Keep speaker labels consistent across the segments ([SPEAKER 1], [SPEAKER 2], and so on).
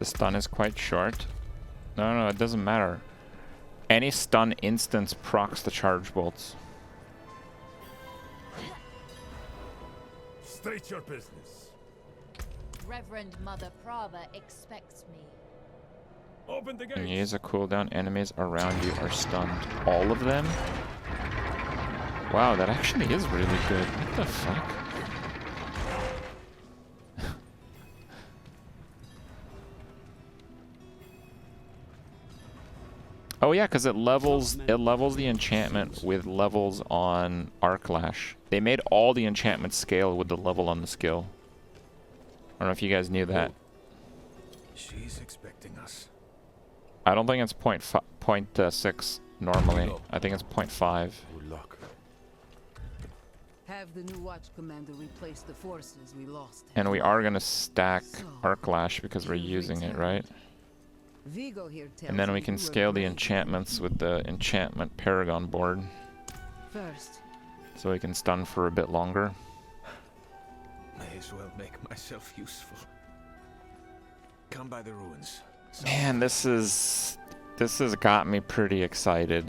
[SPEAKER 1] The stun is quite short. No, it doesn't matter. Any stun instance procs the charge bolts.
[SPEAKER 2] State your business.
[SPEAKER 3] Reverend Mother Prava expects me.
[SPEAKER 2] Open the
[SPEAKER 1] When
[SPEAKER 2] gate.
[SPEAKER 1] you use a cooldown, enemies around you are stunned. All of them? Wow, that actually is really good. What the fuck? Oh yeah, because it levels the enchantment with levels on Arclash. They made all the enchantments scale with the level on the skill. I don't know if you guys knew that.
[SPEAKER 2] She's expecting us.
[SPEAKER 1] I don't think it's 0.6 normally. I think it's 0.5.
[SPEAKER 2] Good luck.
[SPEAKER 4] Have the new watch commander replace the forces we lost.
[SPEAKER 1] And we are going to stack Arclash because we're using it, right?
[SPEAKER 4] Vigo here tells
[SPEAKER 1] And then we
[SPEAKER 4] me
[SPEAKER 1] can
[SPEAKER 4] you were
[SPEAKER 1] scale the
[SPEAKER 4] brave.
[SPEAKER 1] enchantments with the enchantment Paragon board.
[SPEAKER 4] First,
[SPEAKER 1] So we can stun for a bit longer.
[SPEAKER 2] May as well make myself useful. Come by the ruins.
[SPEAKER 1] Man, this has got me pretty excited.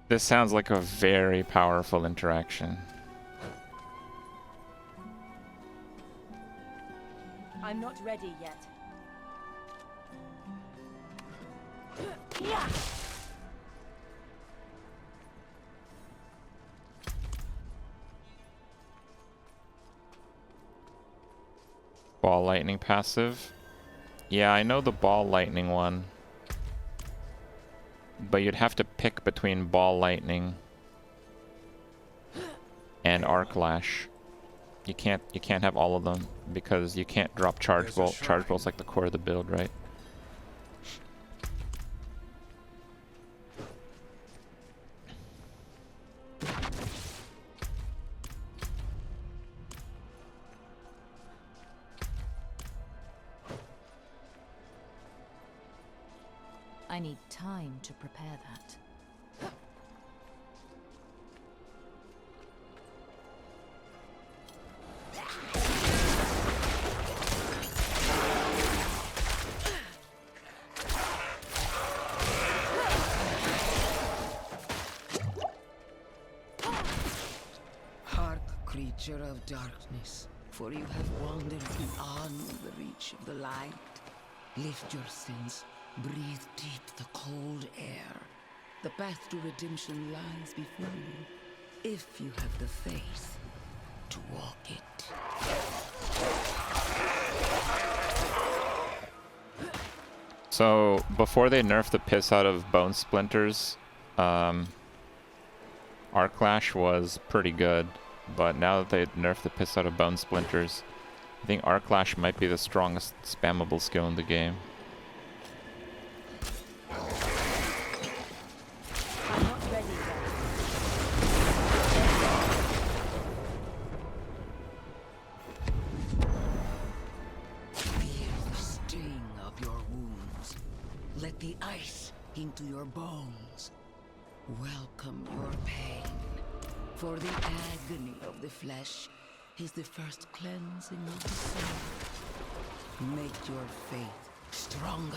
[SPEAKER 1] This sounds like a very powerful interaction.
[SPEAKER 5] I'm not ready yet.
[SPEAKER 1] Ball lightning passive. Yeah, I know the ball lightning one. But you'd have to pick between ball lightning and Arclash. You can't have all of them because you can't drop charge bolt. Charge bolt's like the core of the build, right?
[SPEAKER 3] I need time to prepare that.
[SPEAKER 4] hark, creature of darkness, for you have wandered beyond the reach of the light. Lift your sins, breathe deep the cold air. The path to redemption lies before you, if you have the faith to walk it.
[SPEAKER 1] So before they nerfed the piss out of Bone Splinters, Arclash was pretty good. But now that they nerfed the piss out of Bone Splinters, I think Arclash might be the strongest spammable skill in the game.
[SPEAKER 5] I'm not ready yet.
[SPEAKER 4] Feel the sting of your wounds. Let the ice into your bones. Welcome your pain. For the agony of the flesh is the first cleansing of the soul. Make your faith stronger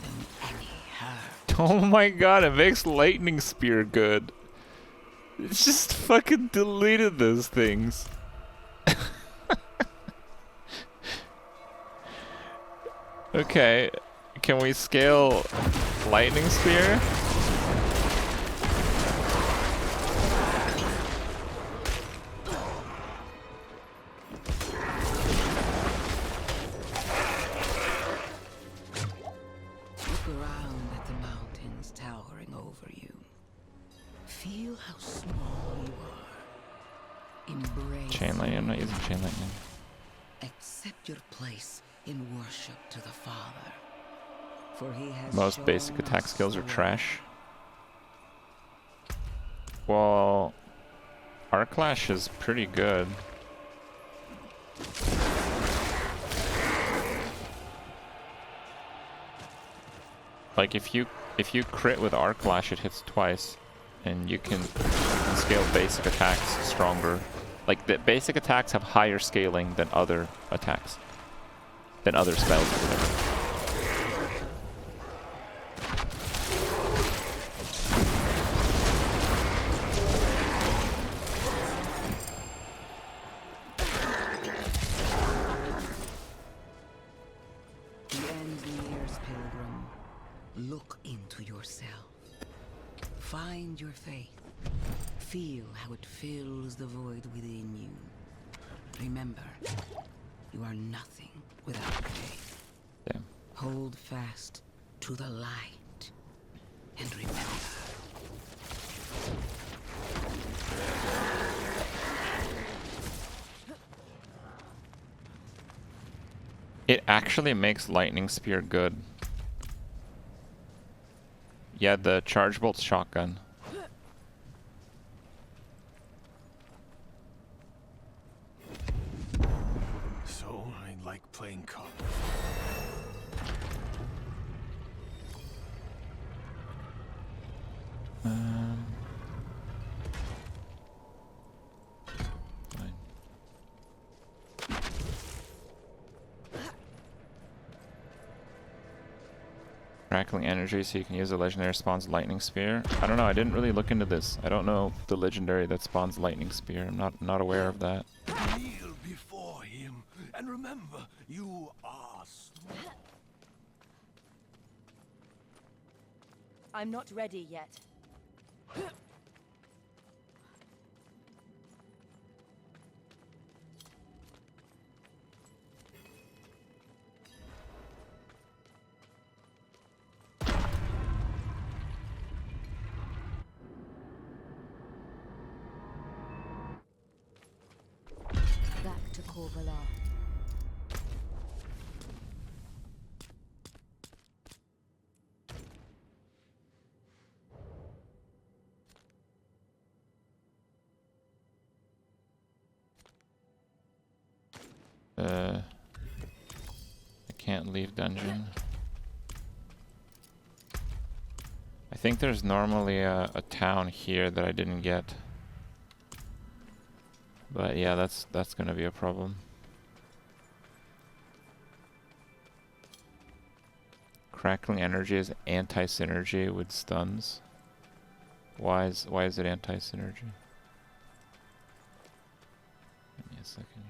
[SPEAKER 4] than any hurt.
[SPEAKER 1] Oh my god, it makes Lightning Spear good. It's just fucking deleted those things. Okay, can we scale Lightning Spear?
[SPEAKER 4] Look around at the mountains towering over you. Feel how small you are. Embrace.
[SPEAKER 1] Chain lightning, I'm not using chain lightning.
[SPEAKER 4] Accept your place in worship to the Father. For he has
[SPEAKER 1] Most basic
[SPEAKER 4] shown
[SPEAKER 1] attack
[SPEAKER 4] us
[SPEAKER 1] skills are
[SPEAKER 4] the way.
[SPEAKER 1] trash. Well, Arclash is pretty good. Like if you crit with Arclash, it hits twice. and you can scale basic attacks stronger. Like, the basic attacks have higher scaling than other attacks, than other spells. Or whatever.
[SPEAKER 4] The end nears, pilgrim. Look into yourself. Find your faith. Feel how it fills the void within you. Remember, you are nothing without faith.
[SPEAKER 1] Damn.
[SPEAKER 4] Hold fast to the light. And remember.
[SPEAKER 1] It actually makes Lightning Spear good. Yeah, the Charge Bolt's shotgun.
[SPEAKER 2] So I like playing cop.
[SPEAKER 1] Fine. Crackling energy, so you can use a legendary spawns Lightning Spear. I don't know, I didn't really look into this. I don't know the legendary that spawns Lightning Spear. I'm not aware of that.
[SPEAKER 2] Kneel before him, and remember, you are small.
[SPEAKER 5] I'm not ready yet.
[SPEAKER 3] Back to Corvalar.
[SPEAKER 1] I can't leave dungeon. I think there's normally a town here that I didn't get. But yeah, that's gonna be a problem. Crackling energy is anti-synergy with stuns. Why is it anti-synergy? Give me a second here.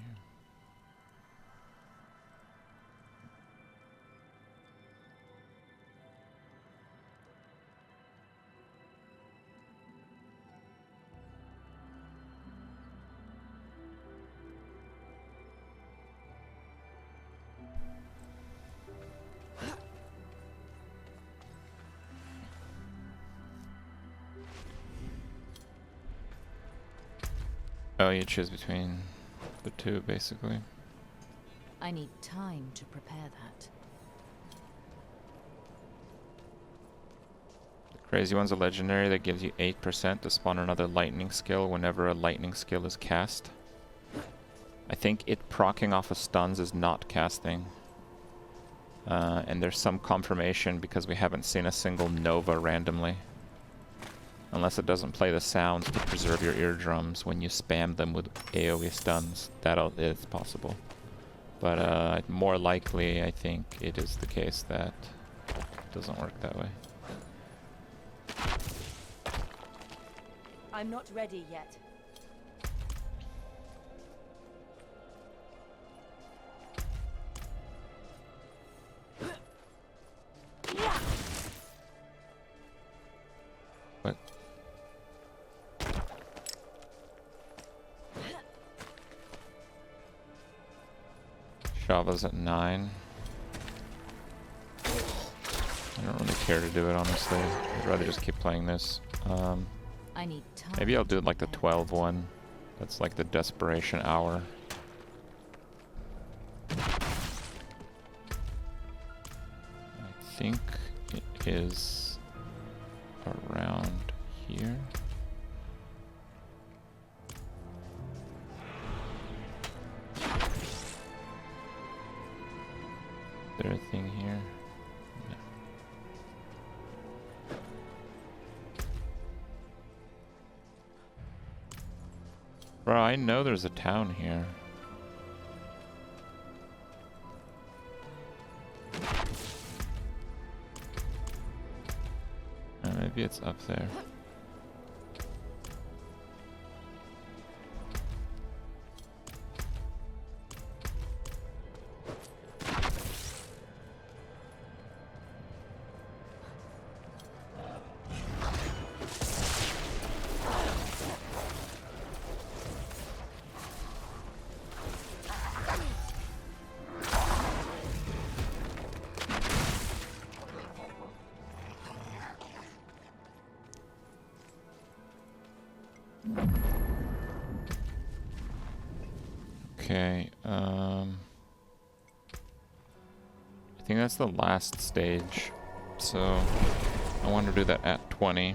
[SPEAKER 1] Oh, you choose between the two, basically.
[SPEAKER 3] I need time to prepare that.
[SPEAKER 1] The crazy one's a legendary that gives you 8% to spawn another lightning skill whenever a lightning skill is cast. I think it proccing off of stuns is not casting. And there's some confirmation because we haven't seen a single Nova randomly. Unless it doesn't play the sounds to preserve your eardrums when you spam them with AoE stuns. That is possible. But more likely, I think it is the case that it doesn't work that way.
[SPEAKER 5] I'm not ready yet.
[SPEAKER 1] What? Shava's at 9. I don't really care to do it, honestly. I'd rather just keep playing this.
[SPEAKER 3] I need time.
[SPEAKER 1] Maybe I'll do
[SPEAKER 3] to
[SPEAKER 1] like the
[SPEAKER 3] prepare
[SPEAKER 1] 12 one. That's like the desperation hour. I think it is around here. Is there a thing here? No. Bro, I know there's a town here. Maybe it's up there. Okay, I think that's the last stage, so I want to do that at 20.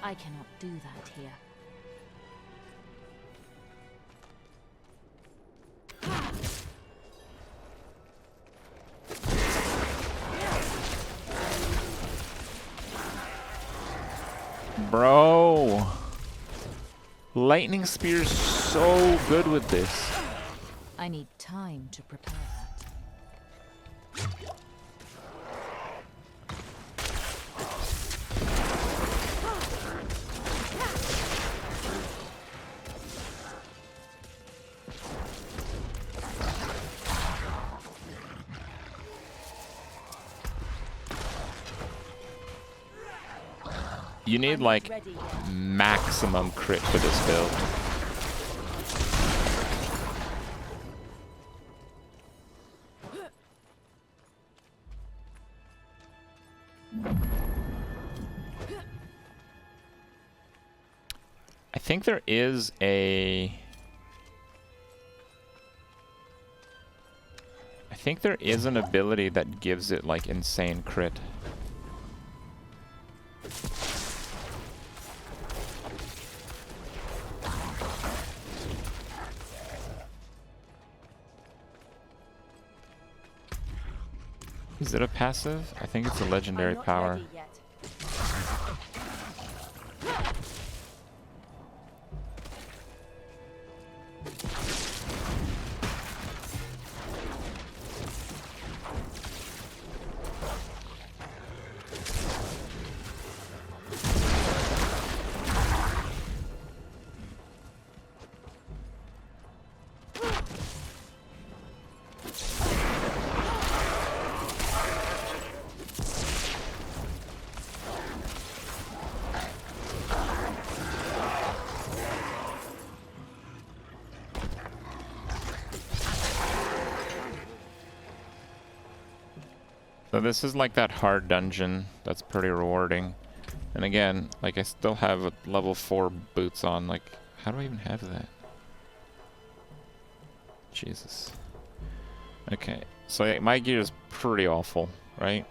[SPEAKER 3] I cannot do that here.
[SPEAKER 1] Bro! Lightning Spear's so good with this.
[SPEAKER 3] I need time to prepare that.
[SPEAKER 1] You need
[SPEAKER 5] I'm not
[SPEAKER 1] like
[SPEAKER 5] ready yet.
[SPEAKER 1] maximum crit for this build. I think there is a... I think there is an ability that gives it like insane crit. Is it a passive? I think it's a legendary
[SPEAKER 5] I'm not
[SPEAKER 1] power.
[SPEAKER 5] ready yet.
[SPEAKER 1] So this is like that hard dungeon that's pretty rewarding. And again, like I still have a level 4 boots on. Like, how do I even have that? Jesus. Okay, so my gear is pretty awful, right?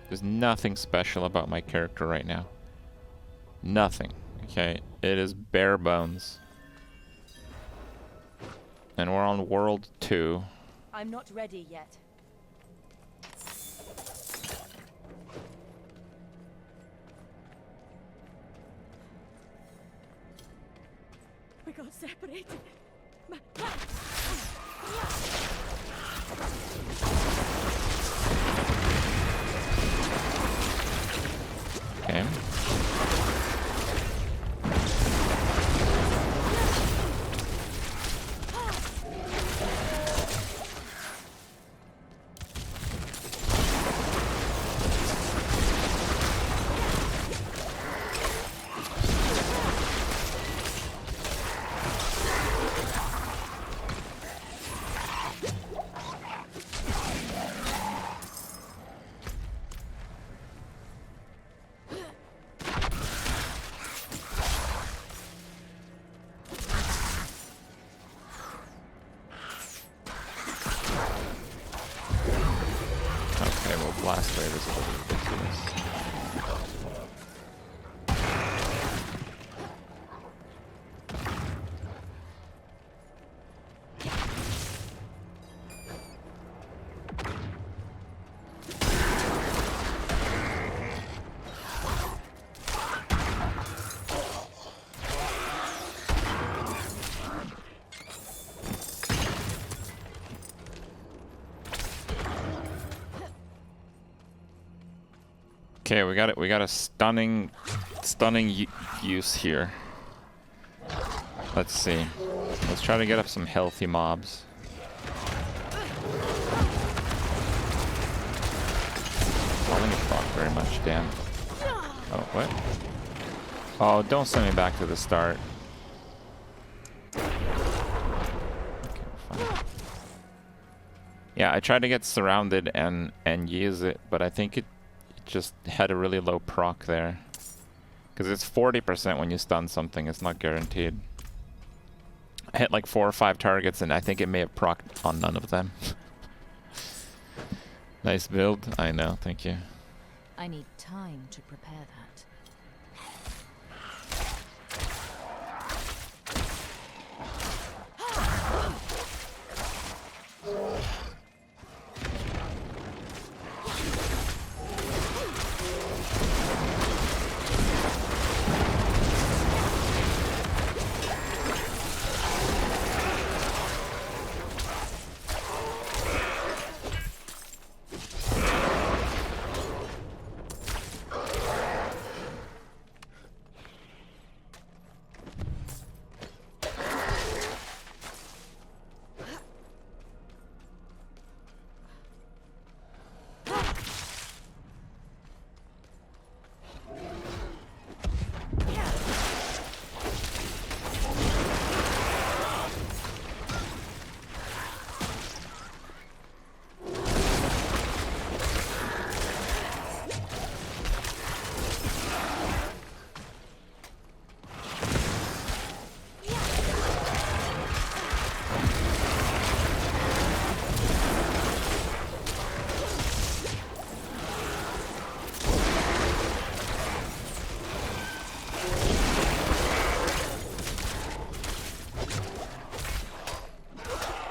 [SPEAKER 1] There's nothing special about my character right now. Nothing. Okay, it is bare bones. And we're on world 2.
[SPEAKER 5] I'm not ready yet. We got separated.
[SPEAKER 1] Okay. blast rate is a little ridiculous. Okay, we got it. We got a stunning use here. Let's see. Let's try to get up some healthy mobs. I don't think it proc very much, damn. Oh, what? Oh, don't send me back to the start. Okay, we're fine. Yeah, I tried to get surrounded and use it, but I think it just had a really low proc there. Because it's 40% when you stun something, it's not guaranteed. I hit like 4 or 5 targets and I think it may have procced on none of them. Nice build. I know, thank you.
[SPEAKER 3] I need time to prepare that.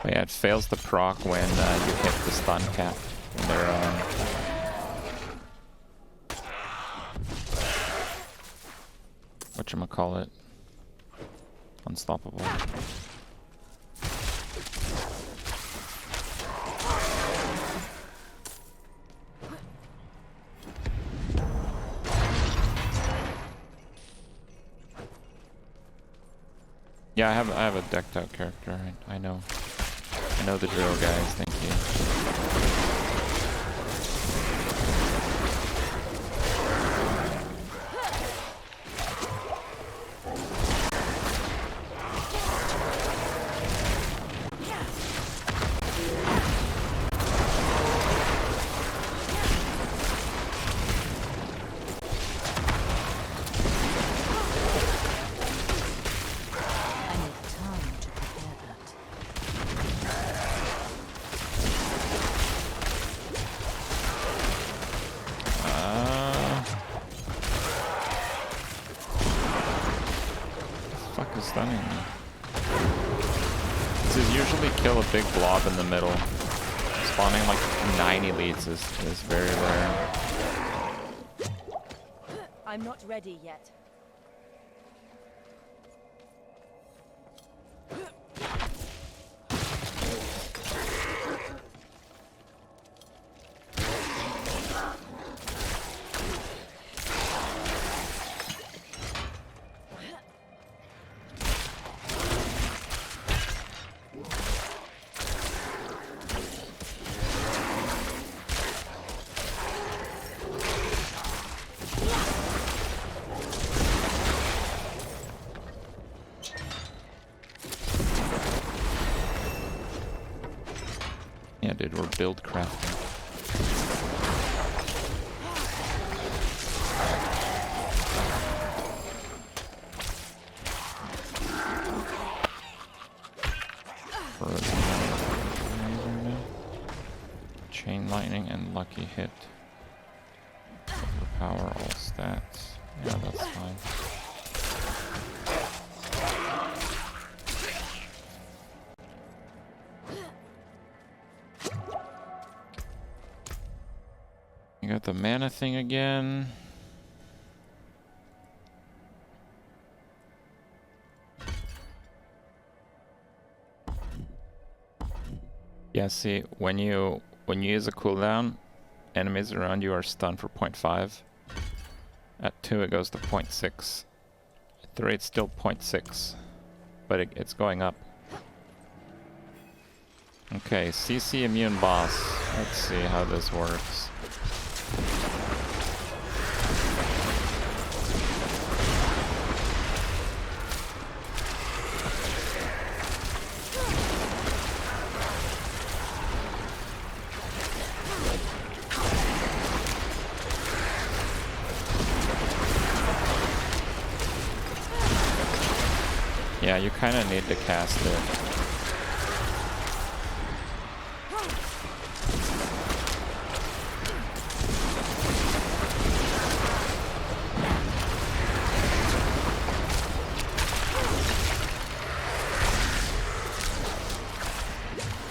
[SPEAKER 1] But yeah, it fails to proc when you hit the stun cap. When they're, whatchamacallit? Unstoppable. Yeah, I have a decked out character. I know. I know the drill, guys. Thank you.
[SPEAKER 3] I need time to prepare that.
[SPEAKER 1] Fuck is stunning me? This is usually kill a big blob in the middle. Spawning like 9 elites is very rare.
[SPEAKER 5] I'm not ready yet.
[SPEAKER 1] Yeah, dude, we're build crafting. Chain lightning and lucky hit. power, all stats. Yeah, that's fine. You got the mana thing again. Yeah, see, when you use a cooldown, enemies around you are stunned for 0.5. At 2 it goes to 0.6. At 3 it's still 0.6, but it's going up. Okay, CC immune boss. Let's see how this works. Yeah, you kind of need to cast it.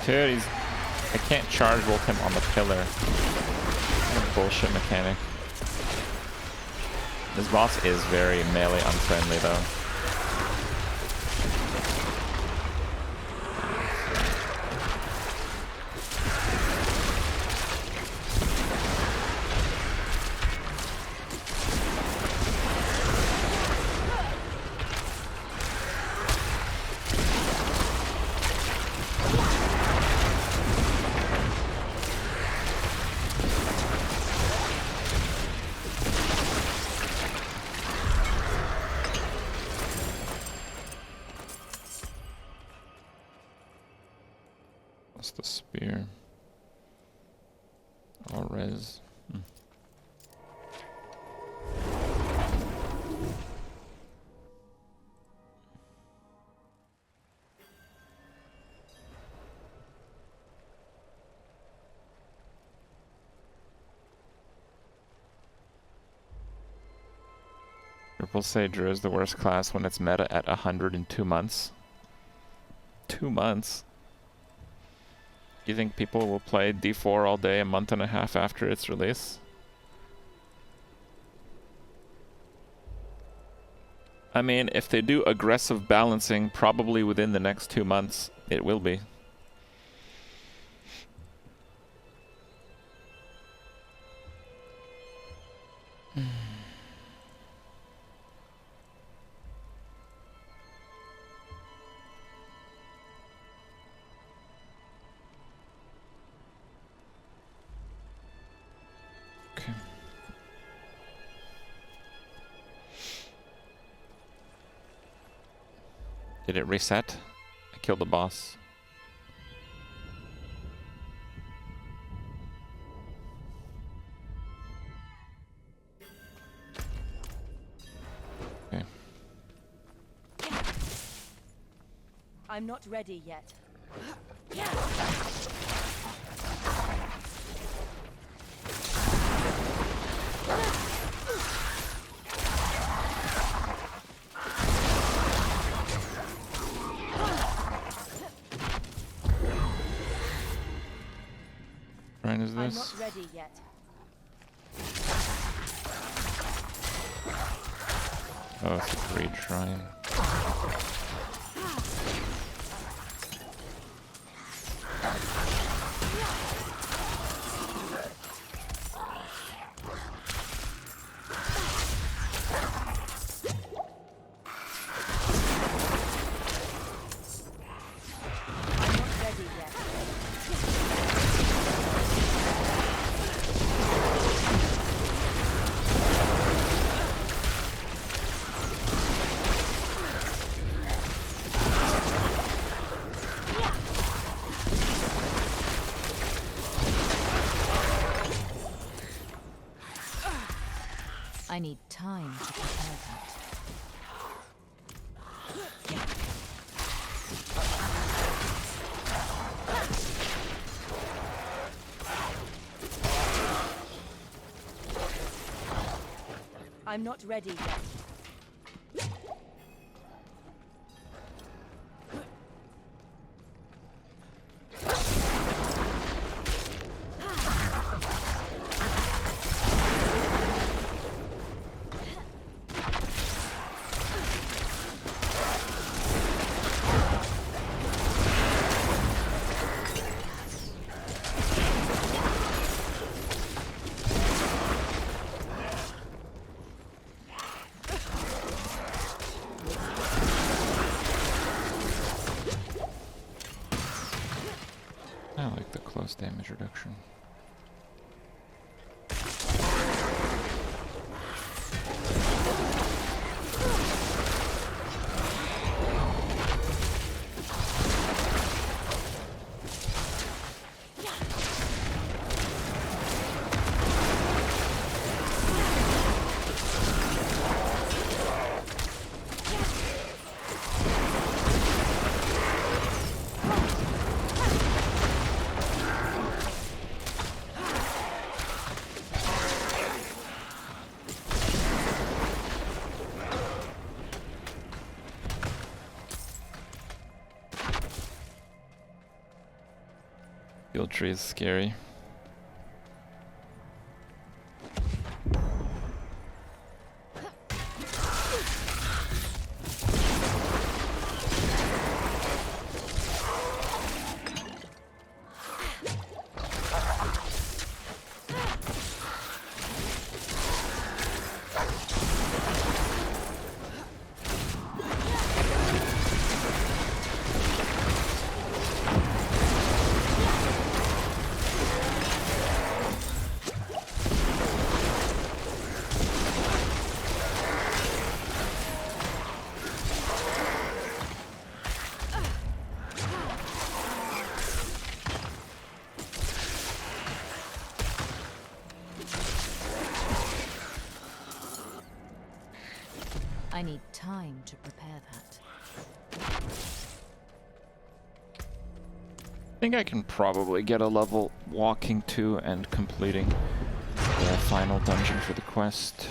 [SPEAKER 1] Dude, I can't charge bolt him on the pillar. What a bullshit mechanic. This boss is very melee unfriendly though. What's the spear? All res. Triple say Drew is the worst class when it's meta at 100 in 2 months. 2 months? You think people will play D4 all day a month and a half after its release? I mean, if they do aggressive balancing, probably within the next 2 months, it will be. Okay. Did it reset? I killed the boss. Okay.
[SPEAKER 5] I'm not ready yet.
[SPEAKER 1] Right, is
[SPEAKER 5] I'm
[SPEAKER 1] this?
[SPEAKER 5] not ready yet.
[SPEAKER 1] Oh, it's a great shrine.
[SPEAKER 5] I'm not ready yet.
[SPEAKER 3] I need time to prepare that.
[SPEAKER 5] I'm not ready yet.
[SPEAKER 1] I like the close damage reduction. Field tree is scary.
[SPEAKER 3] I need time to prepare that.
[SPEAKER 1] I think I can probably get a level walking to and completing the final dungeon for the quest.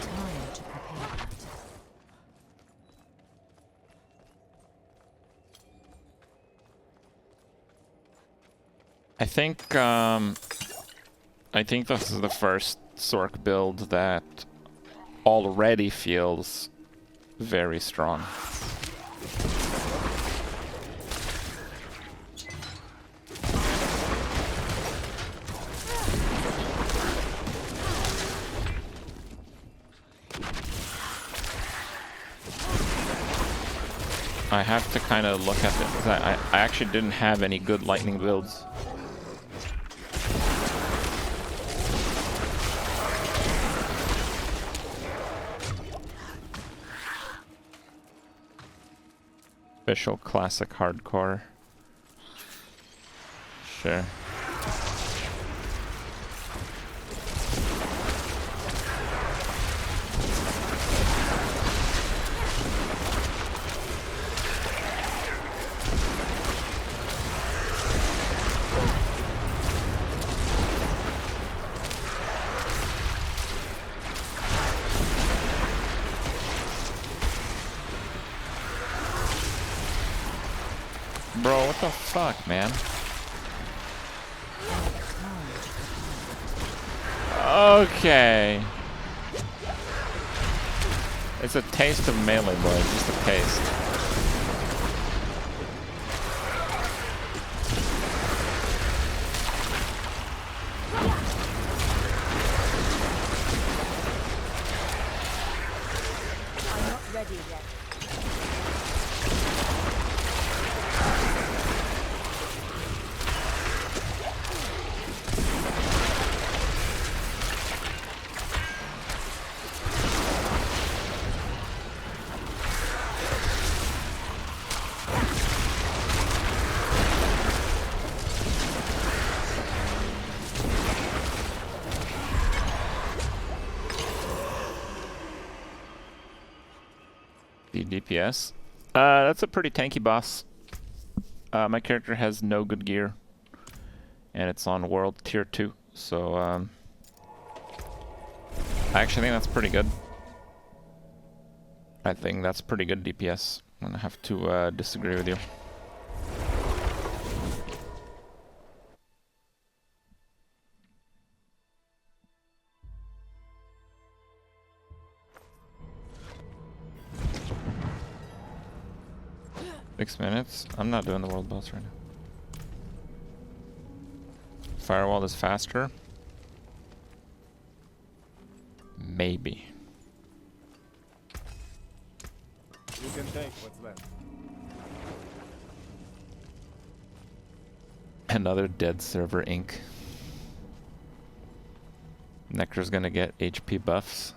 [SPEAKER 3] Time to prepare that.
[SPEAKER 1] I think this is the first Sorc build that already feels very strong. I have to kind of look at it, because I actually didn't have any good lightning builds. Official classic hardcore. Sure. Bro, what the fuck, man? Okay. It's a taste of melee, boy. Just a taste.
[SPEAKER 5] I'm not ready yet.
[SPEAKER 1] The DPS. That's a pretty tanky boss. My character has no good gear, and it's on world tier 2, so I actually think that's pretty good. I think that's pretty good DPS. I'm gonna have to disagree with you. Six minutes? I'm not doing the world boss right now. Firewall is faster? Maybe.
[SPEAKER 6] You can take what's left.
[SPEAKER 1] Another dead server Inc. Nectar's gonna get HP buffs.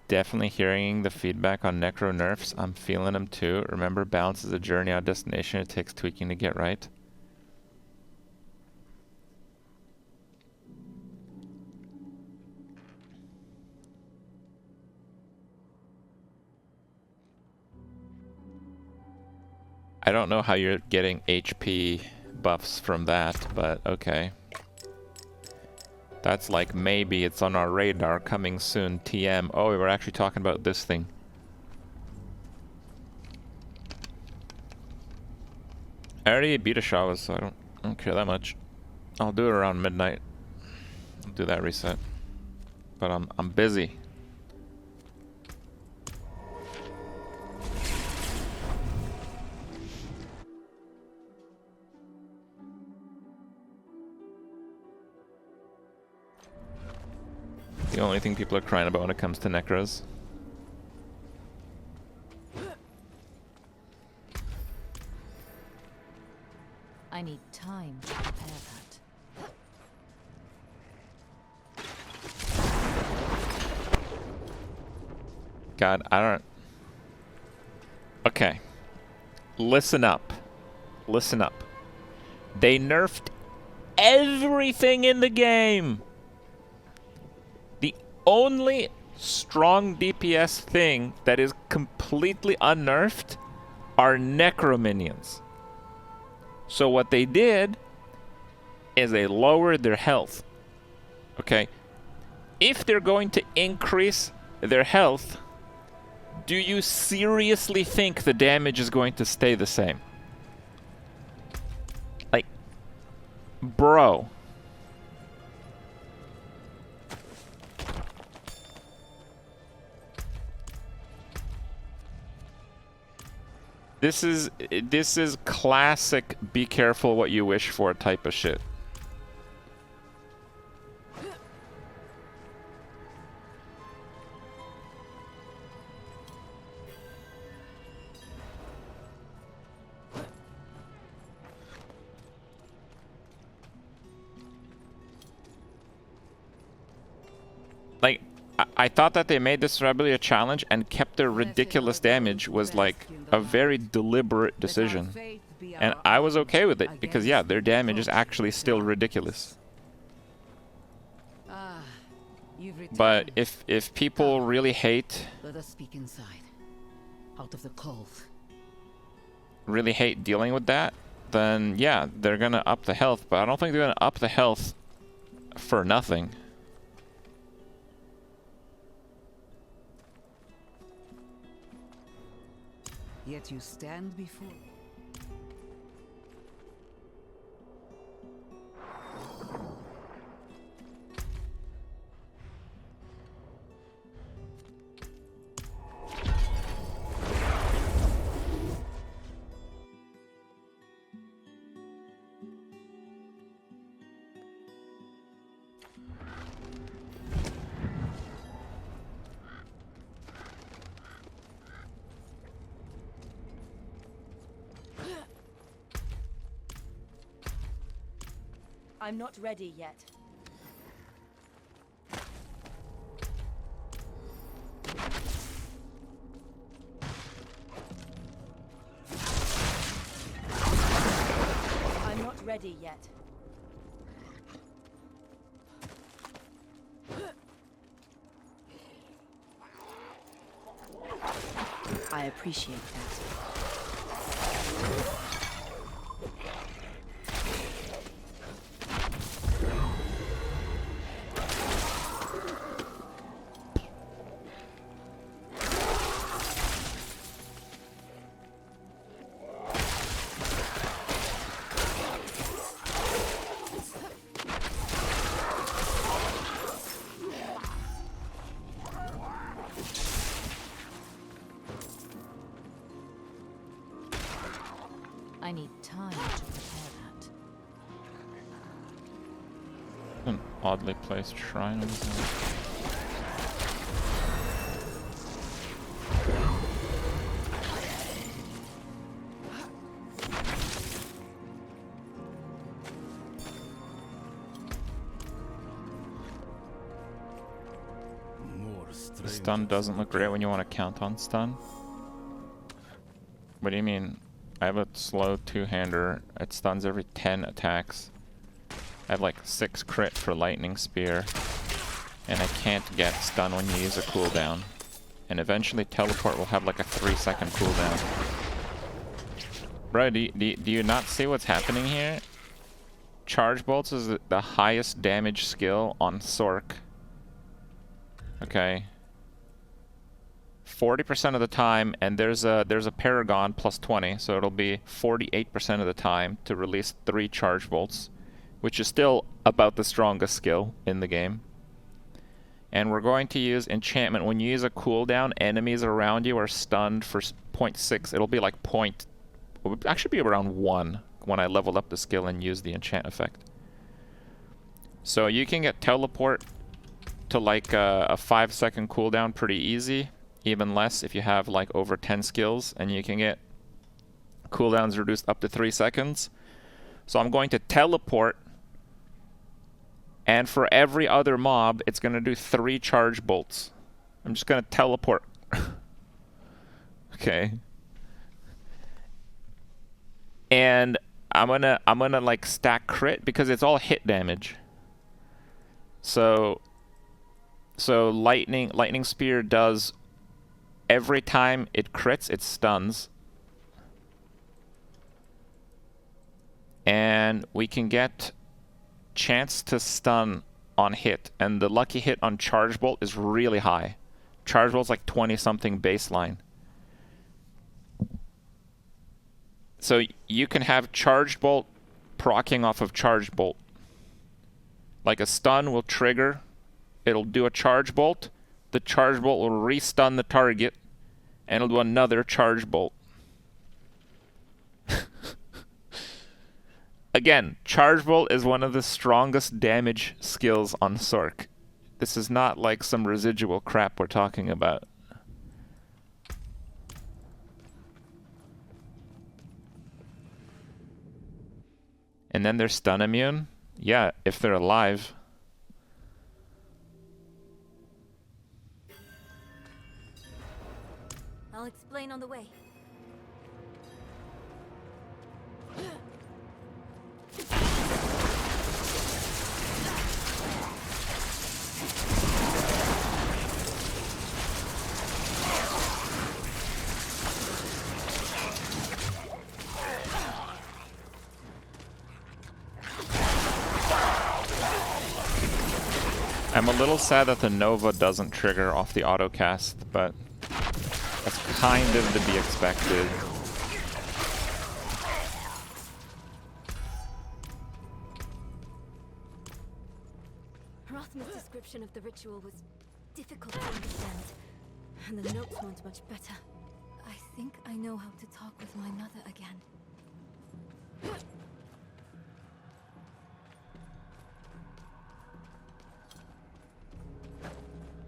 [SPEAKER 1] Definitely hearing the feedback on Necro nerfs. I'm feeling them too. Remember, balance is a journey, not a destination. It takes tweaking to get right. I don't know how you're getting HP buffs from that, but okay. That's like maybe it's on our radar, coming soon, TM. Oh, we were actually talking about this thing. I already beat a Shawas, so I don't care that much. I'll do it around midnight. I'll do that reset. But I'm busy. The only thing people are crying about when it comes to Necros.
[SPEAKER 3] I need time to prepare that.
[SPEAKER 1] God, I don't... Okay. Listen up. Listen up. They nerfed everything in the game! The only strong DPS thing that is completely unnerfed are Necro minions. So what they did is they lowered their health. Okay? If they're going to increase their health, do you seriously think the damage is going to stay the same? Like, bro. This is classic be careful what you wish for type of shit. Like, I thought that they made this really a challenge and kept their ridiculous damage was like a very deliberate decision. And I was okay with it because, yeah, their damage is actually still ridiculous. But if people really hate...
[SPEAKER 4] Let us speak inside, out of the cold.
[SPEAKER 1] Really hate dealing with that, then yeah, they're gonna up the health. But I don't think they're gonna up the health for nothing.
[SPEAKER 4] Yet you stand before.
[SPEAKER 5] I'm not ready yet. I'm not ready yet.
[SPEAKER 4] I
[SPEAKER 5] I appreciate that.
[SPEAKER 3] I need time to prepare that.
[SPEAKER 1] An oddly placed shrine over there. The stun doesn't look great when you want to count on stun. What do you mean? I have a slow two-hander. It stuns every 10 attacks. I have like 6 crit for lightning spear. And I can't get stun when you use a cooldown. And eventually teleport will have like a 3-second cooldown. Bro, do you not see what's happening here? Charge bolts is the highest damage skill on Sorc. Okay. 40% of the time, and there's a Paragon plus 20, so it'll be 48% of the time to release 3 charge bolts, which is still about the strongest skill in the game. And we're going to use enchantment. When you use a cooldown, enemies around you are stunned for 0.6. It'll be like it would actually be around 1 when I leveled up the skill and used the enchant effect. So you can get teleport to like a 5-second cooldown pretty easy. Even less if you have like over 10 skills, and you can get cooldowns reduced up to 3 seconds. So I'm going to teleport, and for every other mob, it's going to do 3 charge bolts. I'm just going to teleport. Okay. And I'm gonna like stack crit because it's all hit damage. So lightning spear does every time it crits, it stuns. And we can get chance to stun on hit. And the lucky hit on Charge Bolt is really high. Charge Bolt's like 20-something baseline. So you can have Charged Bolt proccing off of Charged Bolt. Like a stun will trigger. It'll do a Charge Bolt. The Charge Bolt will re-stun the target. And it'll do another Charge Bolt. Again, Charge Bolt is one of the strongest damage skills on Sorc. This is not like some residual crap we're talking about. And then they're stun immune? Yeah, if they're alive.
[SPEAKER 5] I'll explain on the way.
[SPEAKER 1] I'm a little sad that the Nova doesn't trigger off the autocast, but that's kind of to be expected.
[SPEAKER 5] Rothman's description of the ritual was difficult to understand, and the notes weren't much better. I think I know how to talk with my mother again.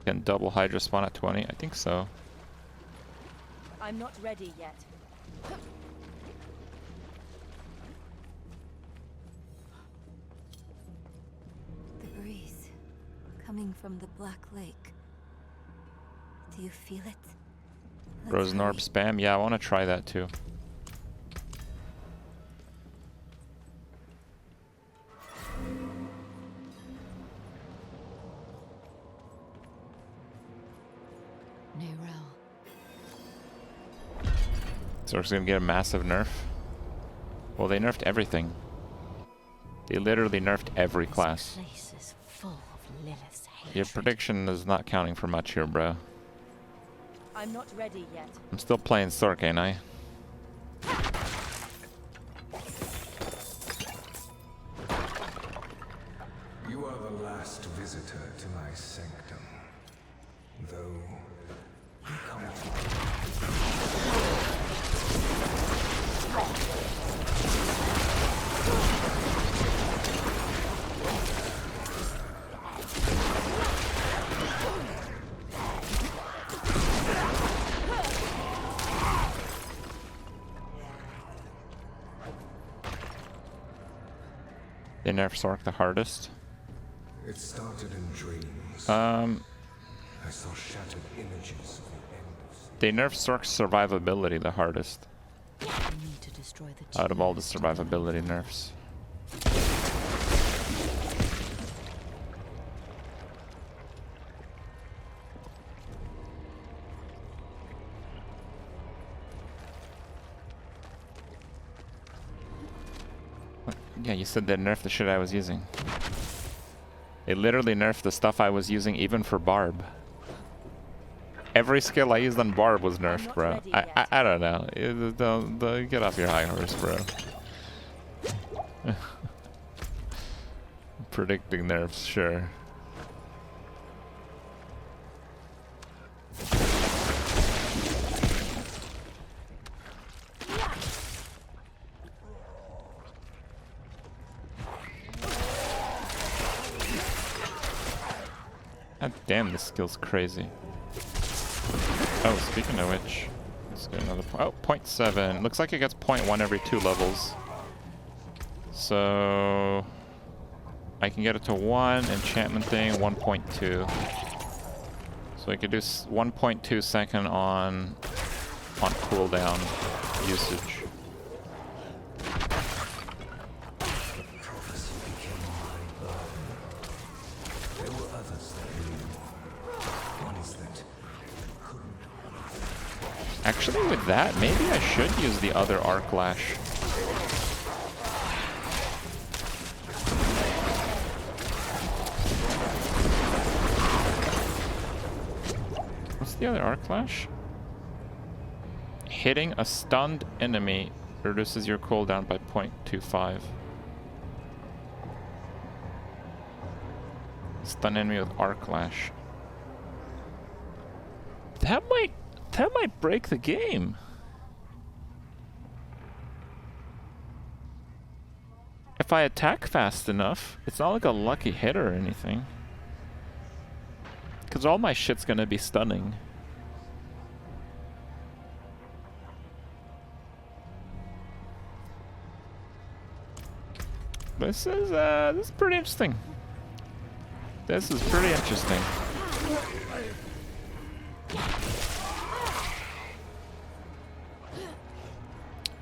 [SPEAKER 1] Can double Hydra spawn at 20? I think so.
[SPEAKER 5] I'm not ready yet. The breeze coming from the Black Lake. Do you feel it?
[SPEAKER 1] Frozen Orb spam? Yeah, I want to try that too. Sorc's gonna get a massive nerf. Well, they nerfed everything. They literally nerfed every class.
[SPEAKER 3] This place is full of Lilith's hatred.
[SPEAKER 1] Your prediction is not counting for much here, bro.
[SPEAKER 7] I'm not ready yet.
[SPEAKER 1] I'm still playing Sorc, ain't I?
[SPEAKER 2] You are the last visitor to my sanctum. Though you come
[SPEAKER 1] They nerf Sorc the hardest.
[SPEAKER 2] It started in dreams. I saw shattered images of the end of
[SPEAKER 1] They nerf Sorc's survivability the hardest
[SPEAKER 3] We need to destroy the
[SPEAKER 1] out of all the
[SPEAKER 3] tears.
[SPEAKER 1] survivability nerfs. What? Yeah, you said they nerfed the shit I was using. They literally nerfed the stuff I was using even for Barb. Every skill I used on Barb was nerfed,
[SPEAKER 7] not
[SPEAKER 1] bro.
[SPEAKER 7] ready
[SPEAKER 1] I
[SPEAKER 7] yet.
[SPEAKER 1] don't know. Don't get off your high horse, bro. Predicting nerfs, sure. God damn, this skill's crazy. Oh, speaking of which, let's get another point. Oh, 0.7. Looks like it gets 0.1 every 2 levels. So I can get it to 1, enchantment thing, 1.2. So I could do 1.2 second on cooldown usage.
[SPEAKER 2] There were others that knew. Ones that couldn't.
[SPEAKER 1] Actually, with that, maybe I should use the other Arc Lash. What's the other Arc Lash? Hitting a stunned enemy reduces your cooldown by 0.25. Stun enemy with Arc Lash. That might break the game. If I attack fast enough, it's not like a lucky hit or anything. Because all my shit's gonna be stunning. This is pretty interesting. This is pretty interesting.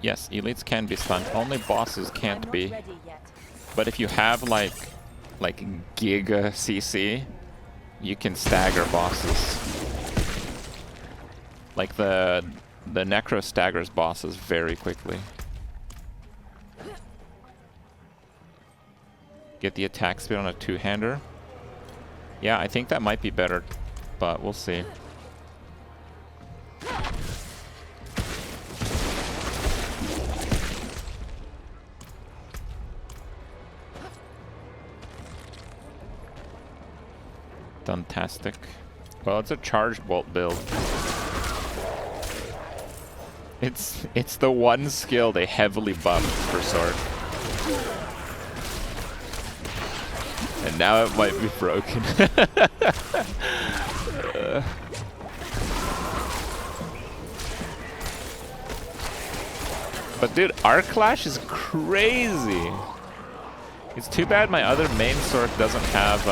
[SPEAKER 1] Yes, elites can be stunned. Only bosses
[SPEAKER 7] I'm
[SPEAKER 1] can't
[SPEAKER 7] not
[SPEAKER 1] be.
[SPEAKER 7] ready yet.
[SPEAKER 1] But if you have like Giga CC, you can stagger bosses. Like the Necro staggers bosses very quickly. Get the attack speed on a two-hander. Yeah, I think that might be better, but we'll see. Fantastic. Well, it's a charge bolt build. It's the one skill they heavily buffed for Sorc. And now it might be broken. But dude, Arc Clash is crazy. It's too bad my other main Sorc doesn't have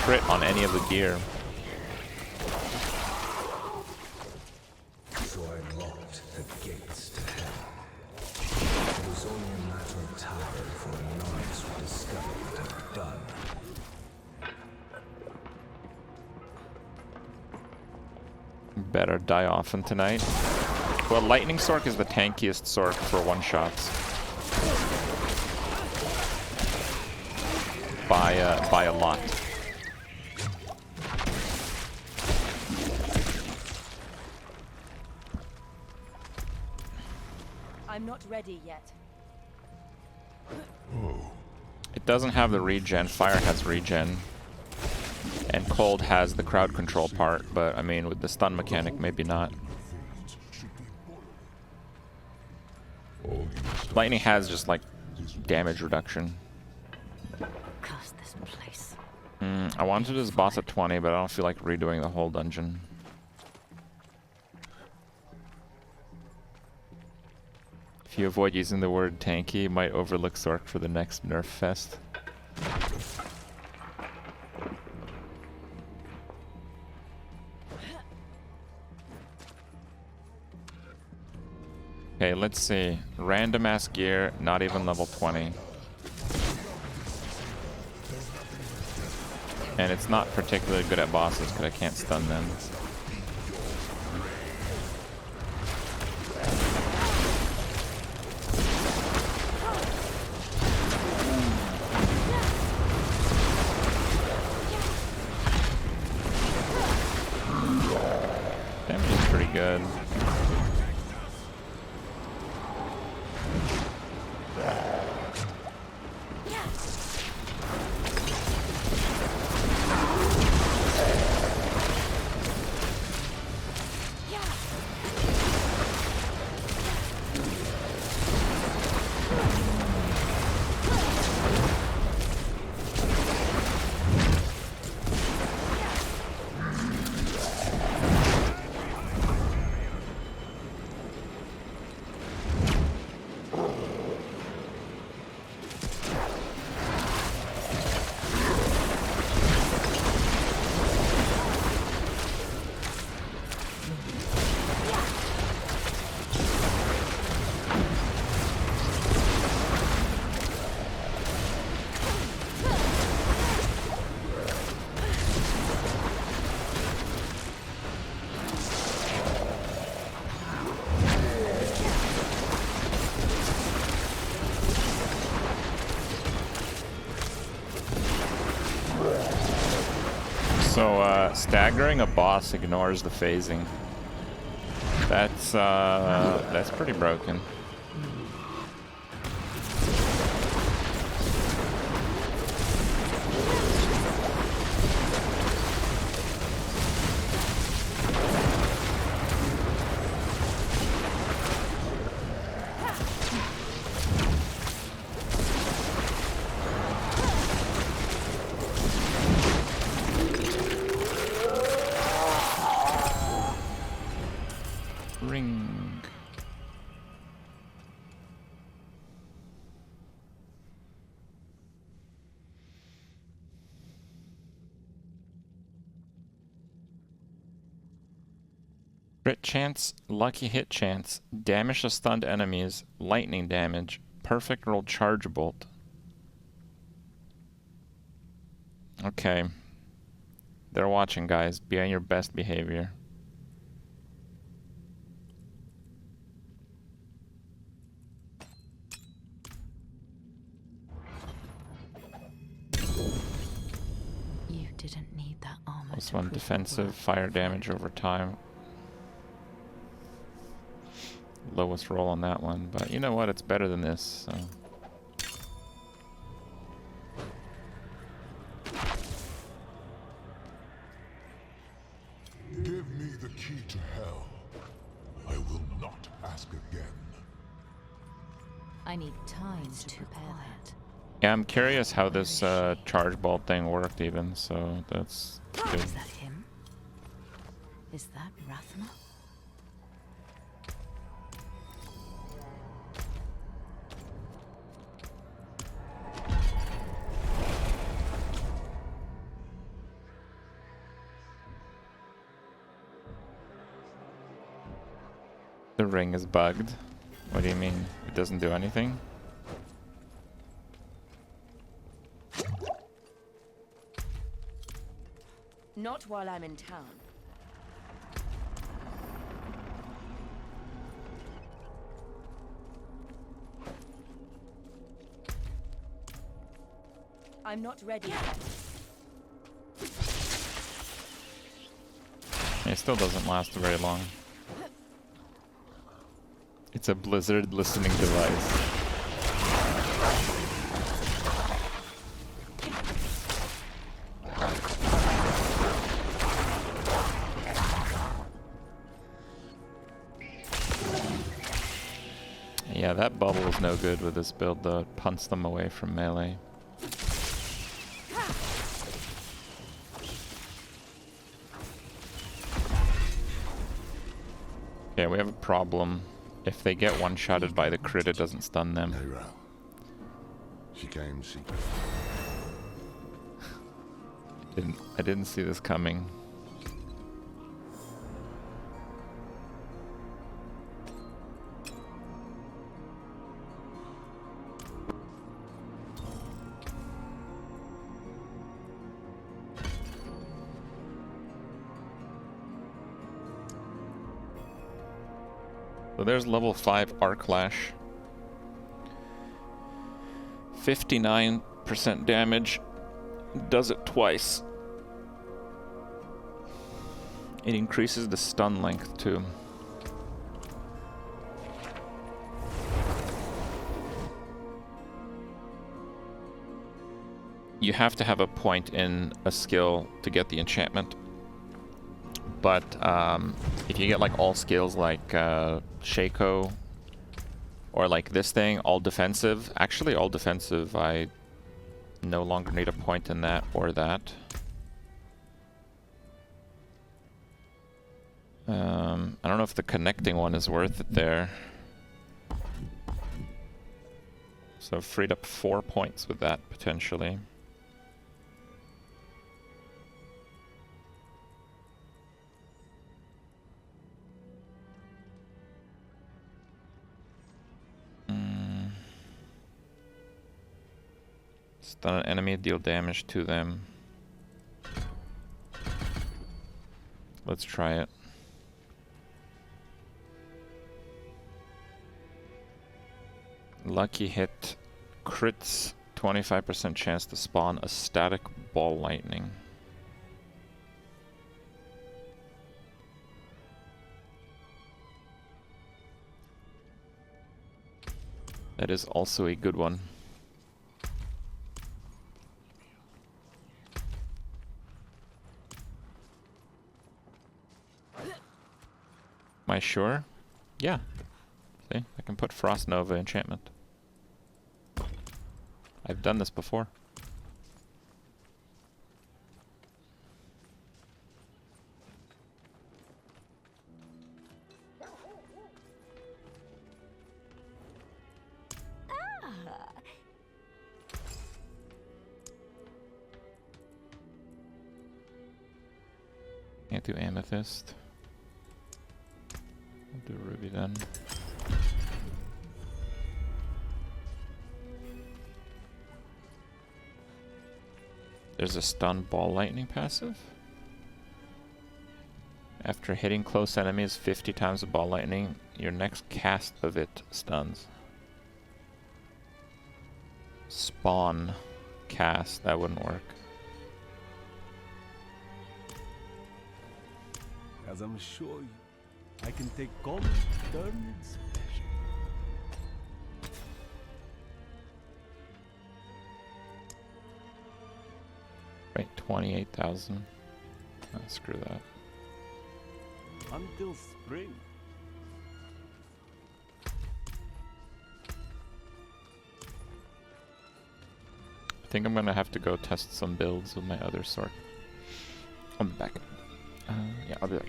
[SPEAKER 1] crit on any of the gear.
[SPEAKER 2] So I locked the gates to hell. It was only a matter of time before a novice would discover what I'd done.
[SPEAKER 1] better die often tonight. Well, Lightning Sorc is the tankiest Sorc for one-shots. By a lot.
[SPEAKER 7] I'm not ready yet.
[SPEAKER 1] It doesn't have the regen. Fire has regen. And Cold has the crowd control part, but I mean, with the stun mechanic, maybe not. Lightning has just like damage reduction.
[SPEAKER 3] Curse this place.
[SPEAKER 1] I wanted to do this boss at 20, but I don't feel like redoing the whole dungeon. If you avoid using the word tanky, you might overlook Sorc for the next nerf fest. Okay, let's see. Random ass gear, not even level 20. And it's not particularly good at bosses because I can't stun them. Damage is pretty good. So, staggering a boss ignores the phasing. That's pretty broken. Ring. Crit chance, lucky hit chance, damage to stunned enemies, lightning damage, perfect roll charge bolt. Okay. They're watching, guys. Be on your best behavior.
[SPEAKER 3] You didn't need that armor.
[SPEAKER 1] Plus
[SPEAKER 3] to
[SPEAKER 1] one
[SPEAKER 3] prove your
[SPEAKER 1] defensive,
[SPEAKER 3] worth.
[SPEAKER 1] fire damage over time. Lowest roll on that one, but you know what? It's better than this, so.
[SPEAKER 8] Give me the key to hell. I will not ask again.
[SPEAKER 3] I need time to prepare that.
[SPEAKER 1] Yeah, I'm curious how this charge bolt thing worked even, so that's good.
[SPEAKER 3] Is that him? Is that Rathma?
[SPEAKER 1] The ring is bugged. What do you mean? It doesn't do anything?
[SPEAKER 7] Not while I'm in town. I'm not ready yet.
[SPEAKER 1] It still doesn't last very long. It's a Blizzard listening device. Yeah, that bubble is no good with this build though. It punts them away from melee. Yeah, we have a problem. If they get one-shotted by the crit, it doesn't stun them.
[SPEAKER 8] No row. She came secret.
[SPEAKER 1] I didn't see this coming. So there's level 5 Arc Lash. 59% damage. Does it twice. It increases the stun length too. You have to have a point in a skill to get the enchantment. But if you get like all skills like Shaco or like this thing, all defensive. Actually all defensive, I no longer need a point in that or that. I don't know if the connecting one is worth it there. So I've freed up 4 points with that potentially. Stun an enemy, deal damage to them. Let's try it. Lucky hit. Crits. 25% chance to spawn a static ball lightning. That is also a good one. Am I sure? Yeah. See? I can put Frost Nova enchantment. I've done this before. Can't do Amethyst. I'll do Ruby then. There's a stun ball lightning passive. After hitting close enemies 50 times with ball lightning, your next cast of it stuns. Spawn cast, that wouldn't work.
[SPEAKER 6] As I'm sure you, I can take common, turn it special.
[SPEAKER 1] Right, 28,000. Oh, screw that.
[SPEAKER 6] Until spring.
[SPEAKER 1] I think I'm gonna have to go test some builds with my other Sorc. I'll be back. Yeah, I'll be back.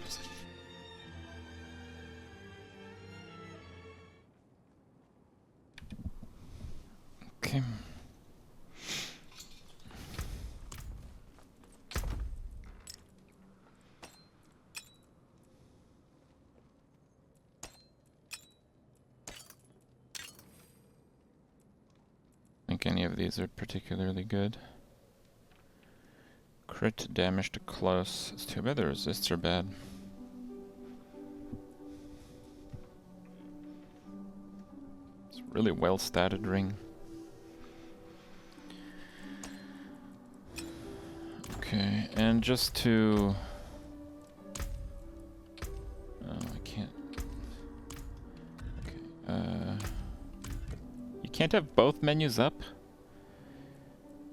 [SPEAKER 1] Okay. I think any of these are particularly good. Crit damage to close. It's too bad the resists are bad. It's a really well statted ring. And just to... Oh, I can't... Okay, you can't have both menus up?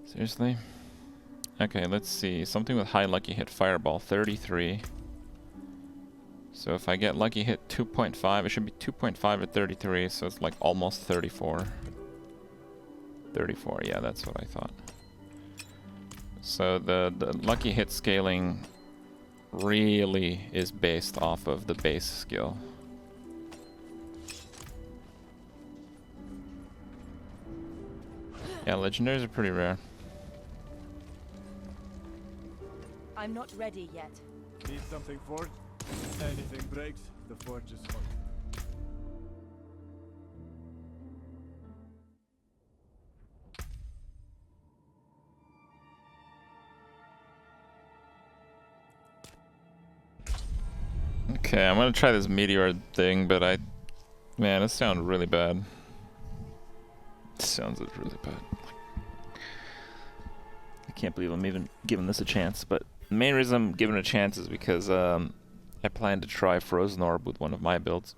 [SPEAKER 1] Seriously? Okay, let's see. Something with high lucky hit. Fireball, 33. So if I get lucky hit 2.5, it should be 2.5 at 33, so it's like almost 34. 34, yeah, that's what I thought. So the lucky hit scaling really is based off of the base skill. Yeah, legendaries are pretty rare.
[SPEAKER 7] I'm not ready yet.
[SPEAKER 6] Need something forged? Anything breaks, the forge is hot.
[SPEAKER 1] Okay, I'm gonna try this meteor thing, but man, it sounds really bad. It sounds really bad. I can't believe I'm even giving this a chance, but the main reason I'm giving it a chance is because I plan to try Frozen Orb with one of my builds.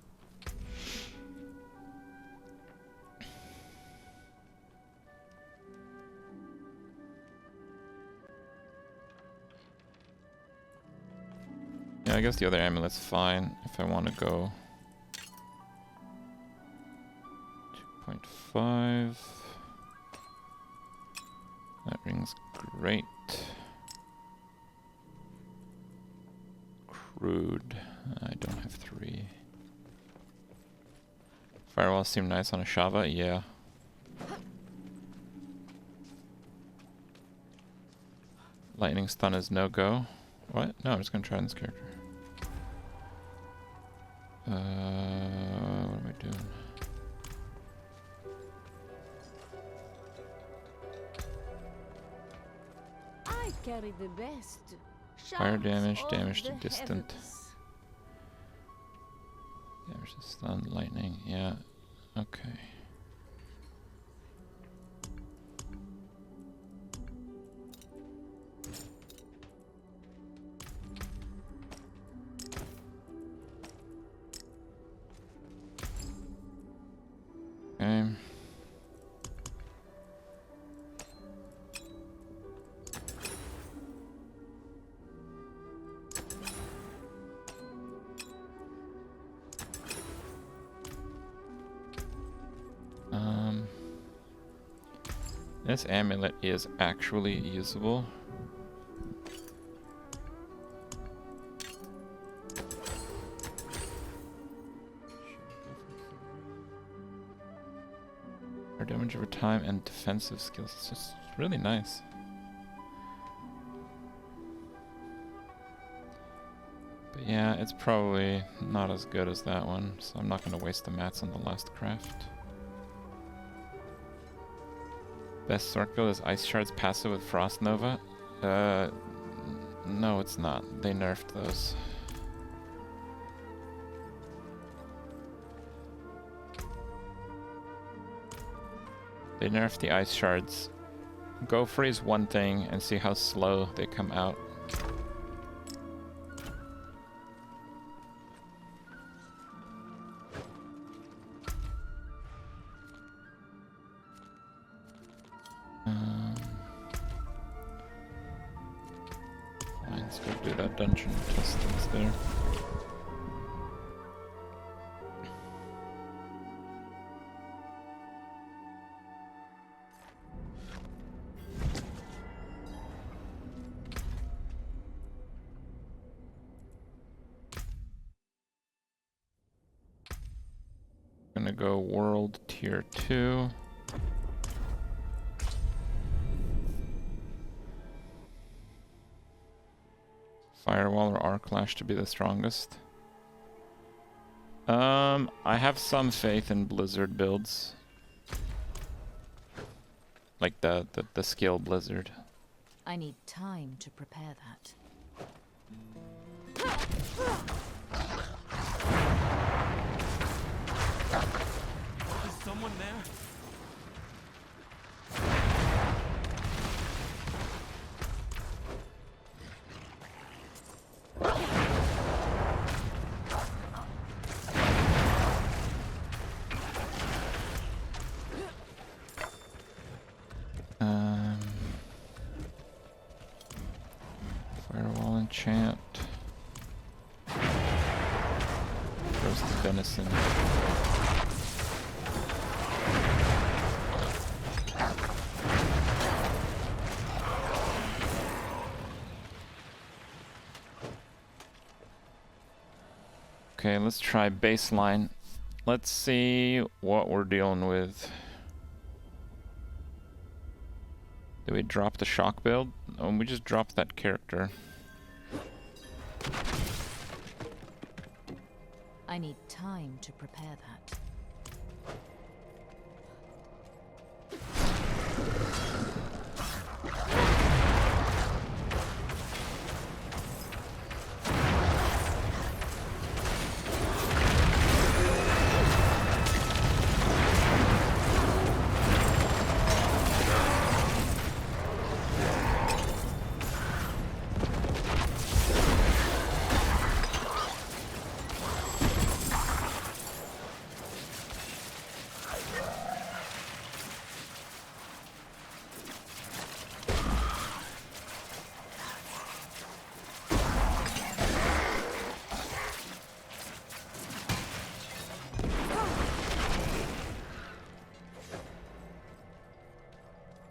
[SPEAKER 1] Yeah, I guess the other amulet's fine if I want to go 2.5. That ring's great. Crude. I don't have 3. Firewalls seem nice on a Shava, yeah. Lightning stun is no go. What? No, I'm just gonna try on this character. What am I doing?
[SPEAKER 4] I carry the best.
[SPEAKER 1] Fire damage,
[SPEAKER 4] Shards
[SPEAKER 1] damage
[SPEAKER 4] of
[SPEAKER 1] to
[SPEAKER 4] the
[SPEAKER 1] distant.
[SPEAKER 4] heavens.
[SPEAKER 1] Damage to stun, lightning, yeah. Okay. Okay. This amulet is actually usable. Our damage over time and defensive skills. It's just really nice. But yeah, it's probably not as good as that one, so I'm not going to waste the mats on the last craft. Best Sorc build is Ice Shards passive with Frost Nova? No it's not. They nerfed those. They nerfed the Ice Shards. Go freeze one thing and see how slow they come out. Fine, let's go do that dungeon distance there. Gonna go World Tier 2. Firewall or Arc Lash to be the strongest. I have some faith in Blizzard builds. Like the skill Blizzard.
[SPEAKER 3] I need time to prepare that.
[SPEAKER 6] Is someone there?
[SPEAKER 1] enchant. Roast venison. Okay, let's try baseline. Let's see what we're dealing with. Did we drop the shock build? Oh, we just dropped that character.
[SPEAKER 3] I need time to prepare that.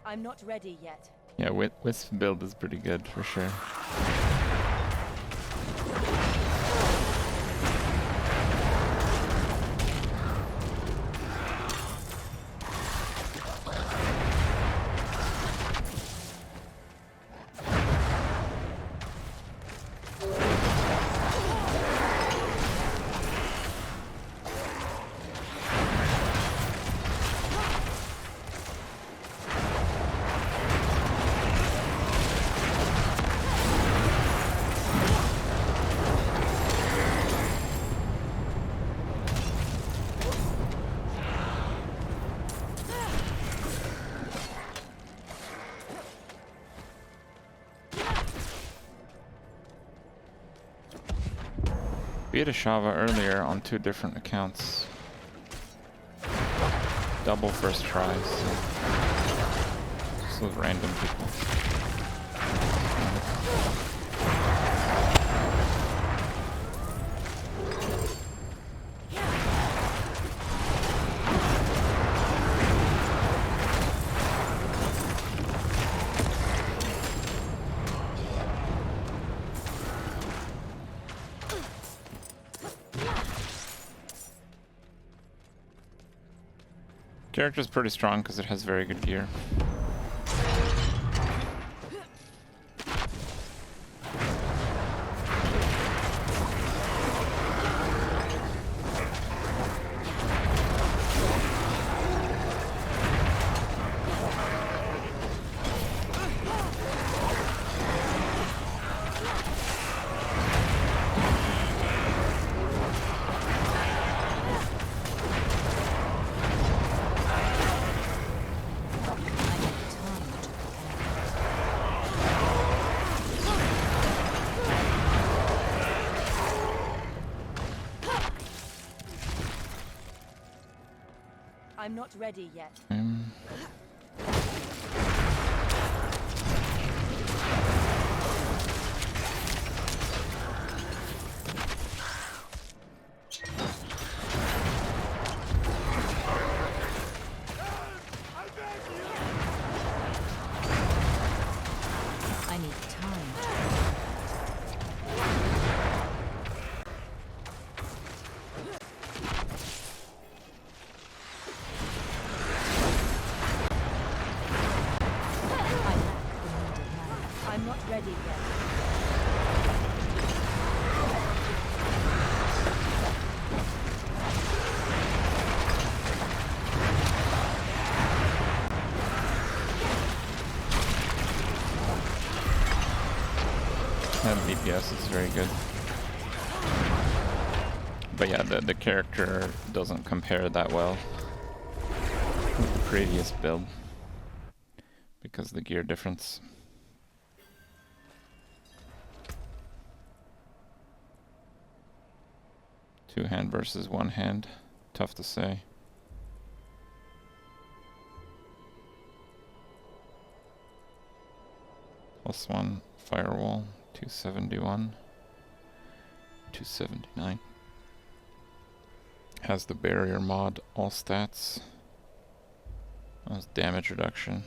[SPEAKER 7] I'm not ready yet.
[SPEAKER 1] Yeah, Wisp build is pretty good for sure. Beat a Shava earlier on 2 different accounts. Double first tries. Just those random people. Character's pretty strong because it has very good gear.
[SPEAKER 7] I'm not ready yet.
[SPEAKER 3] I need time to
[SPEAKER 7] I'm not ready yet.
[SPEAKER 1] That DPS is very good. But yeah, the character doesn't compare that well with the previous build because of the gear difference. 2 hand versus 1 hand. Tough to say. +1 firewall, 271. 279. Has the barrier mod, all stats. That's damage reduction.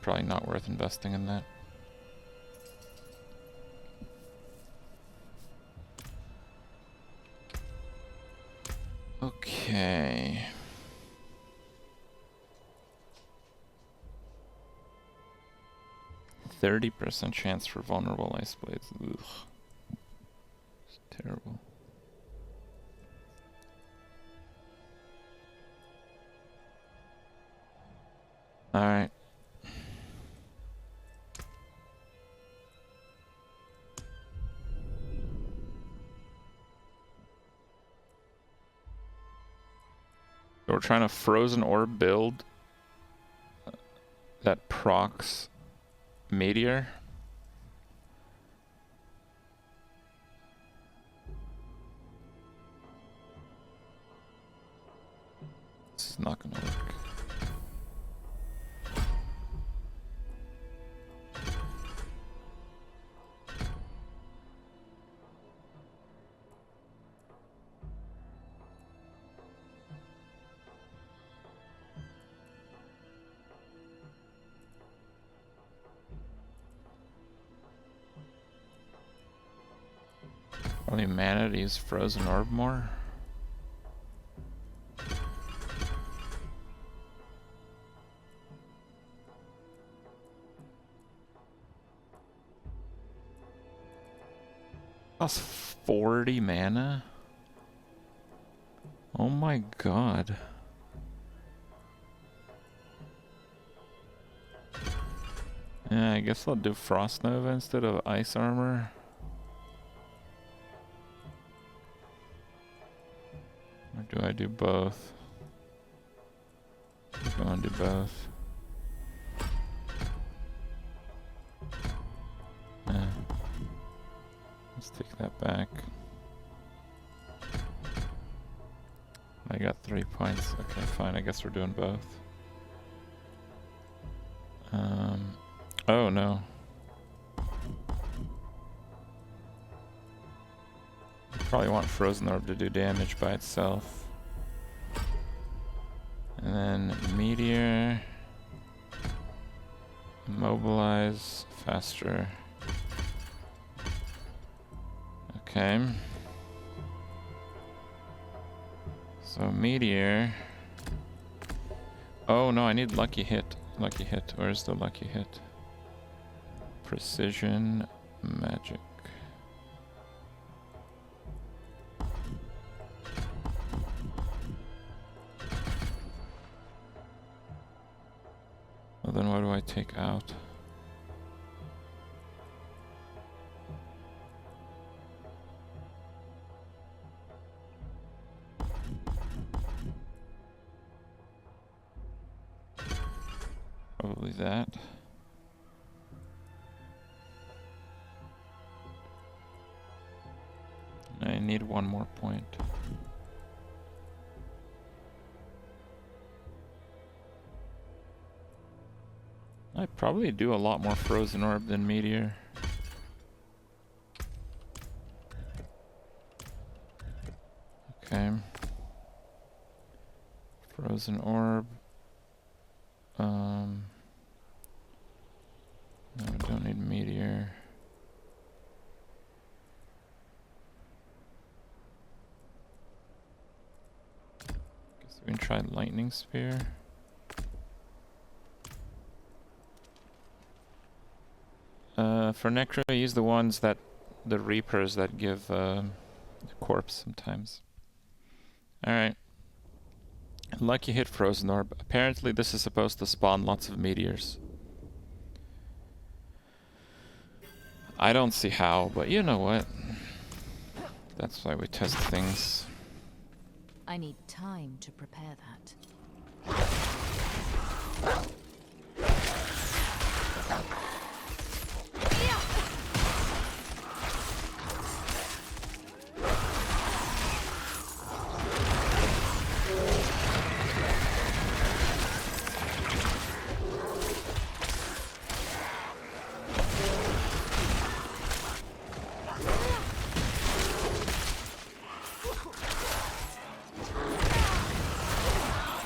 [SPEAKER 1] Probably not worth investing in that. Okay. %30 chance for vulnerable ice blades. Ugh. It's terrible. Alright. So we're trying to frozen orb build that procs meteor. This is not gonna work. Only mana to use frozen orb more. Costs 40 mana? Oh my god. Yeah, I guess I'll do Frost Nova instead of Ice Armor. Or do I do both? I'm going to do both. Yeah. Let's take that back. I got 3 points. Okay, fine. I guess we're doing both. Oh no. Probably want Frozen Orb to do damage by itself. And then Meteor. Immobilize faster. Okay. So Meteor. Oh no, I need Lucky Hit. Lucky Hit. Where's the Lucky Hit? Precision Magic. Well, then what do I take out? Probably that. I need one more point. I probably do a lot more Frozen Orb than Meteor. Okay. Frozen Orb. No, I don't need Meteor. Guess we can try Lightning Spear. For Necro, use the ones that the Reapers that give the corpse sometimes. Alright. Lucky Hit Frozen Orb. Apparently this is supposed to spawn lots of meteors. I don't see how, but you know what? That's why we test things.
[SPEAKER 3] I need time to prepare that.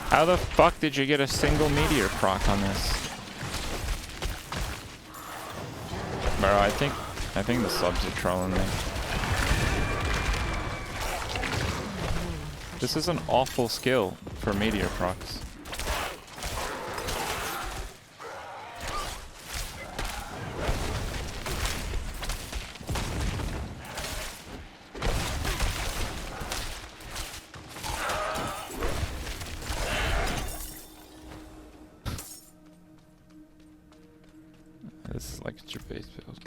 [SPEAKER 1] How the fuck did you get a single meteor proc on this? Bro, I think the subs are trolling me. This is an awful skill for meteor procs. This is like it's your base build.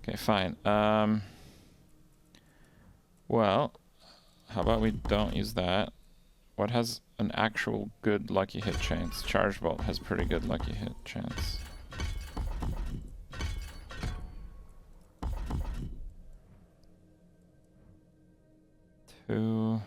[SPEAKER 1] Okay, fine. Well, how about we don't use that? What has an actual good lucky hit chance? Charge Bolt has pretty good lucky hit chance. Two.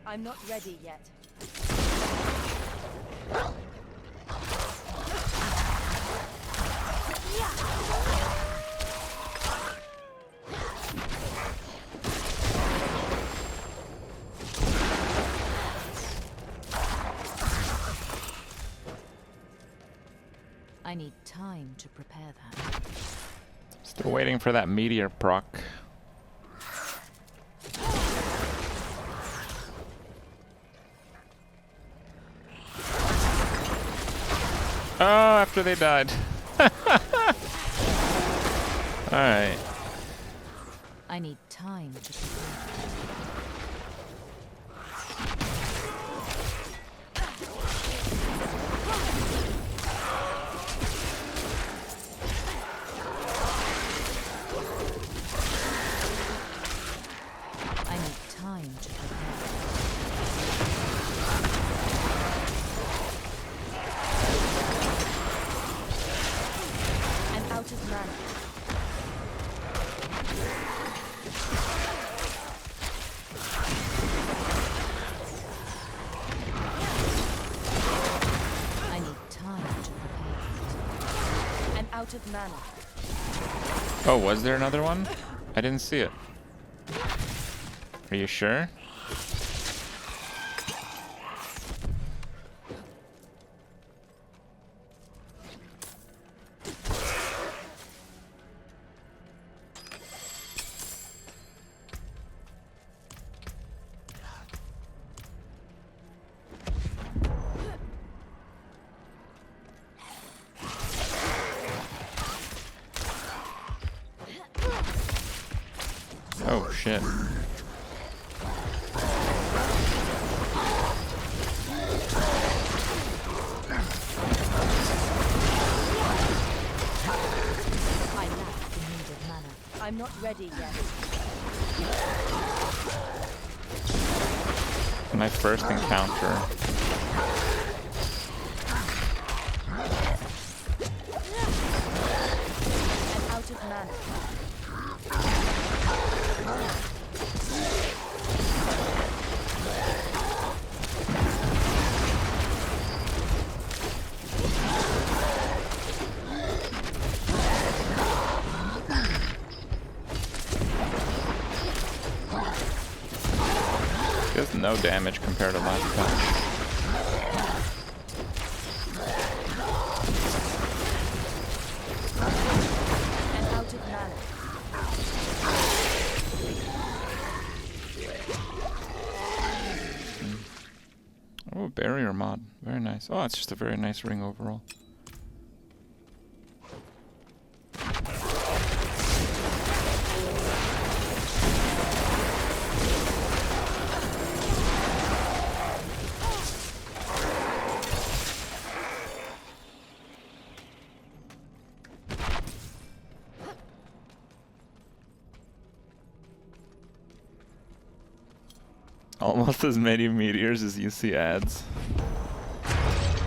[SPEAKER 7] I'm not ready yet.
[SPEAKER 3] I need time to prepare that.
[SPEAKER 1] Still waiting for that meteor proc. Oh, after they died. Alright.
[SPEAKER 3] I need time to prepare. I need time to prepare.
[SPEAKER 7] I'm out of mana.
[SPEAKER 3] I need time to prepare.
[SPEAKER 7] I'm out of mana.
[SPEAKER 1] Oh, was there another one? I didn't see it. Are you sure? Oh shit.
[SPEAKER 3] I lack the needed mana.
[SPEAKER 7] I'm not ready yet.
[SPEAKER 1] My first encounter.
[SPEAKER 7] I'm out of mana.
[SPEAKER 1] Does no damage compared to last patch.
[SPEAKER 7] I'm out of mana.
[SPEAKER 1] Oh, barrier mod. Very nice. Oh, it's just a very nice ring overall. Almost as many meteors as you see ads.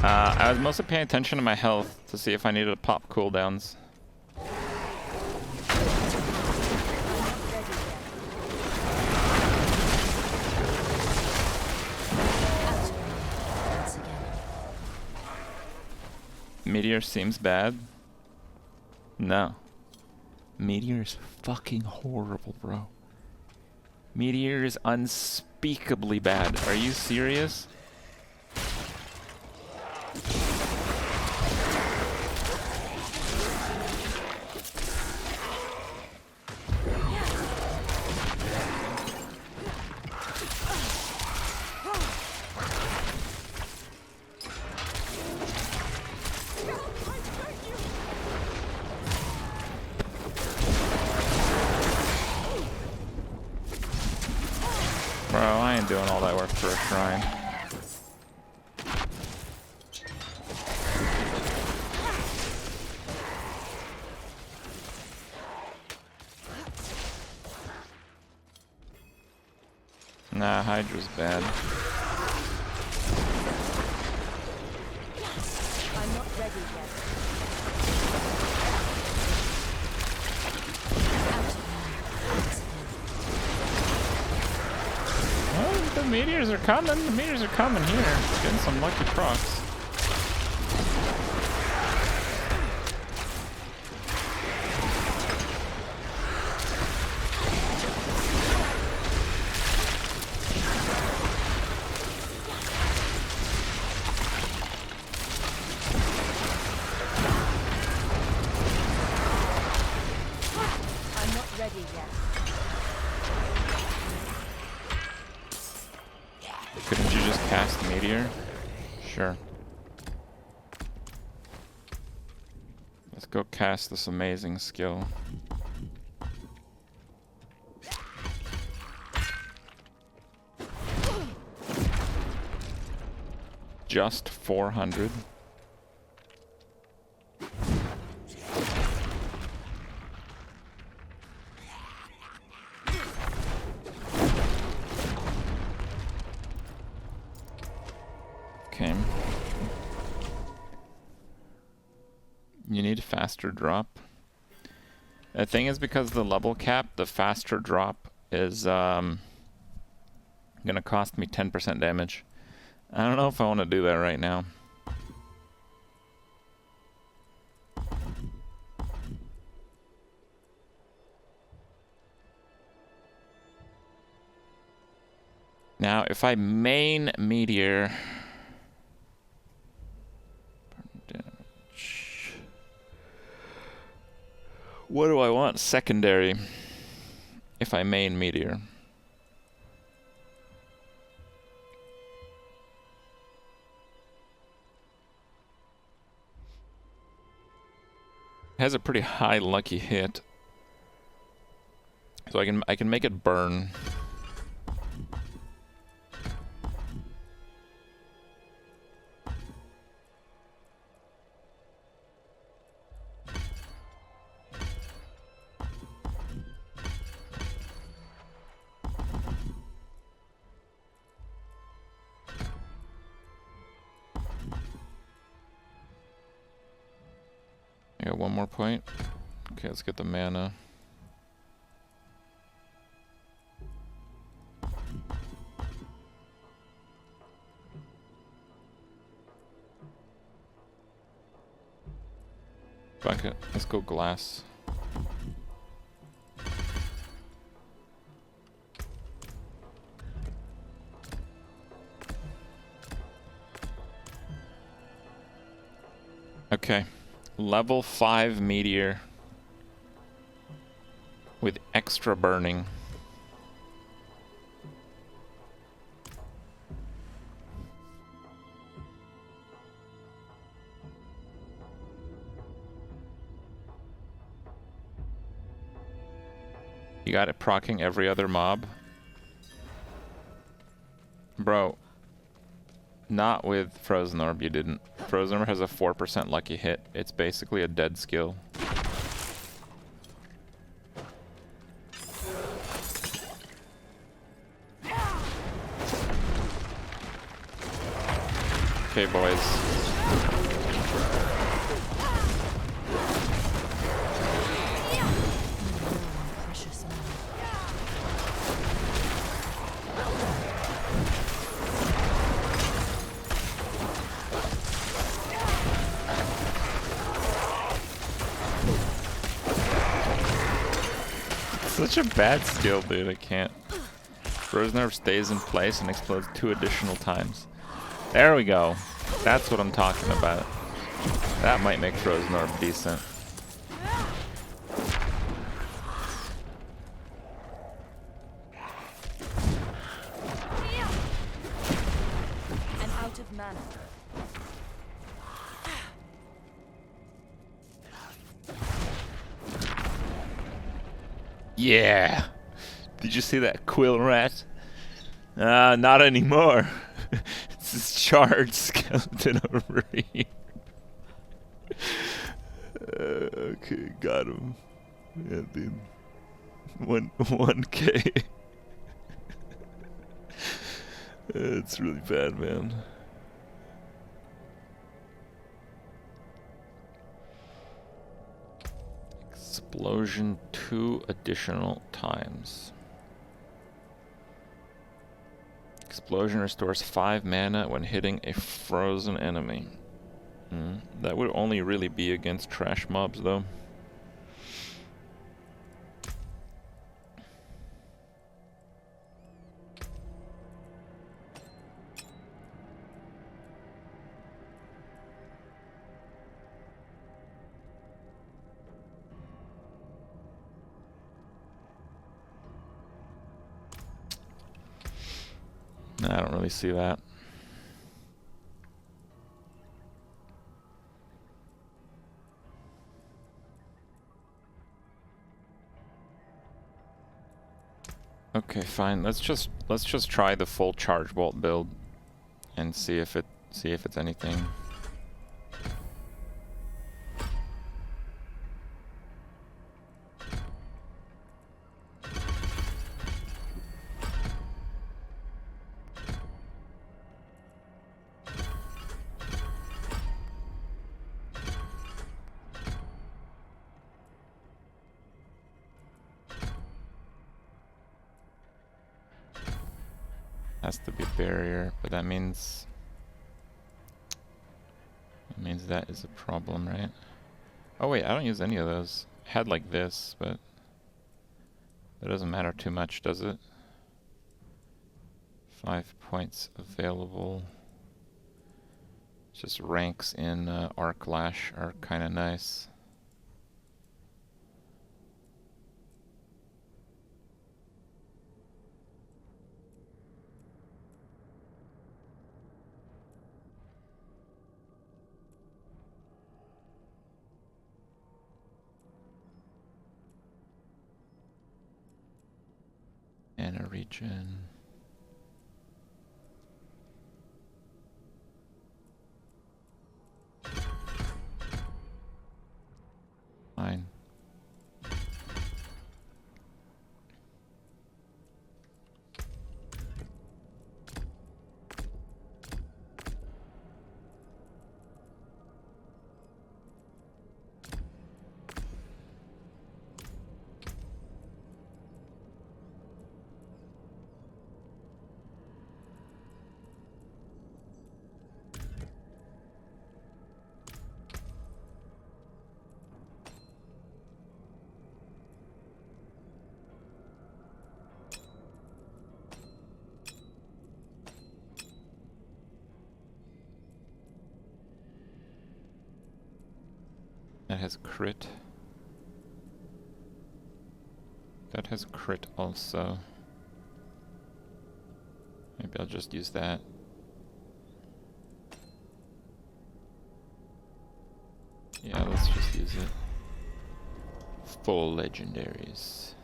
[SPEAKER 1] I was mostly paying attention to my health to see if I needed to pop cooldowns. Meteor seems bad. No. Meteor is fucking horrible, bro. Meteor is unspeakably bad. Are you serious? Bro, I ain't doing all that work for a shrine. Nah, Hydra's bad.
[SPEAKER 7] I'm not ready yet.
[SPEAKER 1] Oh, the meteors are coming. The meteors are coming here. Getting some lucky procs.
[SPEAKER 7] I'm not ready yet.
[SPEAKER 1] Couldn't you just cast Meteor? Sure. Let's go cast this amazing skill. Just 400. Okay. You need faster drop. The thing is, because of the level cap, the faster drop is gonna cost me 10% damage. I don't know if I want to do that right now. Now, if I main Meteor... What do I want? Secondary. If I main Meteor. It has a pretty high lucky hit. So I can make it burn. I got one more point. Okay, let's get the mana. Fuck it. Let's go glass. Okay. Level 5 Meteor with extra burning. You got it proccing every other mob? Bro. Not with Frozen Orb, you didn't. Frozen Orb has a 4% lucky hit. It's basically a dead skill. Okay, boys.
[SPEAKER 3] Precious man.
[SPEAKER 1] such a bad skill, dude. I can't. Frozen Orb stays in place and explodes 2 additional times. There we go. That's what I'm talking about. That might make Frozen Orb decent.
[SPEAKER 7] I'm out of mana.
[SPEAKER 1] Yeah! Did you see that quill rat? Not anymore. It's this charged skeleton over here. Okay, got him. Yeah, dude. 1K. It's really bad, man. Explosion 2 additional times. Explosion restores 5 mana when hitting a frozen enemy. That would only really be against trash mobs, though. I don't really see that. Okay, fine. Let's just try the full charge bolt build and see if it's anything. Has to be barrier, but that means that is a problem, right? Oh wait, I don't use any of those. I had like this, but that doesn't matter too much, does it? 5 points available. Just ranks in Arc Lash are kind of nice. And a regen. Fine. That has crit. That has crit also. Maybe I'll just use that. Yeah, let's just use it. Full legendaries.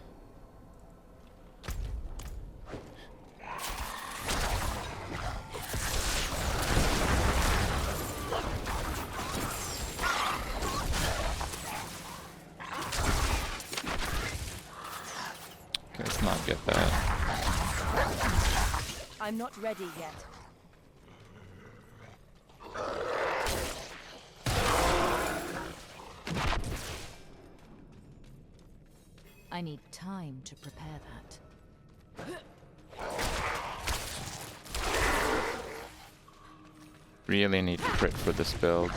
[SPEAKER 1] Okay, let's not get that.
[SPEAKER 7] I'm not ready yet.
[SPEAKER 3] I need time to prepare that.
[SPEAKER 1] Really need crit for this build.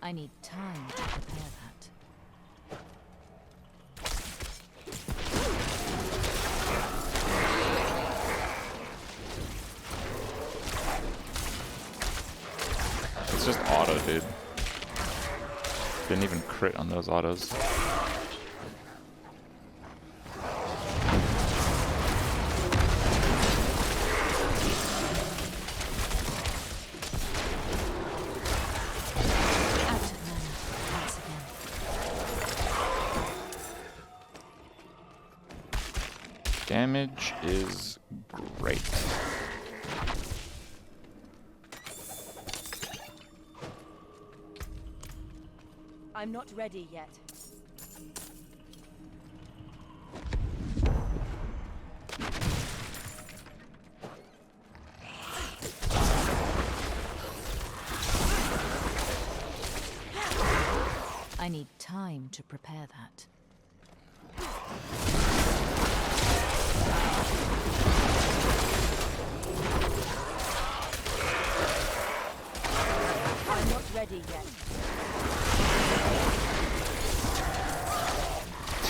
[SPEAKER 3] I need time to prepare that.
[SPEAKER 1] It's just auto, dude. Didn't even crit on those autos.
[SPEAKER 3] Out of mana once again.
[SPEAKER 1] Damage is great.
[SPEAKER 7] I'm not ready yet.
[SPEAKER 3] I need time to prepare that.
[SPEAKER 7] I'm not ready yet.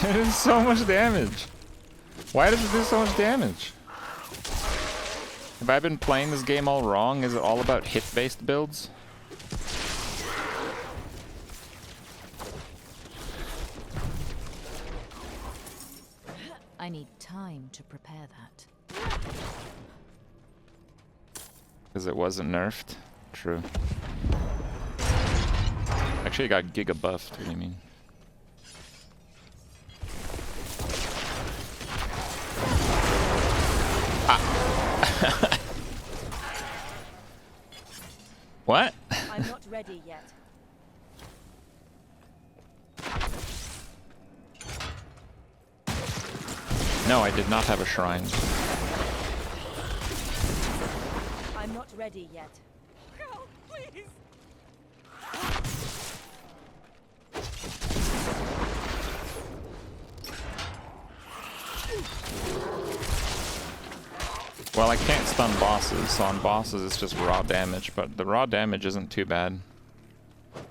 [SPEAKER 1] It does so much damage. Why does it do so much damage? Have I been playing this game all wrong? Is it all about hit-based builds?
[SPEAKER 3] I need time to prepare that.
[SPEAKER 1] Because it wasn't nerfed? True. Actually, it got giga buffed. What do you mean? Ah. What?
[SPEAKER 7] I'm not ready yet.
[SPEAKER 1] No, I did not have a shrine.
[SPEAKER 7] I'm not ready yet.
[SPEAKER 5] Girl, please.
[SPEAKER 1] Well, I can't stun bosses, so on bosses it's just raw damage, but the raw damage isn't too bad.
[SPEAKER 7] I'm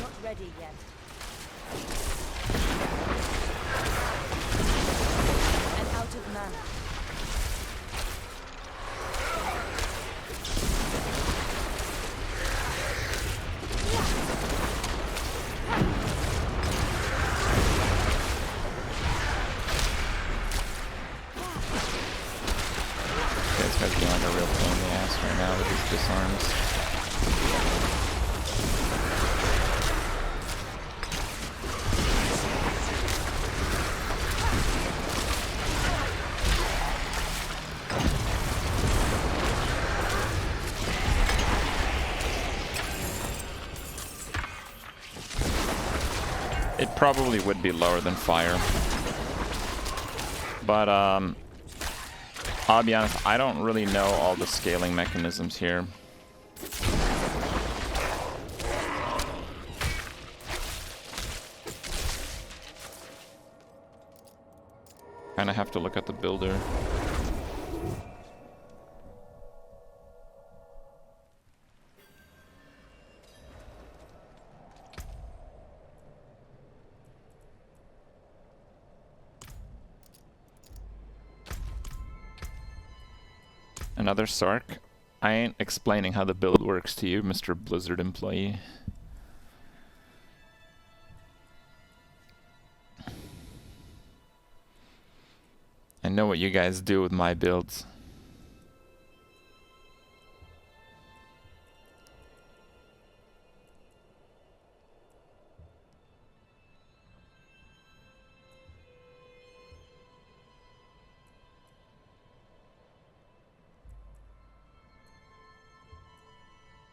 [SPEAKER 7] not ready yet. And out of mana.
[SPEAKER 1] This guy's being like a real pain in the ass right now with these disarms. It probably would be lower than fire. But, I'll be honest, I don't really know all the scaling mechanisms here. Kinda have to look at the builder. Another Sorc? I ain't explaining how the build works to you, Mr. Blizzard employee. I know what you guys do with my builds.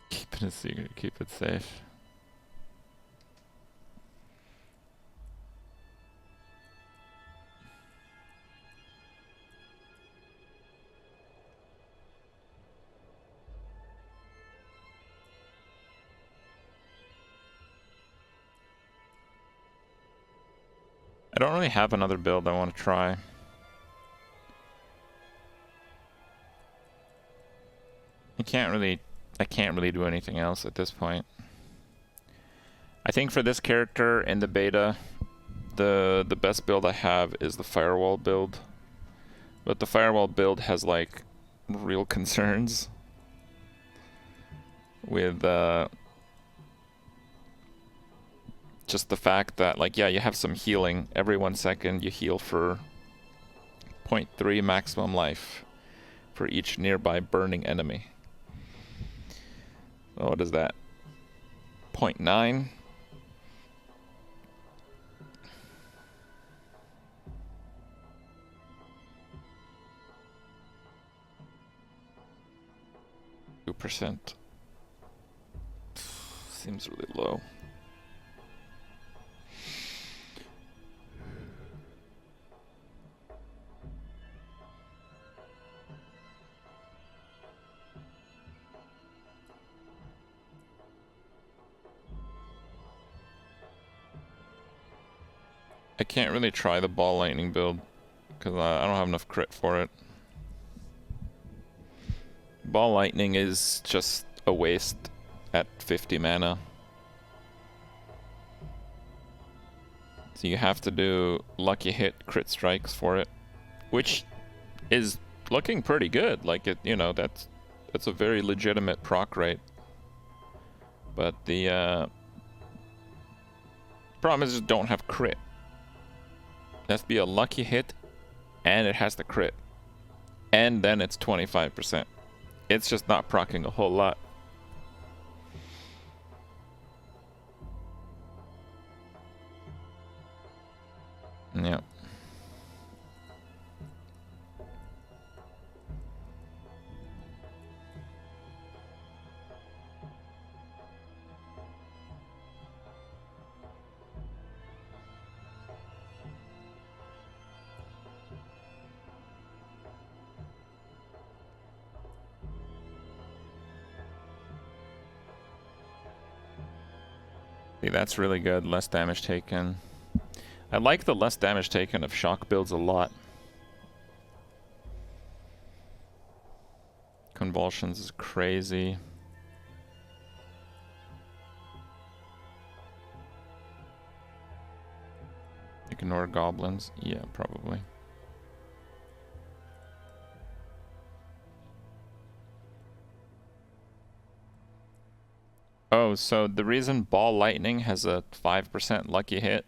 [SPEAKER 1] Keep it a secret, keep it safe. I don't really have another build I want to try. I can't really do anything else at this point. I think for this character in the beta, the best build I have is the firewall build. But the firewall build has like real concerns with just the fact that, like, yeah, you have some healing. Every 1 second you heal for 0.3 maximum life for each nearby burning enemy. Oh, what is that? 0.9? %. Seems really low. I can't really try the ball lightning build because I don't have enough crit for it. Ball lightning is just a waste at 50 mana. So you have to do lucky hit crit strikes for it, which is looking pretty good. Like, it, you know, that's a very legitimate proc rate. But the problem is just don't have crit. It has to be a lucky hit, and it has the crit. And then it's 25%. It's just not proccing a whole lot. Yeah. See, that's really good. Less damage taken. I like the less damage taken of shock builds a lot. Convulsions is crazy. Ignore goblins. Yeah, probably. Oh, so the reason ball lightning has a 5% lucky hit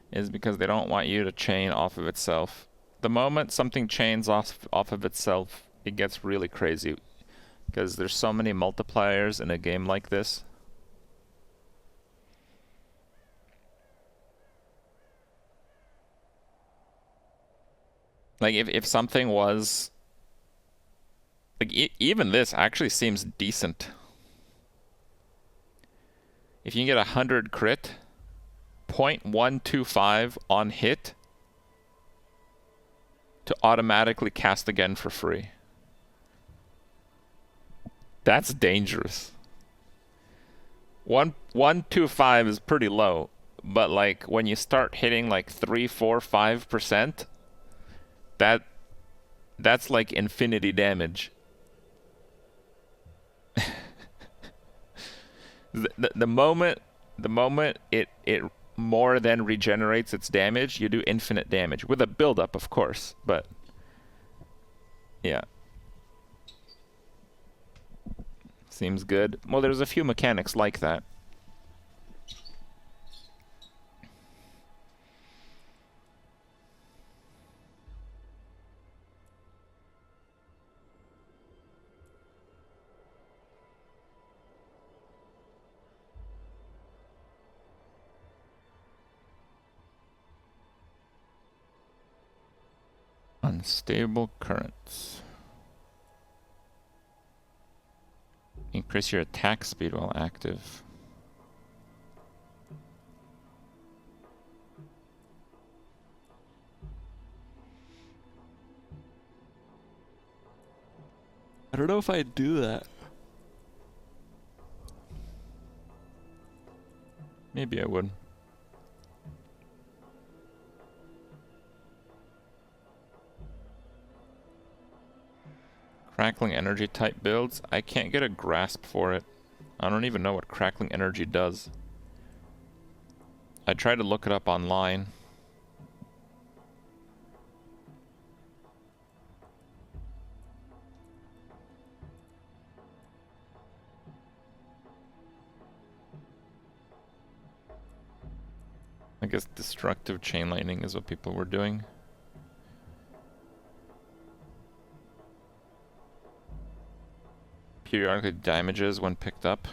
[SPEAKER 1] is because they don't want you to chain off of itself. The moment something chains off of itself, it gets really crazy. Because there's so many multipliers in a game like this. Like, if something was... Like, even this actually seems decent. If you can get 100 crit, 0.125 on hit to automatically cast again for free. That's dangerous. 125 is pretty low, but like when you start hitting like 3, 4, 5%, that's like infinity damage. The moment it more than regenerates its damage, you do infinite damage with a build-up, of course, but yeah. Seems good. Well, there's a few mechanics like that. Unstable currents. Increase your attack speed while active. I don't know if I'd do that. Maybe I would. Crackling energy type builds. I can't get a grasp for it. I don't even know what crackling energy does. I tried to look it up online. I guess destructive chain lightning is what people were doing. Periodically damages when picked up.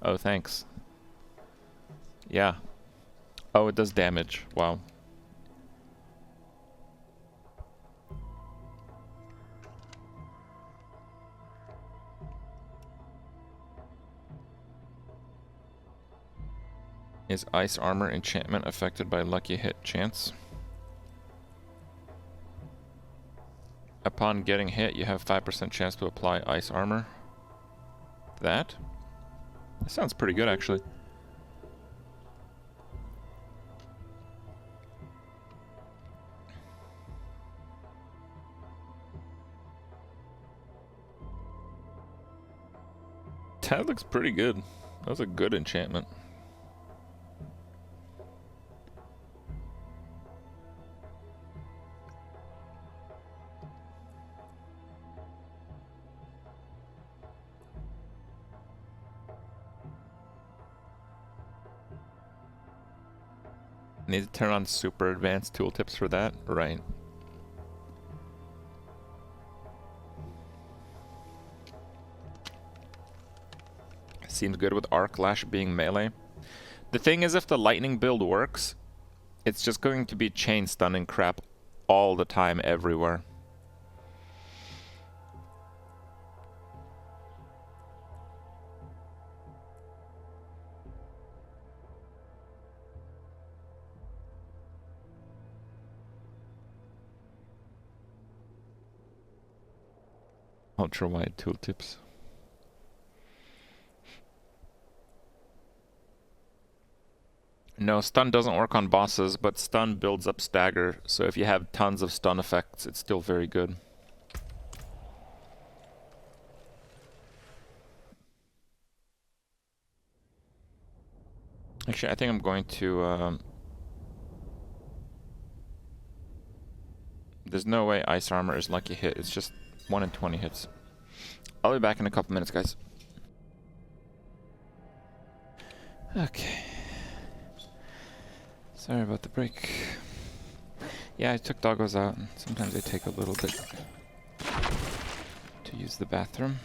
[SPEAKER 1] Oh, thanks. Yeah. Oh, it does damage. Wow. Is ice armor enchantment affected by lucky hit chance? Upon getting hit, you have 5% chance to apply ice armor. That sounds pretty good, actually. That looks pretty good. That was a good enchantment. Need to turn on super advanced tooltips for that? Right. Seems good with Arc Lash being melee. The thing is, if the lightning build works, it's just going to be chain stunning crap all the time everywhere. Ultra wide tooltips. No, stun doesn't work on bosses, but stun builds up stagger, so if you have tons of stun effects, it's still very good. Actually, I think I'm going to... There's no way ice armor is lucky hit, it's just 1 in 20 hits. I'll be back in a couple minutes, guys. Okay. Sorry about the break. Yeah, I took doggos out, and sometimes they take a little bit to use the bathroom.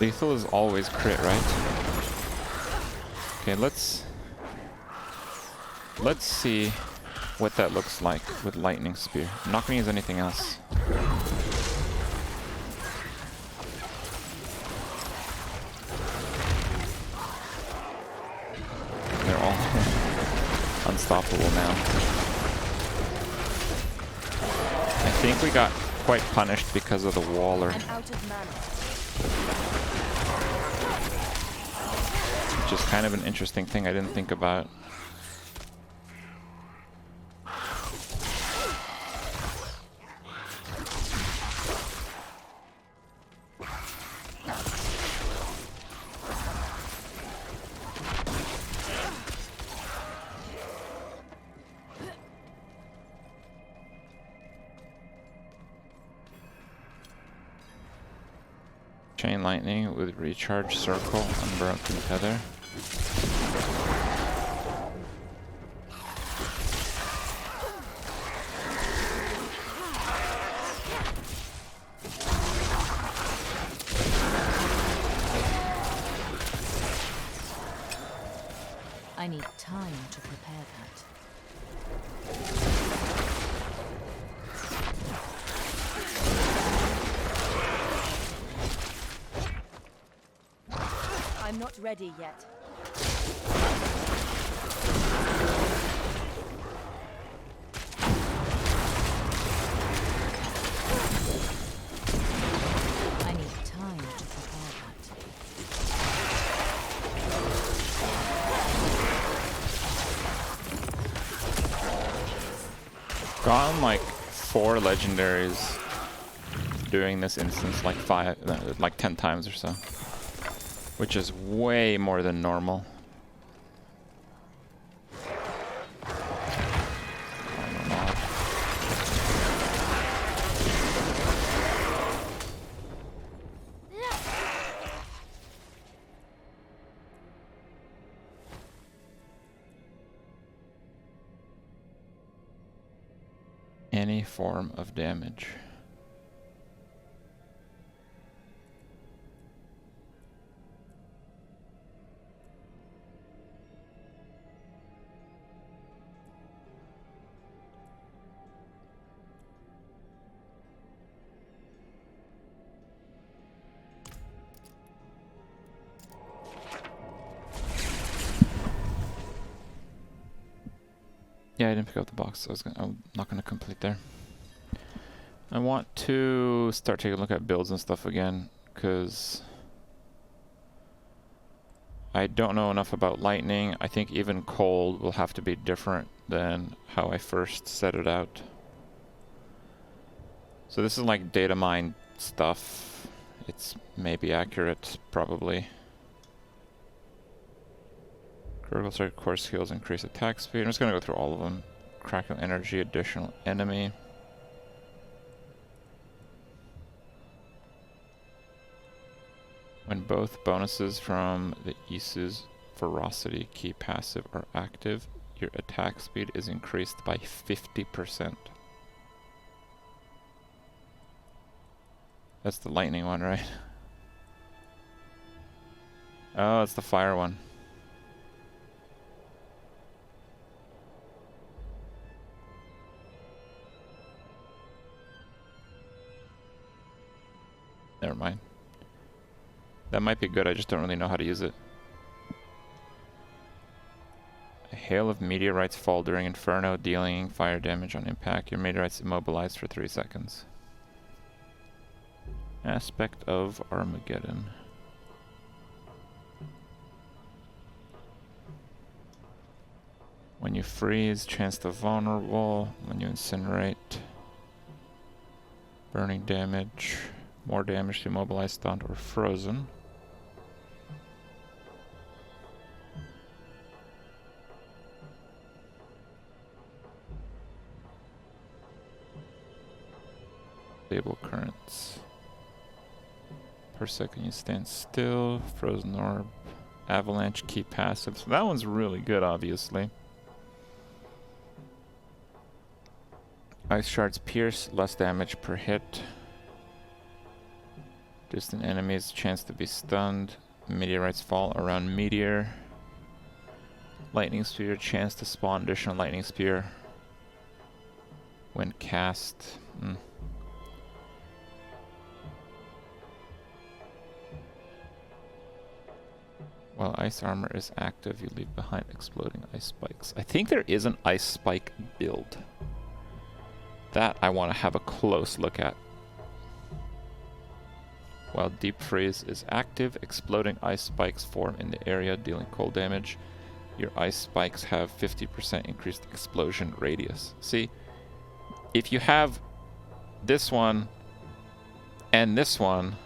[SPEAKER 1] Lethal is always crit, right? Okay, let's see what that looks like with lightning spear. I'm not gonna use anything else. They're all unstoppable now. I think we got quite punished because of the waller. Which is kind of an interesting thing I didn't think about. Chain lightning with recharge circle, unbroken tether.
[SPEAKER 3] I need time to prepare that.
[SPEAKER 7] I'm not ready yet.
[SPEAKER 3] I need time to prepare that.
[SPEAKER 1] gotten like 4 legendaries doing this instance like 10 times or so, which is way more than normal. Any form of damage. Yeah, I didn't pick up the box, so I'm not gonna complete there. I want to start taking a look at builds and stuff again, because I don't know enough about lightning. I think even cold will have to be different than how I first set it out. So this is like data mine stuff. It's maybe accurate, probably. Critical strike, core skills, increase attack speed. I'm just gonna go through all of them. Crackle energy, additional enemy. When both bonuses from the Isu's ferocity key passive are active, your attack speed is increased by 50%. That's the lightning one, right? Oh, it's the fire one. Never mind. That might be good, I just don't really know how to use it. A hail of meteorites fall during Inferno, dealing fire damage on impact. Your meteorites immobilized for 3 seconds. Aspect of Armageddon. When you freeze, chance to vulnerable. When you incinerate, burning damage. More damage to immobilize, stunned, or frozen. Stable currents. Per second you stand still. Frozen orb. Avalanche key passive. So that one's really good, obviously. Ice shards pierce. Less damage per hit. Distant enemies, chance to be stunned. Meteorites fall around meteor. Lightning spear, chance to spawn additional lightning spear when cast. While ice armor is active, you leave behind exploding ice spikes. I think there is an ice spike build. That I want to have a close look at. While deep freeze is active, exploding ice spikes form in the area, dealing cold damage. Your ice spikes have 50% increased explosion radius. See, if you have this one and this one,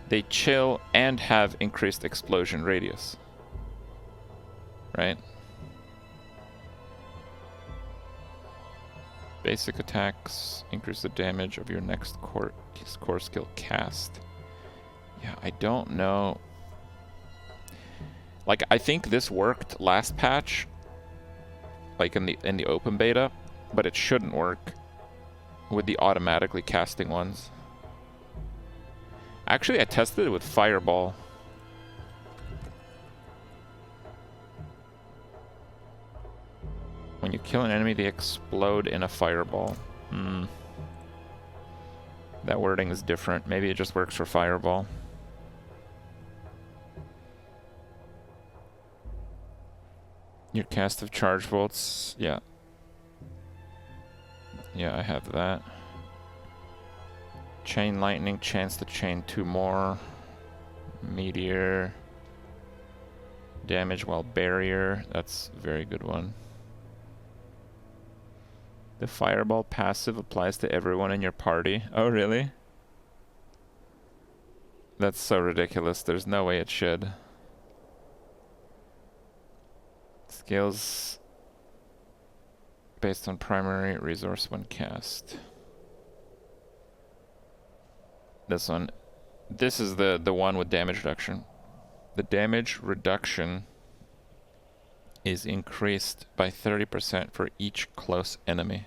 [SPEAKER 1] they chill and have increased explosion radius. Right? Basic attacks increase the damage of your next core skill cast. Yeah, I don't know. Like, I think this worked last patch, like in the open beta, but it shouldn't work with the automatically casting ones. Actually, I tested it with Fireball. When you kill an enemy, they explode in a fireball. That wording is different. Maybe it just works for Fireball. Your cast of charge bolts, yeah. Yeah, I have that. Chain lightning, chance to chain 2 more. Meteor. Damage while barrier, that's a very good one. The fireball passive applies to everyone in your party. Oh, really? That's so ridiculous. There's no way it should. Scales based on primary resource when cast. This one. This is the one with damage reduction. The damage reduction is increased by 30% for each close enemy.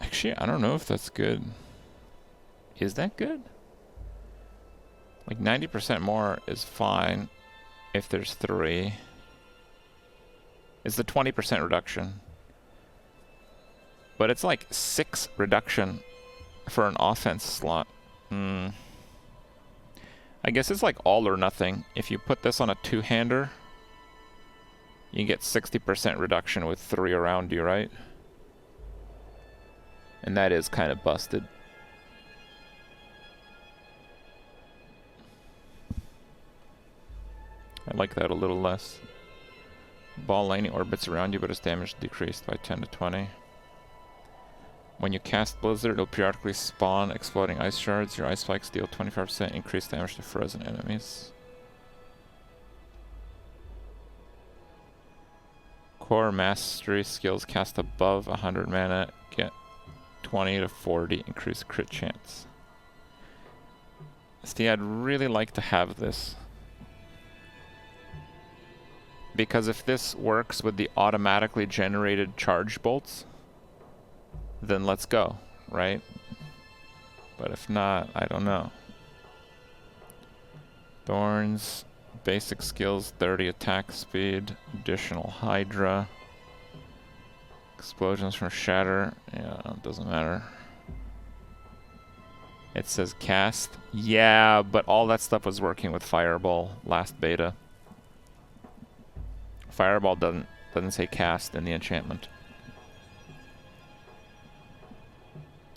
[SPEAKER 1] Actually, I don't know if that's good. Is that good? Like 90% more is fine if there's 3. It's the 20% reduction. But it's like 6 reduction for an offense slot. I guess it's like all or nothing. If you put this on a 2-hander, you get 60% reduction with 3 around you, right? And that is kind of busted. I like that a little less. Ball lightning orbits around you, but its damage decreased by 10 to 20. When you cast Blizzard, it'll periodically spawn exploding ice shards. Your ice spikes deal 25% increased damage to frozen enemies. Core Mastery skills cast above 100 mana get 20 to 40 increased crit chance. See, I'd really like to have this. Because if this works with the automatically generated charge bolts, then let's go, right? But if not, I don't know. Thorns, basic skills, 30 attack speed, additional Hydra. Explosions from Shatter, yeah, it doesn't matter. It says cast. Yeah, but all that stuff was working with Fireball last beta. Fireball doesn't say cast in the enchantment.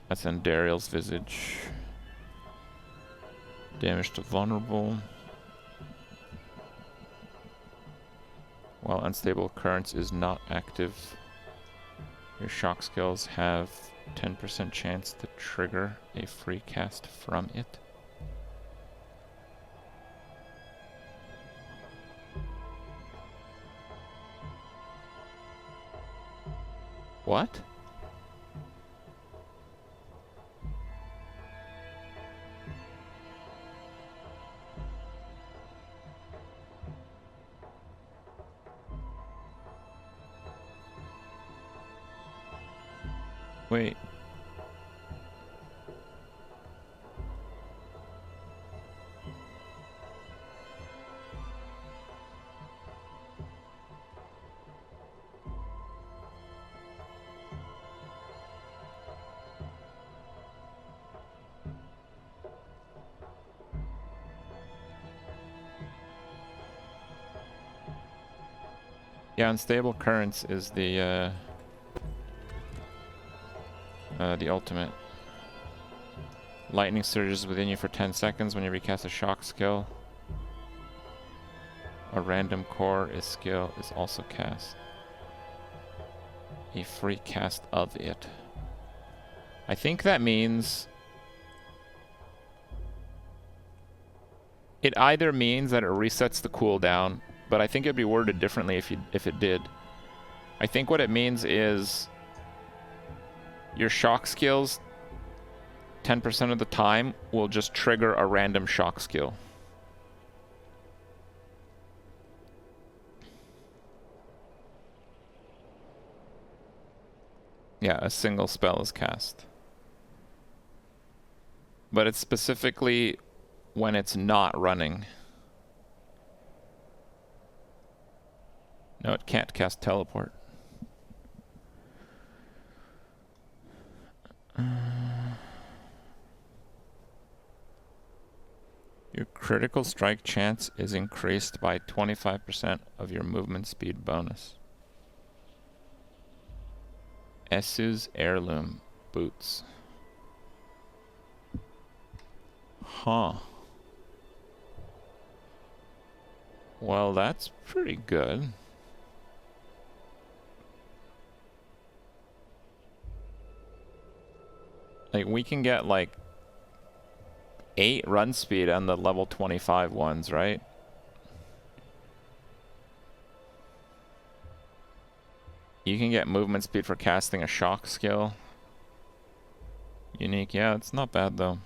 [SPEAKER 1] That's in Dariel's Visage. Damage to vulnerable. While unstable currents is not active, your shock skills have 10% chance to trigger a free cast from it. What? Wait. Yeah, unstable currents is the ultimate. Lightning surges within you for 10 seconds when you recast a shock skill. A random core skill is also cast. A free cast of it. I think that means it either means that it resets the cooldown, but I think it'd be worded differently if it did. I think what it means is your shock skills 10% of the time will just trigger a random shock skill. Yeah, a single spell is cast. But it's specifically when it's not running. No, it can't cast teleport. Your critical strike chance is increased by 25% of your movement speed bonus. Essu's heirloom boots. Huh. Well, that's pretty good. Like, we can get like 8 run speed on the level 25 ones, right? You can get movement speed for casting a shock skill. Unique, yeah, it's not bad though.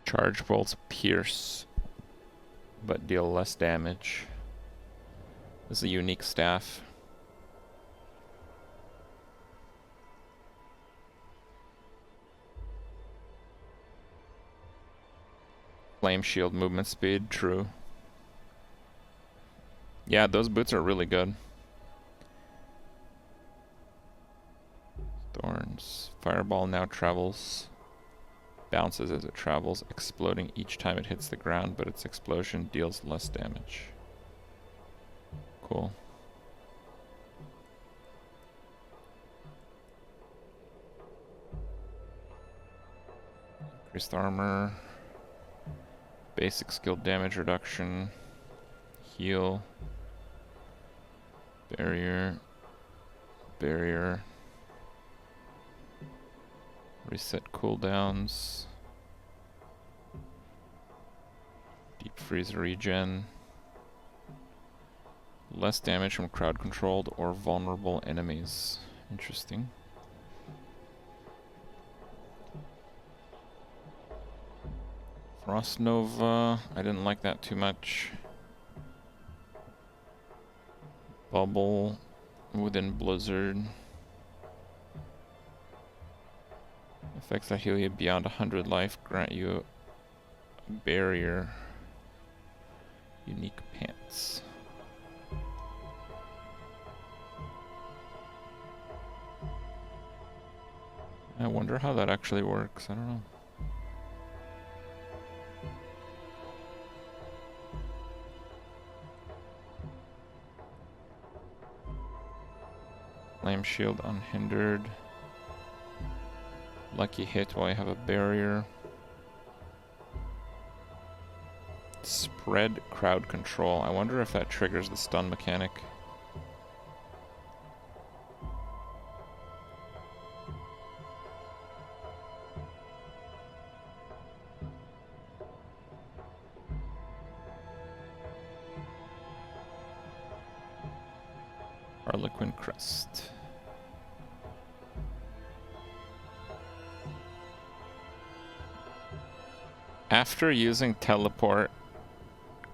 [SPEAKER 1] Charge bolts pierce, but deal less damage. This is a unique staff. Flame shield movement speed, true. Yeah, those boots are really good. Thorns. Fireball now travels. Bounces as it travels, exploding each time it hits the ground, but its explosion deals less damage. Cool. Increased armor. Basic skill damage reduction. Heal. Barrier. Barrier. Reset cooldowns. Deep freeze regen. Less damage from crowd controlled or vulnerable enemies. Interesting. Frost Nova. I didn't like that too much. Bubble within Blizzard. Effects that heal you beyond 100 life grant you a barrier. Unique pants. I wonder how that actually works. I don't know. Flame shield unhindered. Lucky hit while you have a barrier. Spread crowd control. I wonder if that triggers the stun mechanic. Harlequin Crest. After using teleport,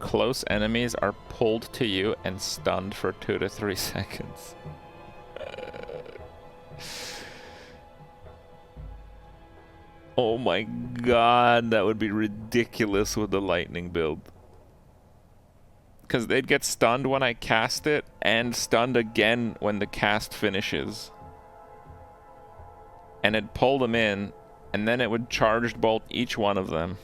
[SPEAKER 1] close enemies are pulled to you and stunned for 2 to 3 seconds. Oh my god, that would be ridiculous with the lightning build. Because they'd get stunned when I cast it, and stunned again when the cast finishes. And it'd pull them in, and then it would charged bolt each one of them.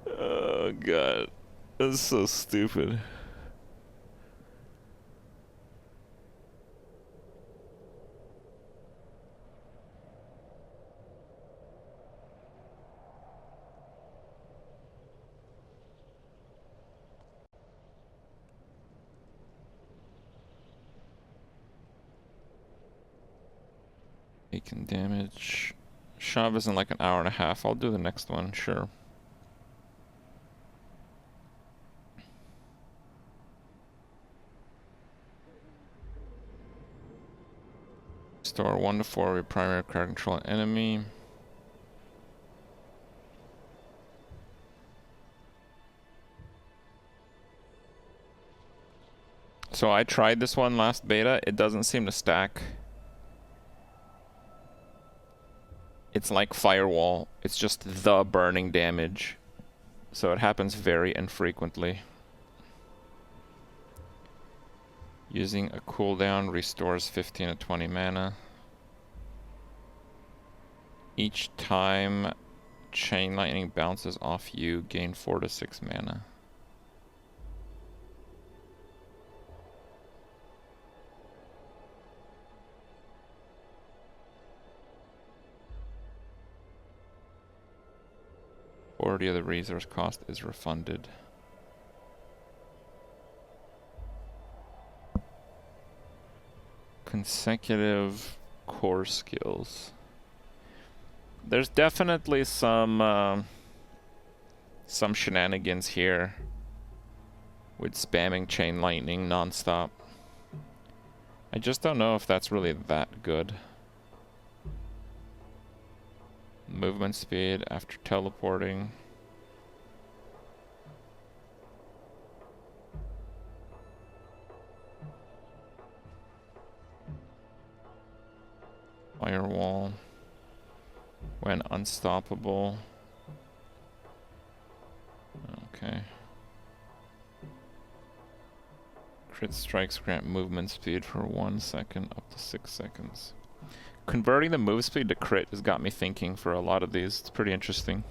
[SPEAKER 1] Oh god. That's so stupid. Taking damage. Shove is in like an hour and a half. I'll do the next one, sure. Restore 1 to 4 with primary crowd control enemy. So I tried this one last beta. It doesn't seem to stack. It's like Firewall. It's just the burning damage. So it happens very infrequently. Using a cooldown restores 15 to 20 mana. Each time Chain Lightning bounces off you, gain 4 to 6 mana. Majority of the resource cost is refunded. Consecutive core skills. There's definitely some shenanigans here with spamming Chain Lightning nonstop. I just don't know if that's really that good. Movement speed after teleporting. Firewall. When unstoppable. Okay. Crit strikes grant movement speed for 1 second up to 6 seconds. Converting the move speed to crit has got me thinking for a lot of these. It's pretty interesting.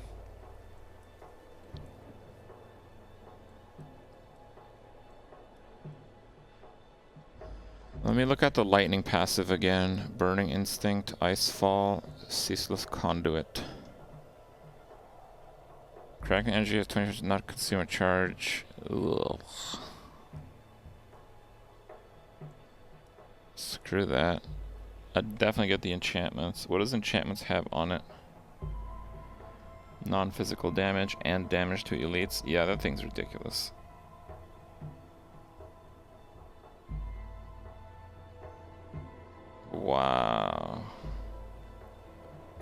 [SPEAKER 1] Let me look at the lightning passive again. Burning Instinct, Icefall, Ceaseless Conduit. Cracking energy has 20%, not consume a charge. Ugh. Screw that. I'd definitely get the enchantments. What does enchantments have on it? Non-physical damage and damage to elites. Yeah, that thing's ridiculous. Wow.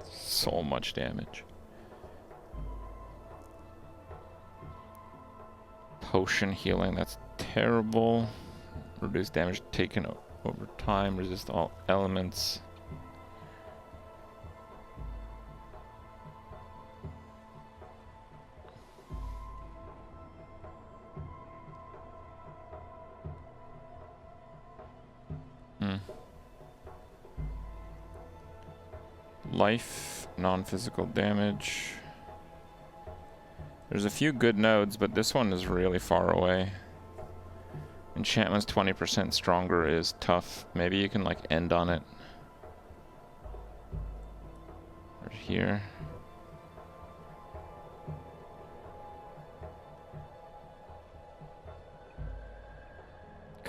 [SPEAKER 1] So much damage. Potion healing, that's terrible. Reduce damage taken over time, resist all elements. Life, non-physical damage. There's a few good nodes, but this one is really far away. Enchantment's 20% stronger is tough. Maybe you can like end on it. Right here.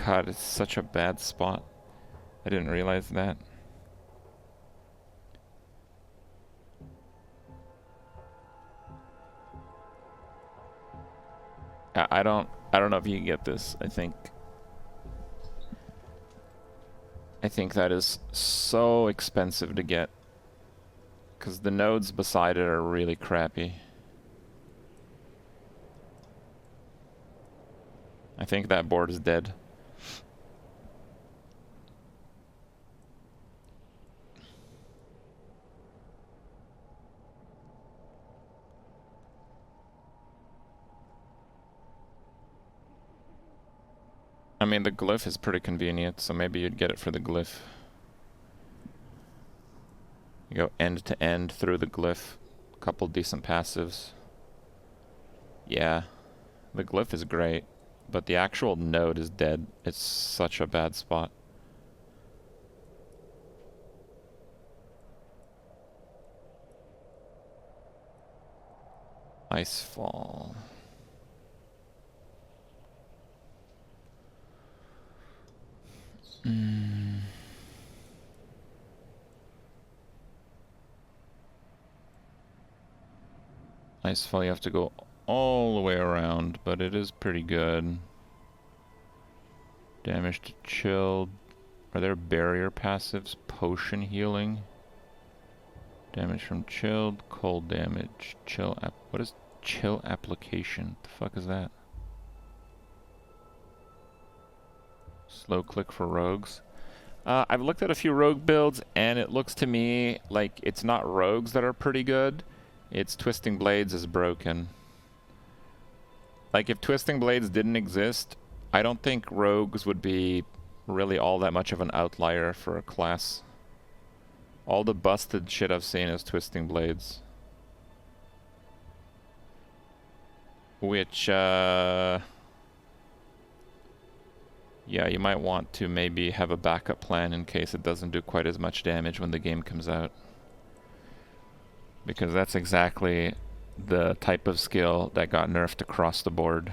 [SPEAKER 1] God, it's such a bad spot. I didn't realize that. I don't know if you can get this. I think that is so expensive to get, because the nodes beside it are really crappy. I think that board is dead. I mean, the glyph is pretty convenient, so maybe you'd get it for the glyph. You go end to end through the glyph. Couple decent passives. Yeah, the glyph is great, but the actual node is dead. It's such a bad spot. Icefall. Icefall, you have to go all the way around, but it is pretty good. Damage to chilled. Are there barrier passives? Potion healing. Damage from chilled, cold damage, chill app. What is chill application? The fuck is that? Slow click for rogues. I've looked at a few rogue builds, and it looks to me like it's not rogues that are pretty good. It's Twisting Blades is broken. Like, if Twisting Blades didn't exist, I don't think rogues would be really all that much of an outlier for a class. All the busted shit I've seen is Twisting Blades. Which, yeah, you might want to maybe have a backup plan in case it doesn't do quite as much damage when the game comes out. Because that's exactly the type of skill that got nerfed across the board.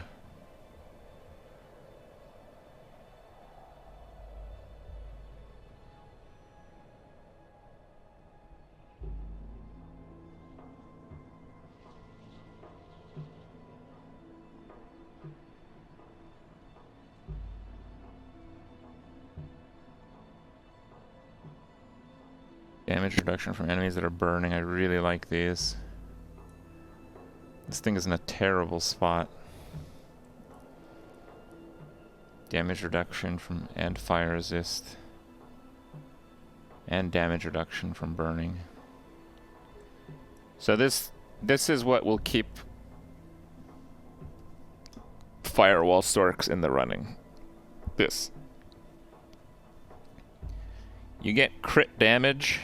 [SPEAKER 1] Damage reduction from enemies that are burning. I really like these. This thing is in a terrible spot. Damage reduction from and fire resist. And damage reduction from burning. So this is what will keep firewall Sorcs in the running. This. You get crit damage.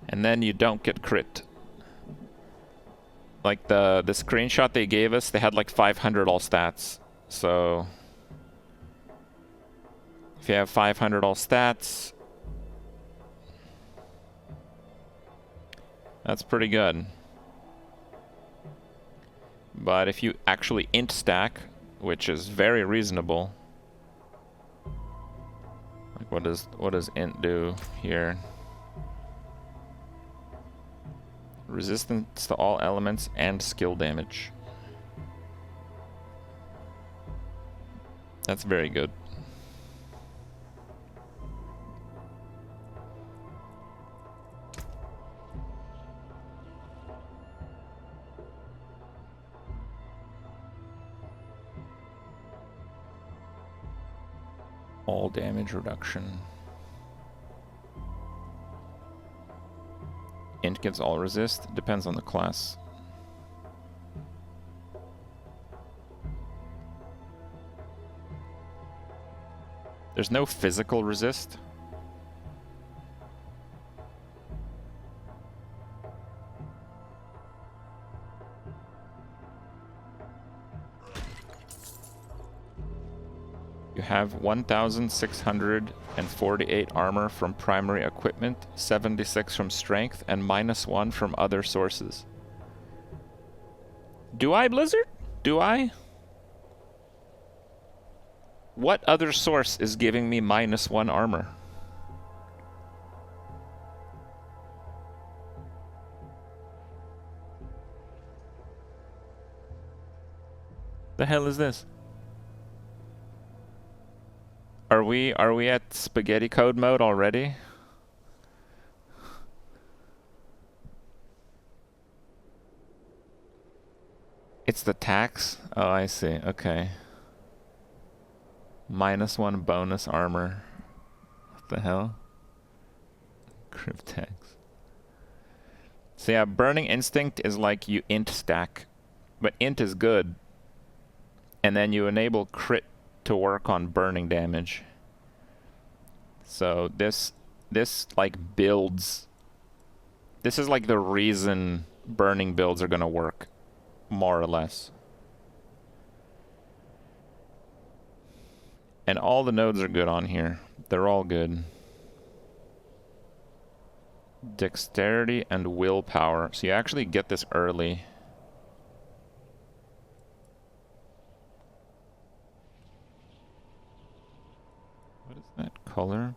[SPEAKER 1] And then you don't get crit. Like the screenshot they gave us, they had like 500 all stats. So if you have 500 all stats, that's pretty good. But if you actually int stack, which is very reasonable, like what does int do here? Resistance to all elements and skill damage. That's very good. All damage reduction. Int gets all resist. Depends on the class. There's no physical resist. You have 1,648 armor from primary equipment, 76 from strength, and -1 from other sources. Do I, Blizzard? Do I? What other source is giving me -1 armor? The hell is this? Are we at spaghetti code mode already? It's the tax? Oh, I see. Okay. -1 bonus armor. What the hell? Kripp tax. So yeah, Burning Instinct is like you int stack. But int is good. And then you enable crit to work on burning damage. So this like builds. This is like the reason burning builds are gonna work, more or less. And all the nodes are good on here. They're all good. Dexterity and willpower. So you actually get this early. What is that color?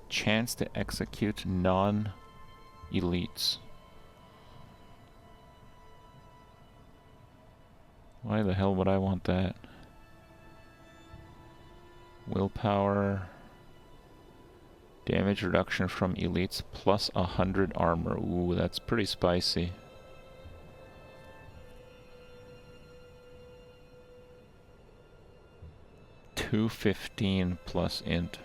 [SPEAKER 1] Chance to execute non-elites. Why the hell would I want that? Willpower. Damage reduction from elites plus 100 armor. Ooh, that's pretty spicy. $215 plus int.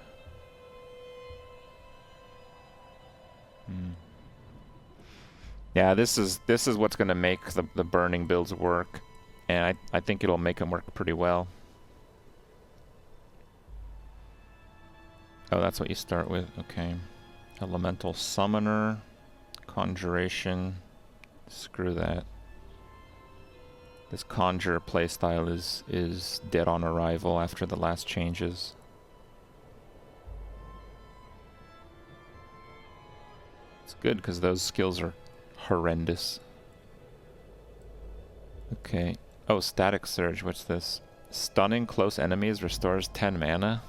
[SPEAKER 1] Yeah, this is what's gonna make the burning builds work, and I think it'll make them work pretty well. Oh, that's what you start with. Okay. Elemental Summoner. Conjuration. Screw that. This Conjure playstyle is dead on arrival after the last changes. It's good because those skills are horrendous. Okay. Oh, Static Surge. What's this? Stunning close enemies restores 10 mana.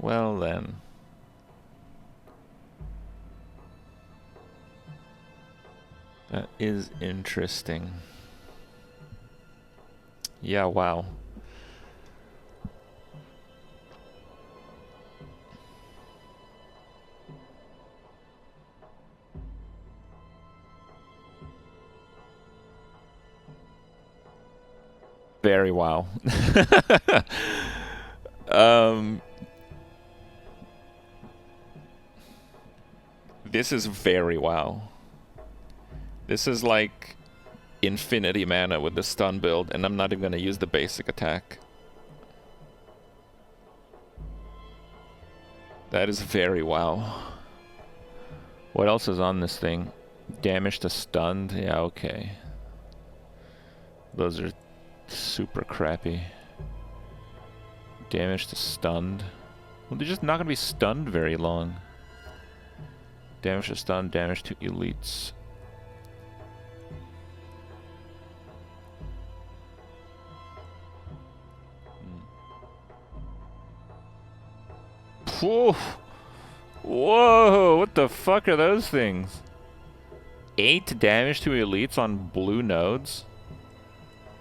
[SPEAKER 1] Well then. That is interesting. Yeah, wow. Very wow. This is very wow. This is like infinity mana with the stun build, and I'm not even going to use the basic attack. That is very wow. What else is on this thing? Damage to stunned? Yeah, okay. Those are super crappy. Damage to stunned. Well, they're just not going to be stunned very long. Damage to stunned, damage to elites. Whoa! Whoa! What the fuck are those things? 8 damage to elites on blue nodes?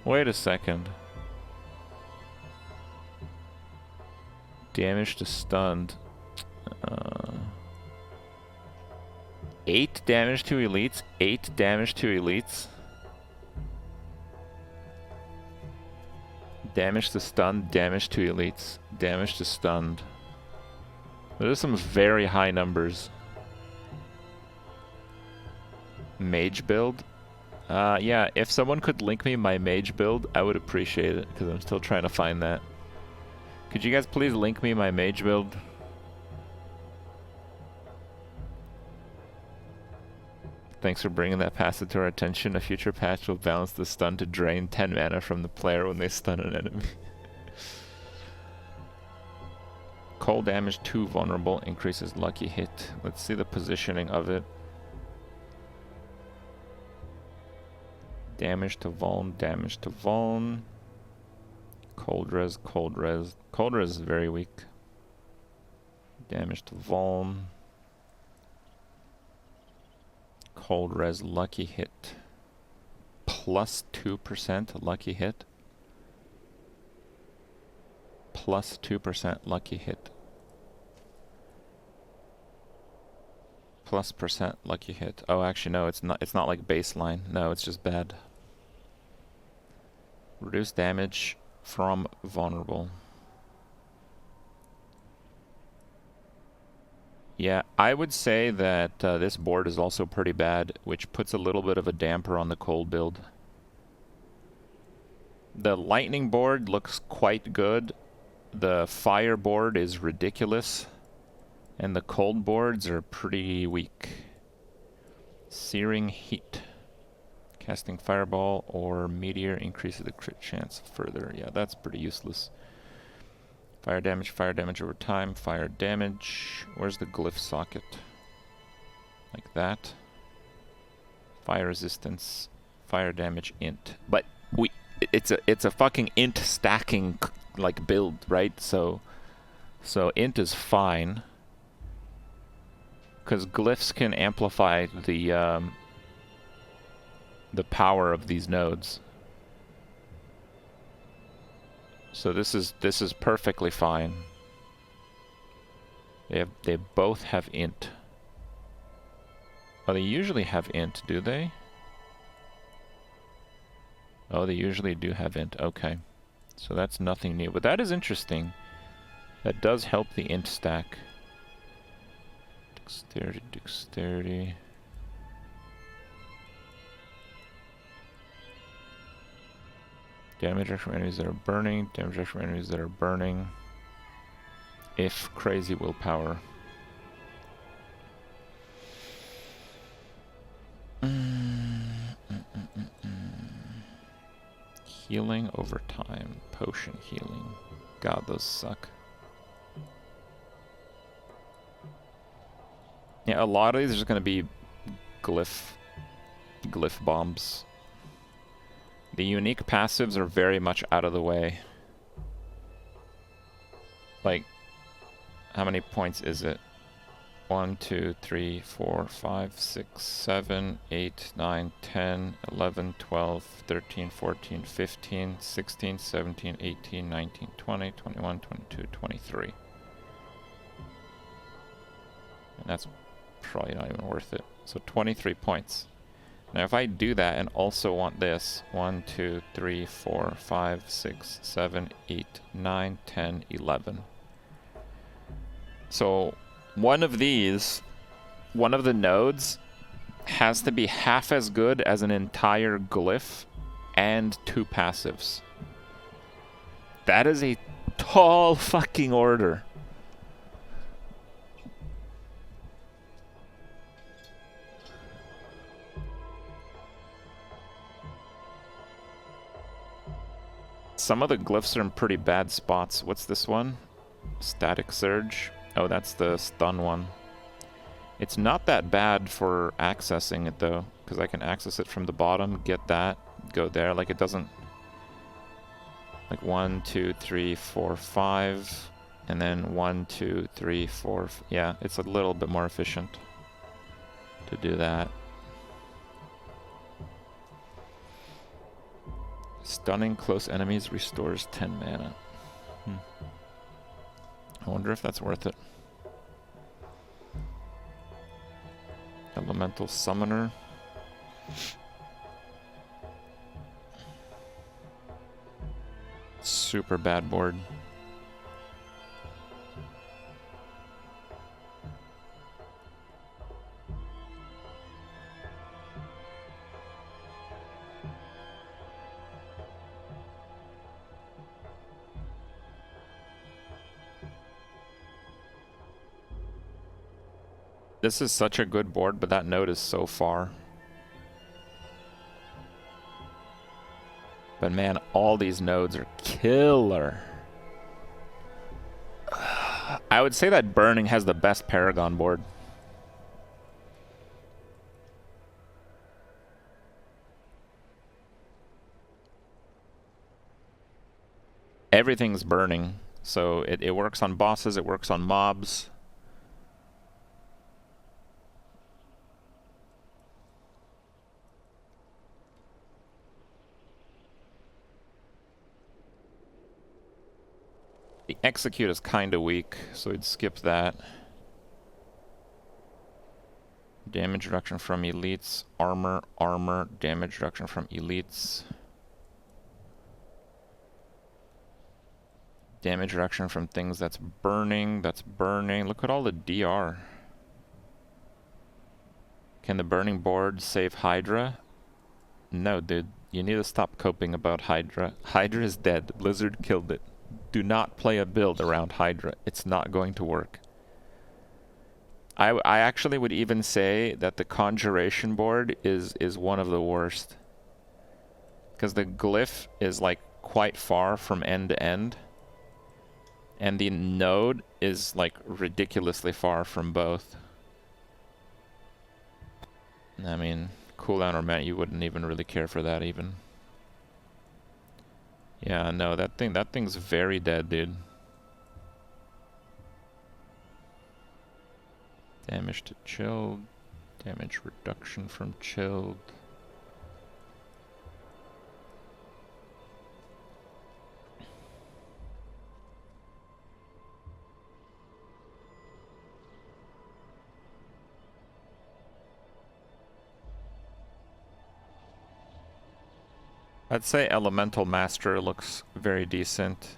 [SPEAKER 1] Wait a second. Damage to stunned. 8 damage to elites? 8 damage to elites? Damage to stunned, damage to elites, damage to stunned. Those are some very high numbers. Mage build? Yeah, if someone could link me my mage build, I would appreciate it, because I'm still trying to find that. Could you guys please link me my mage build? Thanks for bringing that passive to our attention. A future patch will balance the stun to drain 10 mana from the player when they stun an enemy. Cold damage 2 vulnerable increases lucky hit. Let's see the positioning of it. Damage to vuln, damage to vuln. Cold res, cold res. Cold res is very weak. Damage to vuln. Cold res lucky hit. Plus 2% lucky hit. Plus 2% lucky hit. Plus percent lucky hit. Oh, actually no, it's not like baseline. No, it's just bad. Reduce damage from vulnerable. Yeah, I would say that this board is also pretty bad, which puts a little bit of a damper on the cold build. The lightning board looks quite good. The fire board is ridiculous. And the cold boards are pretty weak. Searing heat. Casting fireball or meteor increases the crit chance further. Yeah, that's pretty useless. Fire damage over time, fire damage. Where's the glyph socket? Like that. Fire resistance, fire damage int. But it's a fucking int stacking like build, right? So int is fine. Because glyphs can amplify the power of these nodes. So this is perfectly fine. They both have int. Oh, they usually have int, do they? Oh, they usually do have int. Okay. So that's nothing new, but that is interesting. That does help the int stack. Dexterity, dexterity. Damage reduction from enemies that are burning. Damage reduction from enemies that are burning. If crazy willpower. Healing over time. Potion healing. God, those suck. Yeah, a lot of these are just gonna be glyph bombs. The unique passives are very much out of the way. Like, how many points is it? 1, 2, 3, 4, 5, 6, 7, 8, 9, 10, 11, 12, 13, 14, 15, 16, 17, 18, 19, 20, 21, 22, 23. And that's probably not even worth it. So 23 points. Now if I do that and also want this, 1, 2, 3, 4, 5, 6, 7, 8, 9, 10, 11. So one of these, one of the nodes has to be half as good as an entire glyph and 2 passives. That is a tall fucking order. Some of the glyphs are in pretty bad spots. What's this one? Static Surge. Oh, that's the stun one. It's not that bad for accessing it though, because I can access it from the bottom, get that, go there. Like it doesn't... Like 1, 2, 3, 4, 5, and then 1, 2, 3, 4... Yeah, it's a little bit more efficient to do that. Stunning close enemies restores 10 mana. I wonder if that's worth it. Elemental Summoner. Super bad board. This is such a good board, but that node is so far. But man, all these nodes are killer. I would say that Burning has the best Paragon board. Everything's Burning, so it works on bosses, it works on mobs. The Execute is kind of weak, so we'd skip that. Damage reduction from elites, armor, damage reduction from elites. Damage reduction from things that's burning. Look at all the DR. Can the burning board save Hydra? No, dude. You need to stop coping about Hydra. Hydra is dead. Blizzard killed it. Do not play a build around Hydra. It's not going to work. I actually would even say that the Conjuration board is one of the worst. Because the glyph is like quite far from end to end. And the node is like ridiculously far from both. I mean, cooldown or mat, you wouldn't even really care for that even. Yeah, no, that thing's very dead, dude. Damage to chilled. Damage reduction from chilled. I'd say Elemental Master looks very decent.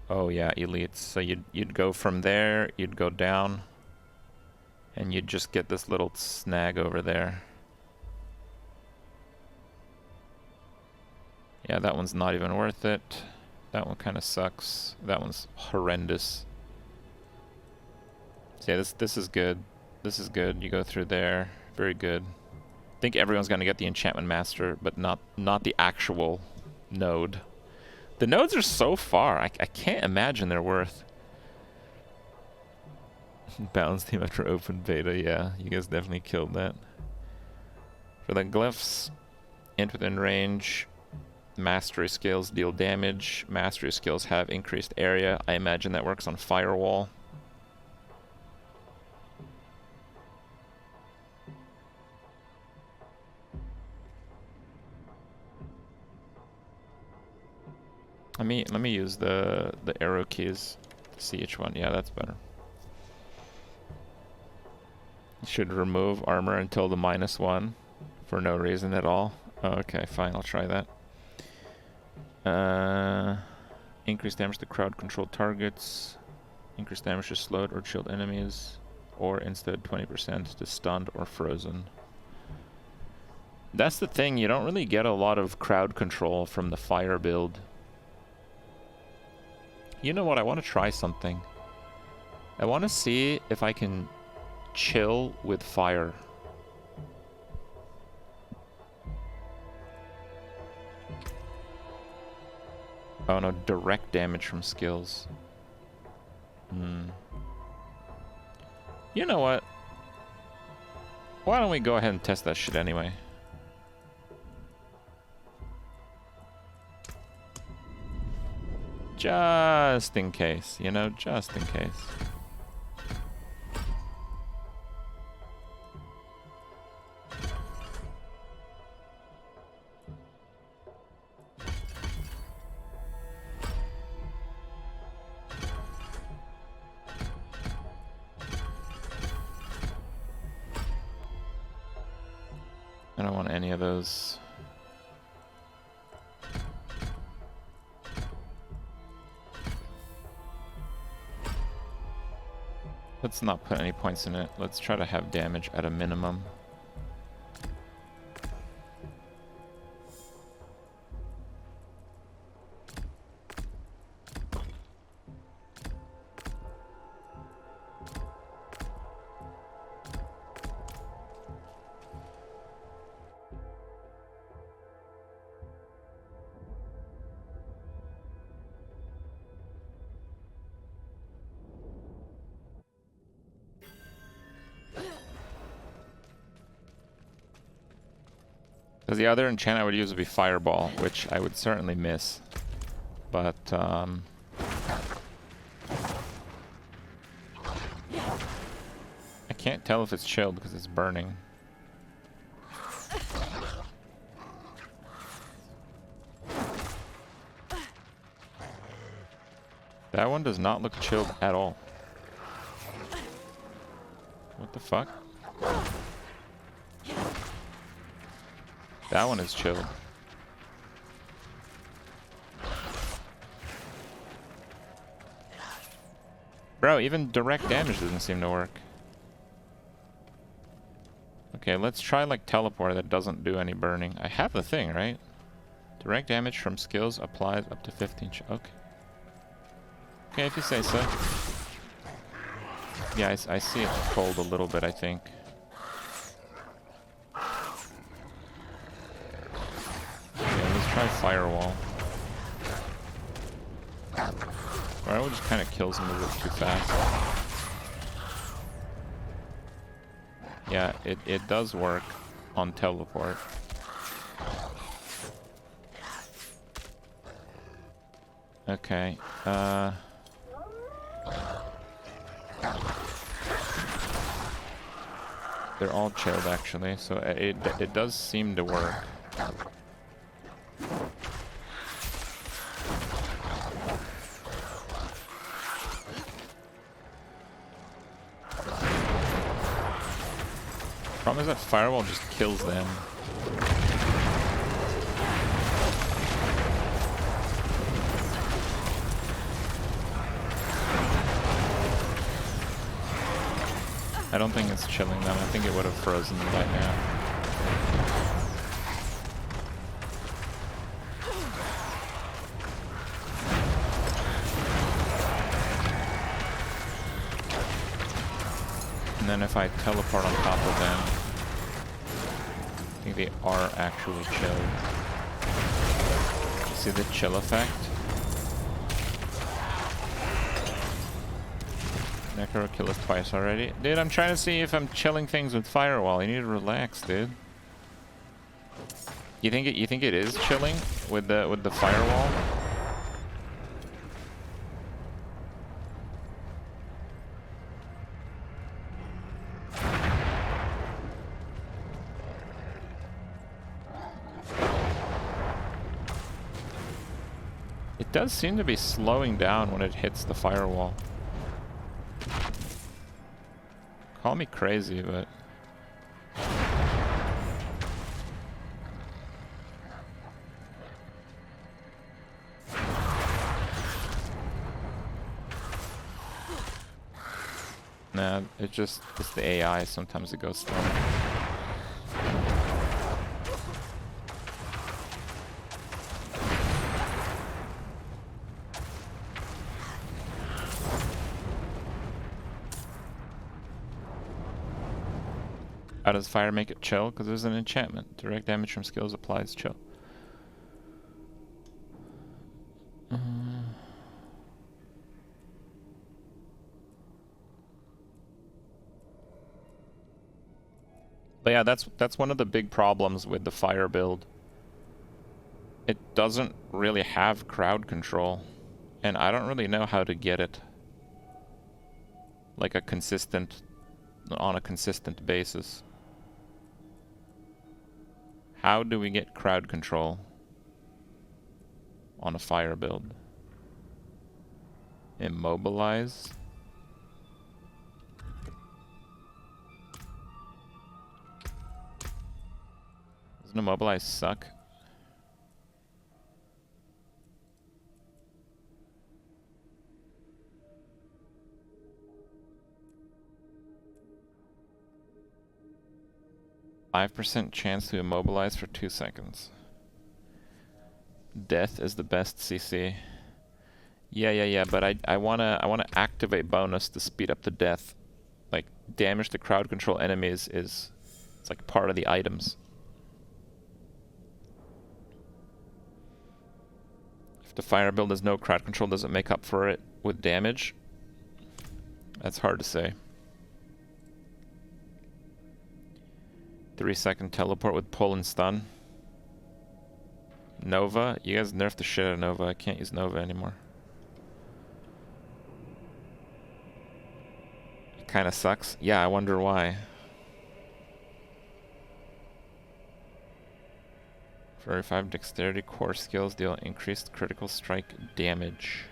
[SPEAKER 1] Oh yeah, elites. So you'd go from there, you'd go down, and you'd just get this little snag over there. Yeah, that one's not even worth it. That one kind of sucks. That one's horrendous. So yeah, this is good. This is good. You go through there. Very good. I think everyone's gonna get the Enchantment Master, but not the actual node. The nodes are so far. I can't imagine they're worth. Balance team after open beta. Yeah, you guys definitely killed that. For the glyphs, int within range. Mastery skills deal damage. Mastery skills have increased area. I imagine that works on firewall. Let me use the arrow keys to see each one. Yeah, that's better. You should remove armor until the -1 for no reason at all. Okay, fine, I'll try that. Increase damage to crowd controlled targets. Increase damage to slowed or chilled enemies. Or instead 20% to stunned or frozen. That's the thing, you don't really get a lot of crowd control from the fire build. You know what, I want to try something. I want to see if I can chill with fire. Oh no, direct damage from skills. You know what? Why don't we go ahead and test that shit anyway? Just in case, you know, just in case. I don't want any of those. Let's not put any points in it. Let's try to have damage at a minimum. Because the other enchant I would use would be Fireball, which I would certainly miss. But, I can't tell if it's chilled because it's burning. That one does not look chilled at all. What the fuck? That one is chilled. Bro, even direct damage doesn't seem to work. Okay, let's try like teleport that doesn't do any burning. I have the thing, right? Direct damage from skills applies up to 15. Okay. Okay, if you say so. Yeah, I see it cold a little bit, I think. Try Firewall. Or I would just kind of kills him a little too fast. Yeah, it does work on teleport. Okay. They're all chilled actually, so it does seem to work. Problem is that Firewall just kills them. I don't think it's chilling them. I think it would have frozen them by now. then if I teleport on top of them, I think they are actually chilled. You see the chill effect? Necro kill us twice already. Dude, I'm trying to see if I'm chilling things with Firewall. You need to relax, dude. You think it is chilling with the Firewall? It does seem to be slowing down when it hits the Firewall. Call me crazy, but... Nah, it's the AI. Sometimes it goes slow. How does fire make it chill? Because there's an enchantment. Direct damage from skills applies chill. But yeah, that's one of the big problems with the fire build. It doesn't really have crowd control, and I don't really know how to get it like on a consistent basis. How do we get crowd control on a fire build? Immobilize? Doesn't immobilize suck? %5 chance to immobilize for 2 seconds. Death is the best CC. Yeah, but I wanna activate bonus to speed up the death. Like, damage to crowd control enemies it's like part of the items. If the fire build has no crowd control, does it make up for it with damage? That's hard to say. 3-second teleport with pull and stun. Nova? You guys nerfed the shit out of Nova. I can't use Nova anymore. It kinda sucks. Yeah, I wonder why. For 5 dexterity core skills deal increased critical strike damage.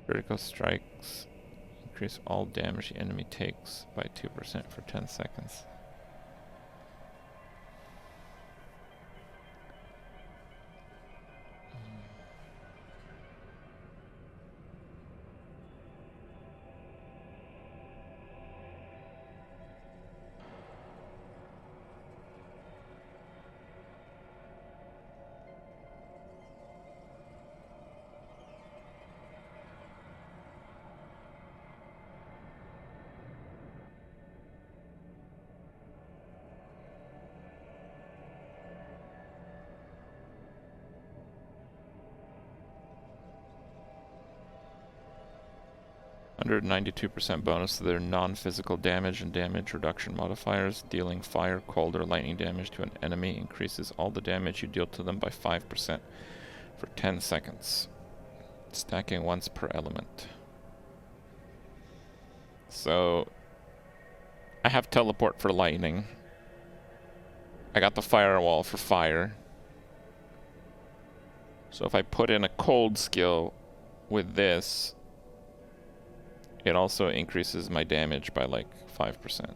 [SPEAKER 1] Critical strikes increase all damage the enemy takes by 2% for 10 seconds. Under 92% bonus to their non-physical damage and damage reduction modifiers. Dealing fire, cold, or lightning damage to an enemy increases all the damage you deal to them by 5% for 10 seconds. Stacking once per element. So, I have teleport for lightning. I got the firewall for fire. So if I put in a cold skill with this, it also increases my damage by like 5%.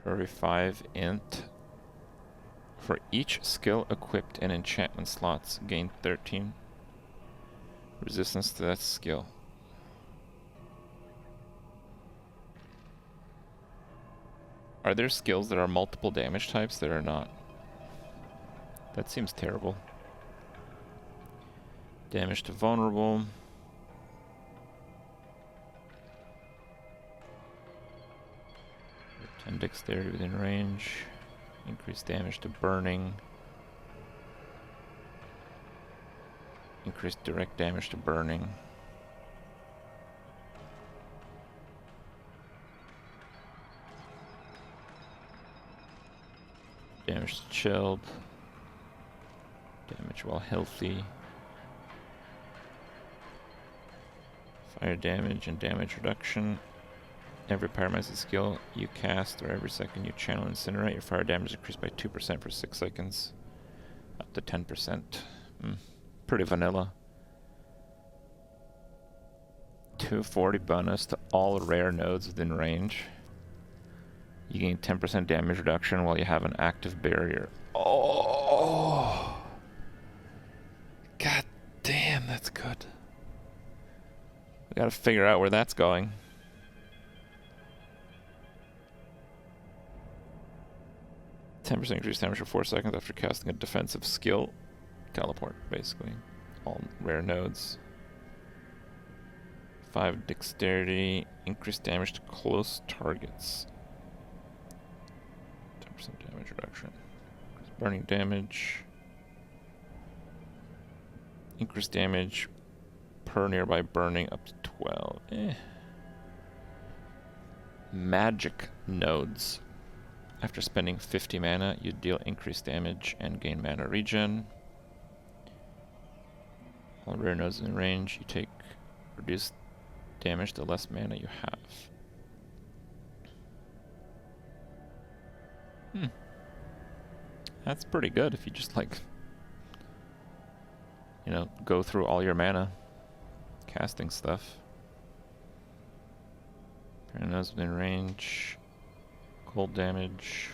[SPEAKER 1] Prairie 5 int For each skill equipped in enchantment slots, gain 13 resistance to that skill. Are there skills that are multiple damage types that are not? That seems terrible. Damage to vulnerable. And dexterity within range. Increased damage to burning. Increased direct damage to burning. Damage to chilled. Damage while healthy. Fire damage and damage reduction. Every pyromancy skill you cast or every second you channel incinerate, your fire damage is increased by 2% for 6 seconds. Up to 10%. Pretty vanilla. 240 bonus to all rare nodes within range. You gain 10% damage reduction while you have an active barrier. Oh! God damn, that's good. We gotta figure out where that's going. %10 increased damage for 4 seconds after casting a defensive skill. Teleport, basically. All rare nodes. 5 dexterity. Increased damage to close targets. 10% damage reduction. Increased burning damage. Increased damage per nearby burning up to 12. Magic nodes. After spending 50 mana, you deal increased damage and gain mana regen. All rare nodes in range, you take reduced damage the less mana you have. That's pretty good if you just like, you know, go through all your mana casting stuff. Rare nodes within range. Cold damage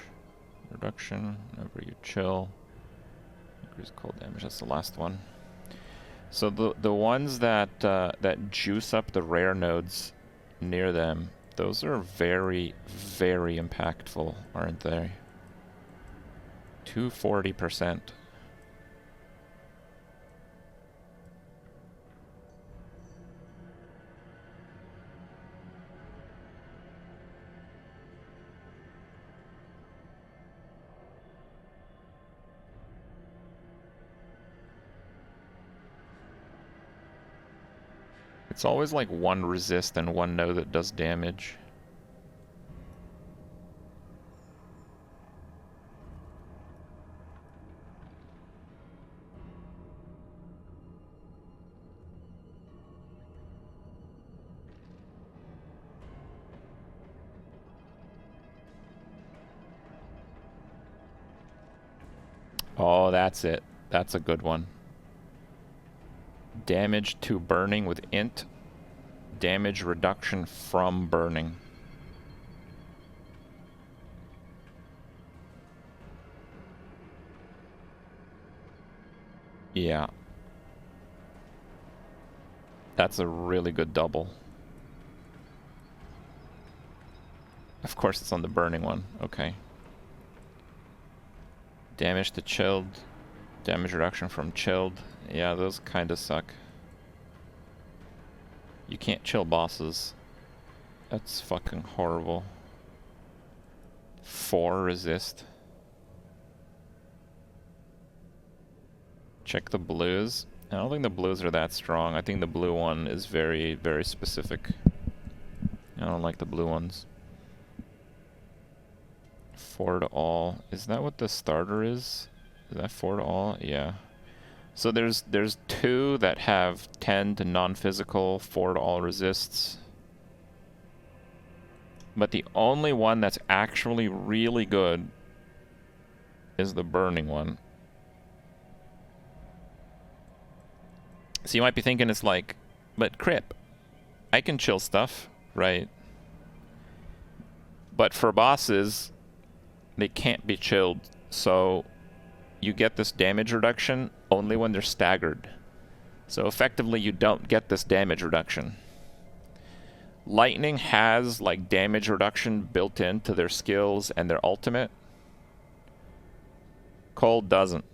[SPEAKER 1] reduction whenever you chill. Increase cold damage. That's the last one. So the ones that that juice up the rare nodes near them, those are very, very impactful, aren't they? 240%. It's always like one resist and one node that does damage. Oh, that's it. That's a good one. Damage to burning with int. Damage reduction from burning. Yeah. That's a really good double. Of course it's on the burning one. Okay. Damage to chilled. Damage reduction from chilled. Yeah, those kinda suck. You can't chill bosses. That's fucking horrible. 4 resist. Check the blues. I don't think the blues are that strong. I think the blue one is very, very specific. I don't like the blue ones. 4 to all. Is that what the starter is? Is that 4 to all? Yeah. So there's 2 that have 10 to non-physical, 4 to all resists. But the only one that's actually really good is the burning one. So you might be thinking it's like, but Kripp, I can chill stuff, right? But for bosses, they can't be chilled, so you get this damage reduction only when they're staggered. So effectively, you don't get this damage reduction. Lightning has like damage reduction built into their skills and their ultimate. Cold doesn't.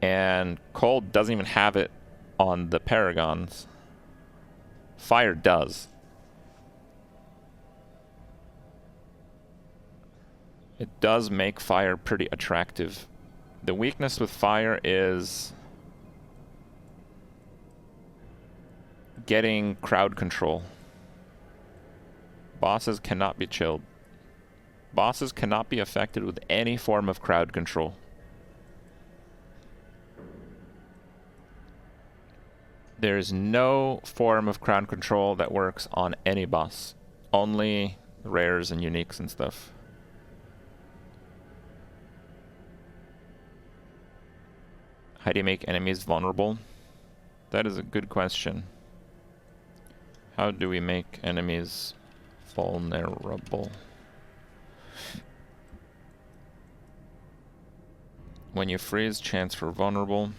[SPEAKER 1] And Cold doesn't even have it on the Paragons. Fire does. It does make fire pretty attractive. The weakness with fire is getting crowd control. Bosses cannot be chilled. Bosses cannot be affected with any form of crowd control. There is no form of crowd control that works on any boss. Only rares and uniques and stuff. How do you make enemies vulnerable? That is a good question. How do we make enemies vulnerable? When you freeze, chance for vulnerable.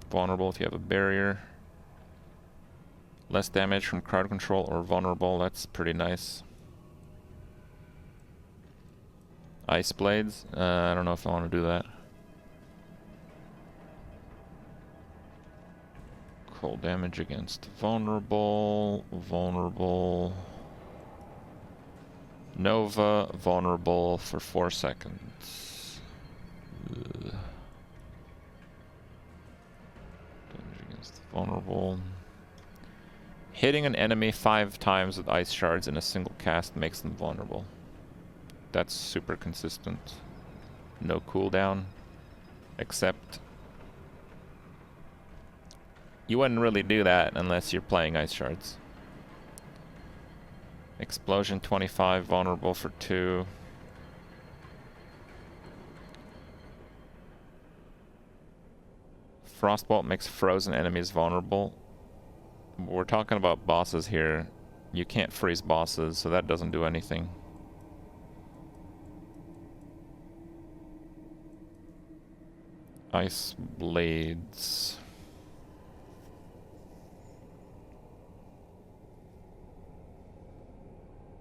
[SPEAKER 1] Vulnerable if you have a barrier. Less damage from crowd control or vulnerable, that's pretty nice. Ice blades? I don't know if I want to do that. Cold damage against vulnerable. Vulnerable. Nova, vulnerable for 4 seconds. Ugh. Vulnerable. Hitting an enemy 5 times with ice shards in a single cast makes them vulnerable. That's super consistent. No cooldown. Except you wouldn't really do that unless you're playing ice shards. Explosion 25, vulnerable for 2. Frostbolt makes frozen enemies vulnerable. We're talking about bosses here. You can't freeze bosses, so that doesn't do anything. Ice blades.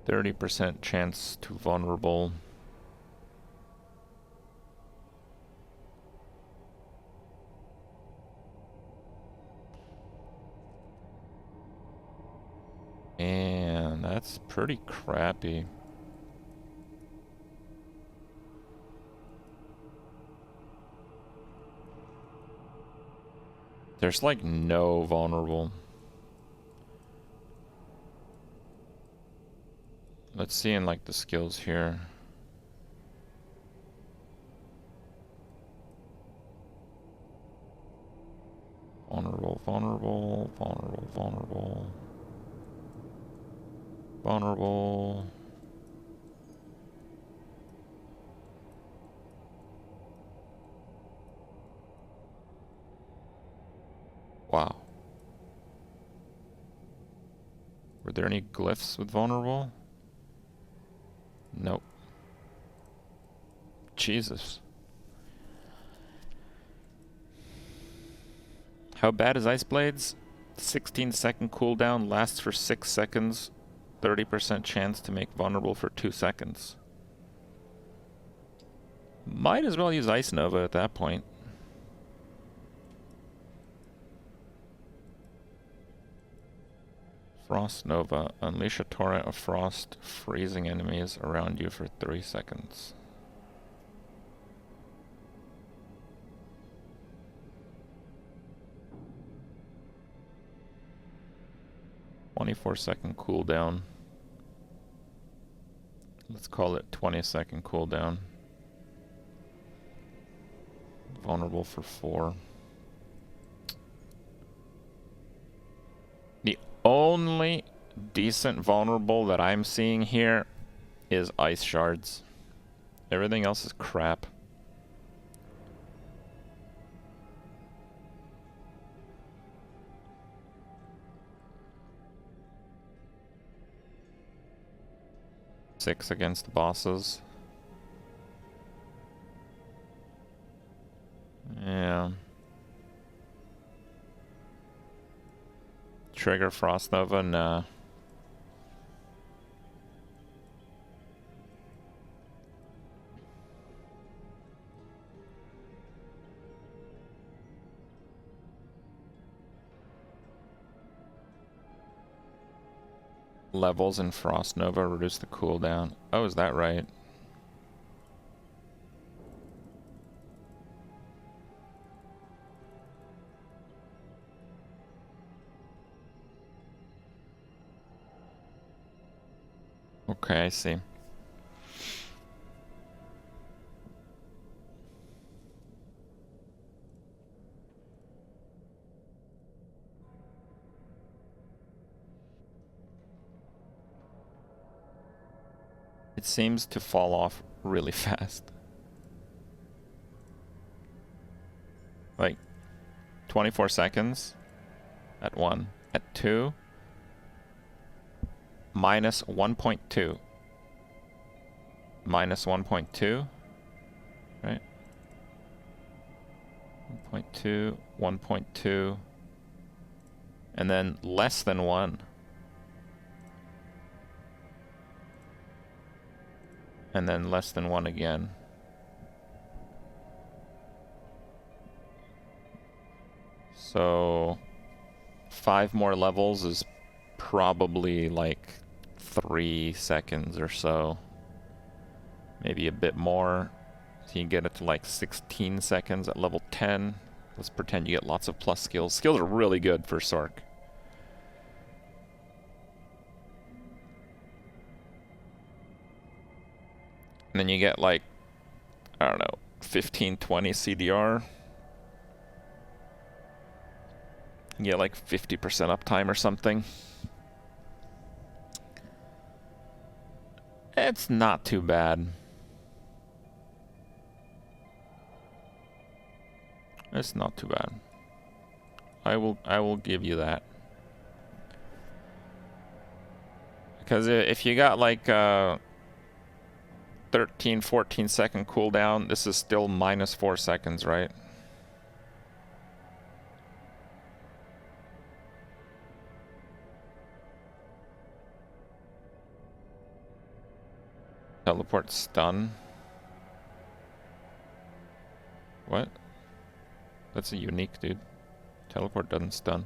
[SPEAKER 1] %30 chance to vulnerable. And that's pretty crappy. There's like no vulnerable. Let's see in like the skills here. Vulnerable, vulnerable, vulnerable, vulnerable. Vulnerable. Wow. Were there any glyphs with vulnerable? Nope. Jesus. How bad is Ice Blades? 16-second cooldown, lasts for 6 seconds. 30% chance to make vulnerable for 2 seconds. Might as well use Ice Nova at that point. Frost Nova. Unleash a torrent of frost, freezing enemies around you for 3 seconds. "24-second cooldown." Let's call it 20-second cooldown. Vulnerable for 4. The only decent vulnerable that I'm seeing here is ice shards. Everything else is crap. Six against bosses. trigger Frost Nova? Nah. Levels in Frost Nova reduce the cooldown. Oh, is that right? Okay, I see. It seems to fall off really fast. Like 24 seconds at 1. At 2, minus 1.2. Minus 1.2. Right? 1.2, 1.2. And then less than 1. And then less than 1 again. So 5 more levels is probably like 3 seconds or so. Maybe a bit more. So you can get it to like 16 seconds at level 10. Let's pretend you get lots of plus skills. Skills are really good for Sorc. And then you get like, I don't know, 15, 20 CDR. You get like 50% uptime or something. It's not too bad. It's not too bad. I will give you that. Because if you got like 13, 14 second cooldown, this is still minus 4 seconds, right? Teleport stun. What? That's a unique, dude. Teleport doesn't stun.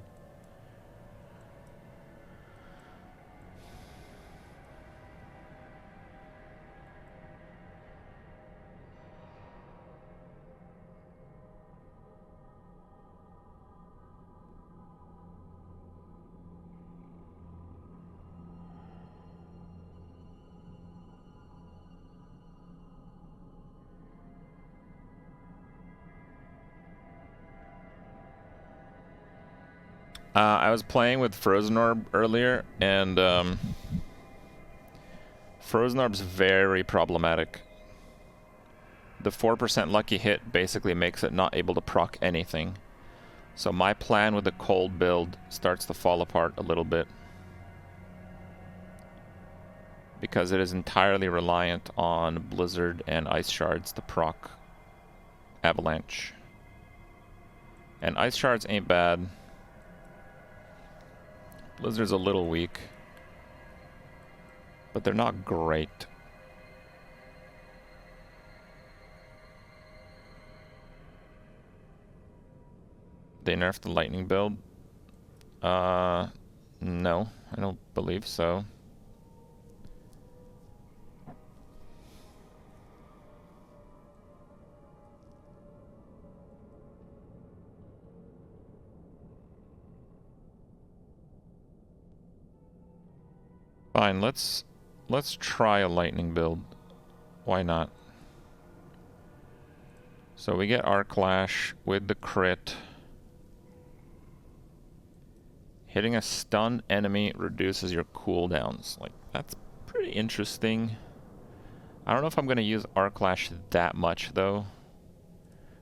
[SPEAKER 1] I was playing with Frozen Orb earlier, and Frozen Orb's very problematic. The 4% lucky hit basically makes it not able to proc anything. So my plan with the cold build starts to fall apart a little bit. Because it is entirely reliant on Blizzard and Ice Shards to proc Avalanche. And Ice Shards ain't bad. Blizzard's a little weak, but they're not great. They nerfed the lightning build? No, I don't believe so. Fine, let's try a lightning build. Why not? So we get Arc Lash with the crit. Hitting a stunned enemy reduces your cooldowns. Like, that's pretty interesting. I don't know if I'm gonna use Arc Lash that much though.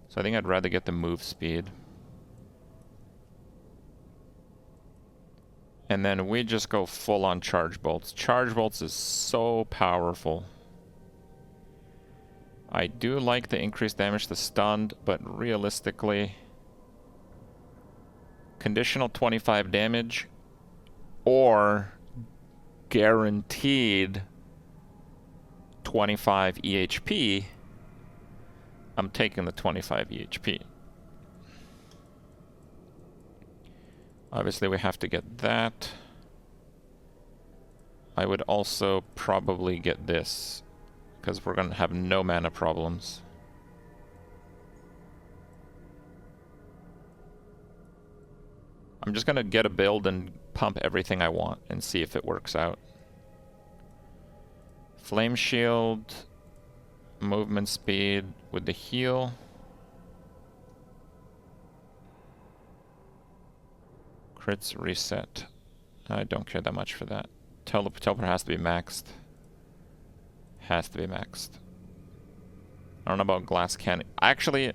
[SPEAKER 1] So I think I'd rather get the move speed. And then we just go full on Charge Bolts. Charge Bolts is so powerful. I do like the increased damage to stunned, but realistically, conditional 25 damage or guaranteed 25 EHP, I'm taking the 25 EHP. Obviously, we have to get that. I would also probably get this, because we're going to have no mana problems. I'm just going to get a build and pump everything I want and see if it works out. Flame Shield, movement speed with the heal. Crits reset. I don't care that much for that. Teleport has to be maxed. Has to be maxed. I don't know about glass cannon. Actually,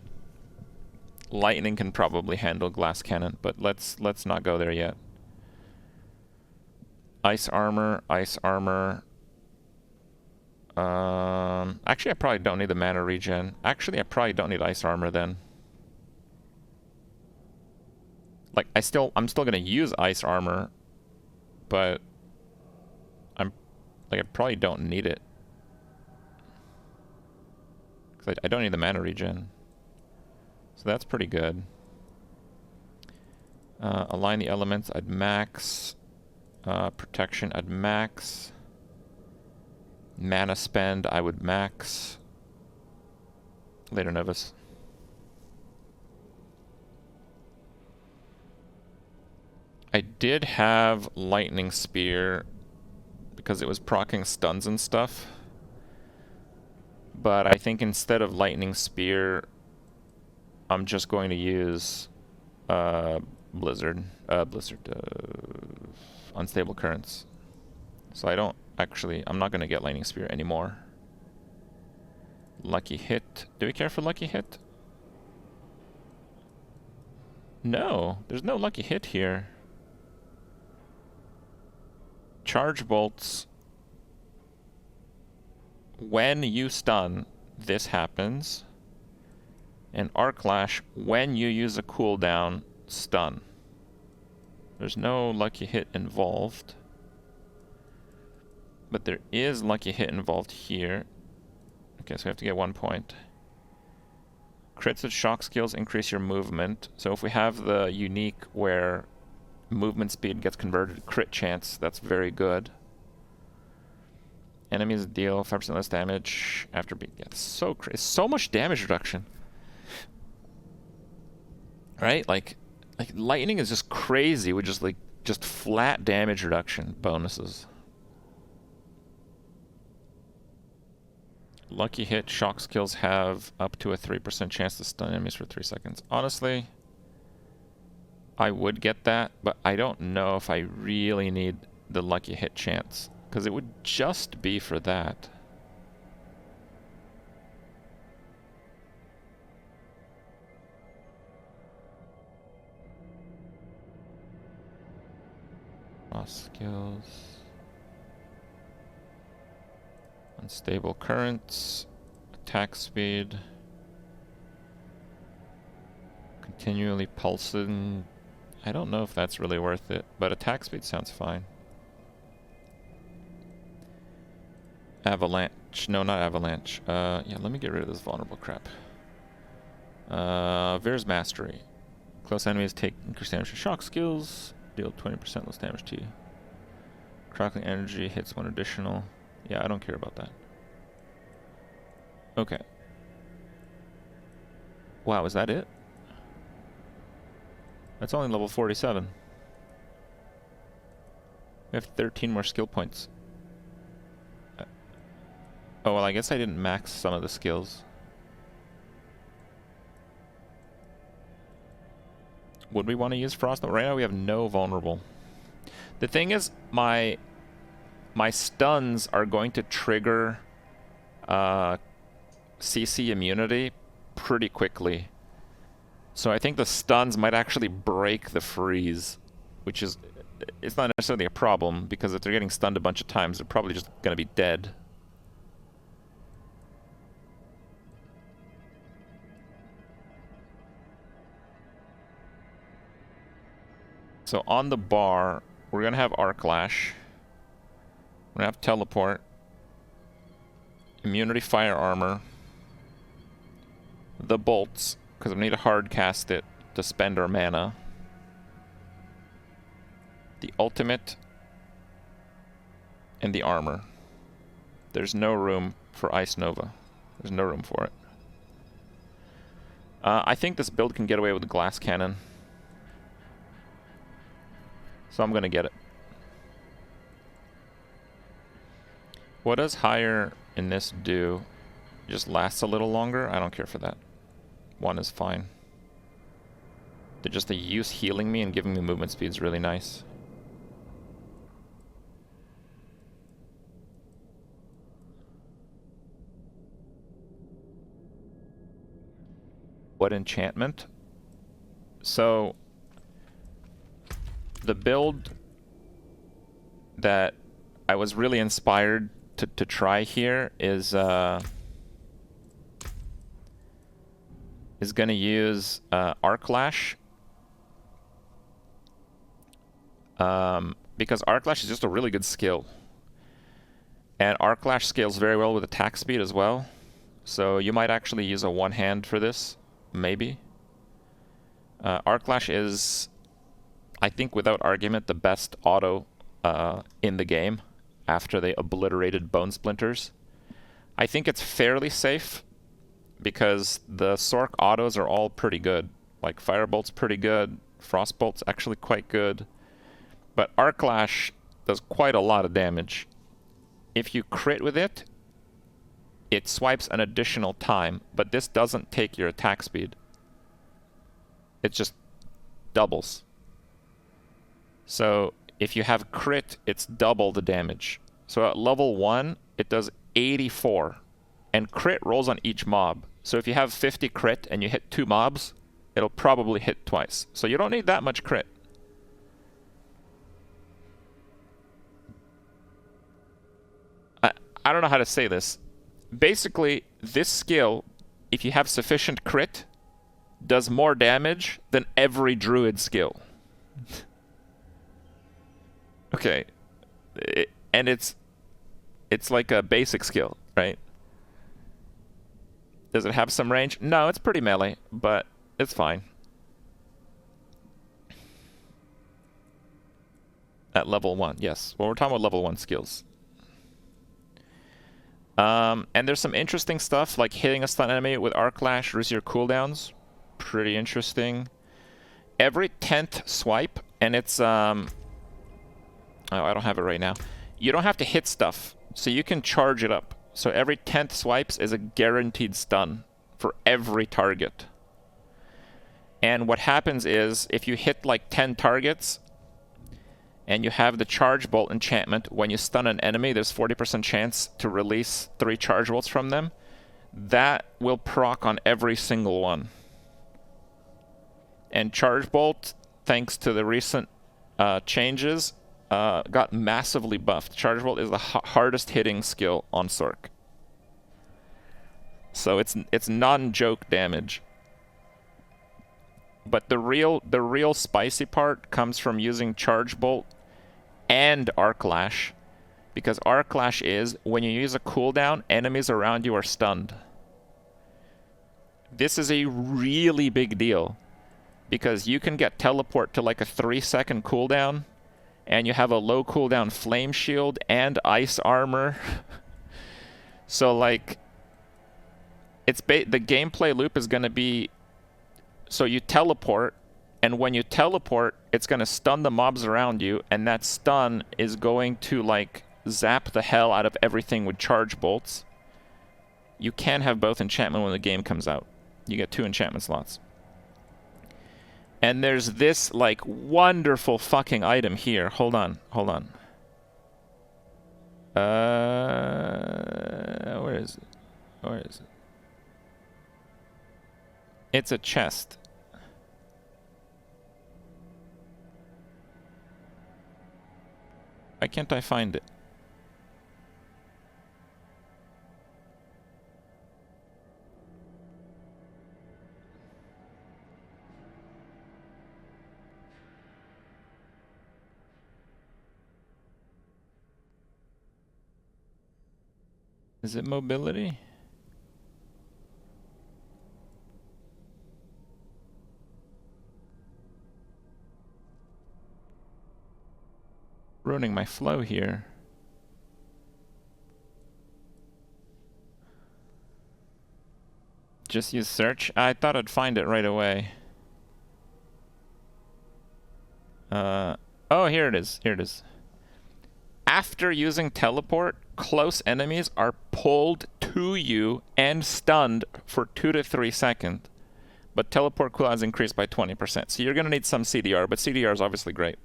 [SPEAKER 1] lightning can probably handle glass cannon, but let's not go there yet. Ice armor, ice armor. Actually, I probably don't need the mana regen. Actually, I probably don't need ice armor then. Like, I'm still gonna use ice armor, but I probably don't need it. 'Cause I don't need the mana regen. So that's pretty good. Align the elements, I'd max. Protection, I'd max. Mana spend, I would max. Later, Novus. I did have Lightning Spear because it was proccing stuns and stuff. But I think instead of Lightning Spear, I'm just going to use Unstable Currents. So I'm not going to get Lightning Spear anymore. Lucky Hit. Do we care for Lucky Hit? No, there's no Lucky Hit here. Charge Bolts. When you stun, this happens. And Arc Lash, when you use a cooldown, stun. There's no Lucky Hit involved. But there is Lucky Hit involved here. Okay, so we have to get 1 point. Crits with shock skills increase your movement. So if we have the unique where movement speed gets converted to crit chance, that's very good. Enemies deal 5% less damage after being... Yeah, it's so much damage reduction. Right? Like lightning is just crazy with just flat damage reduction bonuses. Lucky Hit shock skills have up to a 3% chance to stun enemies for 3 seconds. Honestly, I would get that, but I don't know if I really need the Lucky Hit chance, because it would just be for that. Lost skills. Unstable currents. Attack speed. Continually pulsing. I don't know if that's really worth it, but attack speed sounds fine. Avalanche. No, not avalanche. Yeah, let me get rid of this vulnerable crap. Veer's Mastery. Close enemies take increased damage to shock skills. Deal 20% less damage to you. Crackling energy hits 1 additional. Yeah, I don't care about that. Okay. Wow, is that it? That's only level 47. We have 13 more skill points. Oh, well, I guess I didn't max some of the skills. Would we want to use Frost? Right now we have no vulnerable. The thing is, my stuns are going to trigger CC immunity pretty quickly. So I think the stuns might actually break the freeze, which is... It's not necessarily a problem, because if they're getting stunned a bunch of times, they're probably just going to be dead. So on the bar, We're gonna have Arc Lash. We're gonna have Teleport. Immunity Fire Armor. The Bolts, because we need to hard cast it to spend our mana. The Ultimate. And the Armor. There's no room for Ice Nova. There's no room for it. I think this build can get away with the Glass Cannon. So I'm gonna get it. What does higher in this do? Just lasts a little longer? I don't care for that. 1 is fine. Just the use healing me and giving me movement speed is really nice. What enchantment? So the build that I was really inspired to try here is gonna use Arc Lash. Because Arc Lash is just a really good skill. And Arc Lash scales very well with attack speed as well. So you might actually use a one-hand for this. Maybe. Arc Lash is, I think without argument, the best auto in the game after they obliterated Bone Splinters. I think it's fairly safe because the Sorc autos are all pretty good. Like Firebolt's pretty good, Frostbolt's actually quite good. But Arc Lash does quite a lot of damage. If you crit with it, it swipes an additional time, but this doesn't take your attack speed. It just doubles. So if you have crit, it's double the damage. So at level 1, it does 84. And crit rolls on each mob. So if you have 50 crit and you hit 2 mobs, it'll probably hit twice. So you don't need that much crit. I don't know how to say this. Basically, this skill, if you have sufficient crit, does more damage than every druid skill. Okay. And it's like a basic skill, right? Does it have some range? No, it's pretty melee, but it's fine. At level 1, yes. Well, we're talking about level 1 skills. And there's some interesting stuff, like hitting a stun enemy with Arc Lash, reduce your cooldowns. Pretty interesting. Every 10th swipe, and it's, oh, I don't have it right now. You don't have to hit stuff, so you can charge it up. So every 10th swipes is a guaranteed stun for every target. And what happens is, if you hit like 10 targets, and you have the Charge Bolt enchantment, when you stun an enemy, there's 40% chance to release 3 Charge Bolts from them. That will proc on every single one. And Charge Bolt, thanks to the recent changes, got massively buffed. Charge Bolt is the hardest hitting skill on Sorc. So it's non-joke damage. But the real spicy part comes from using Charge Bolt and Arc Lash, because Arc Lash is, when you use a cooldown, enemies around you are stunned. This is a really big deal, because you can get teleport to like a 3-second cooldown, and you have a low cooldown flame shield and ice armor. So like, the gameplay loop is going to be, so you teleport, and when you teleport, it's going to stun the mobs around you, and that stun is going to like zap the hell out of everything with Charge Bolts. You can have both enchantment when the game comes out. You get 2 enchantment slots. And there's this like wonderful fucking item here. Hold on. Where is it? It's a chest. Why can't I find it? Is it mobility? Ruining my flow here. Just use search? I thought I'd find it right away. Oh, here it is. Here it is. After using teleport, close enemies are pulled to you and stunned for 2 to 3 seconds. But teleport cooldown is increased by 20%. So you're going to need some CDR, but CDR is obviously great.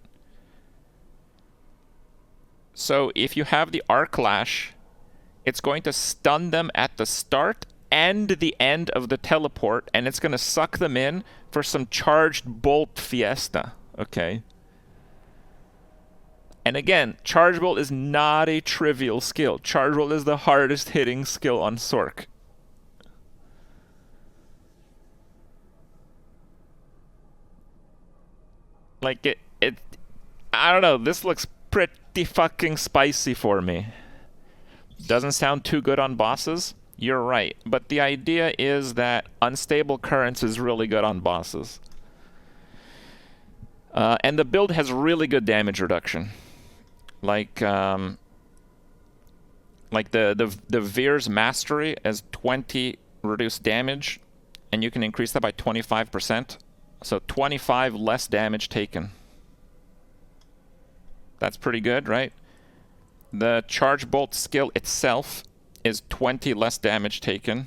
[SPEAKER 1] So if you have the Arc Lash, it's going to stun them at the start and the end of the teleport, and it's going to suck them in for some charged bolt fiesta. Okay. And again, Charge Bolt is not a trivial skill. Charge Bolt is the hardest hitting skill on Sorc. Like I don't know, this looks pretty fucking spicy for me. Doesn't sound too good on bosses? You're right. But the idea is that Unstable Currents is really good on bosses. And the build has really good damage reduction. Like the Veer's Mastery has 20 reduced damage, and you can increase that by 25%. So 25 less damage taken. That's pretty good, right? The Charge Bolt skill itself is 20 less damage taken.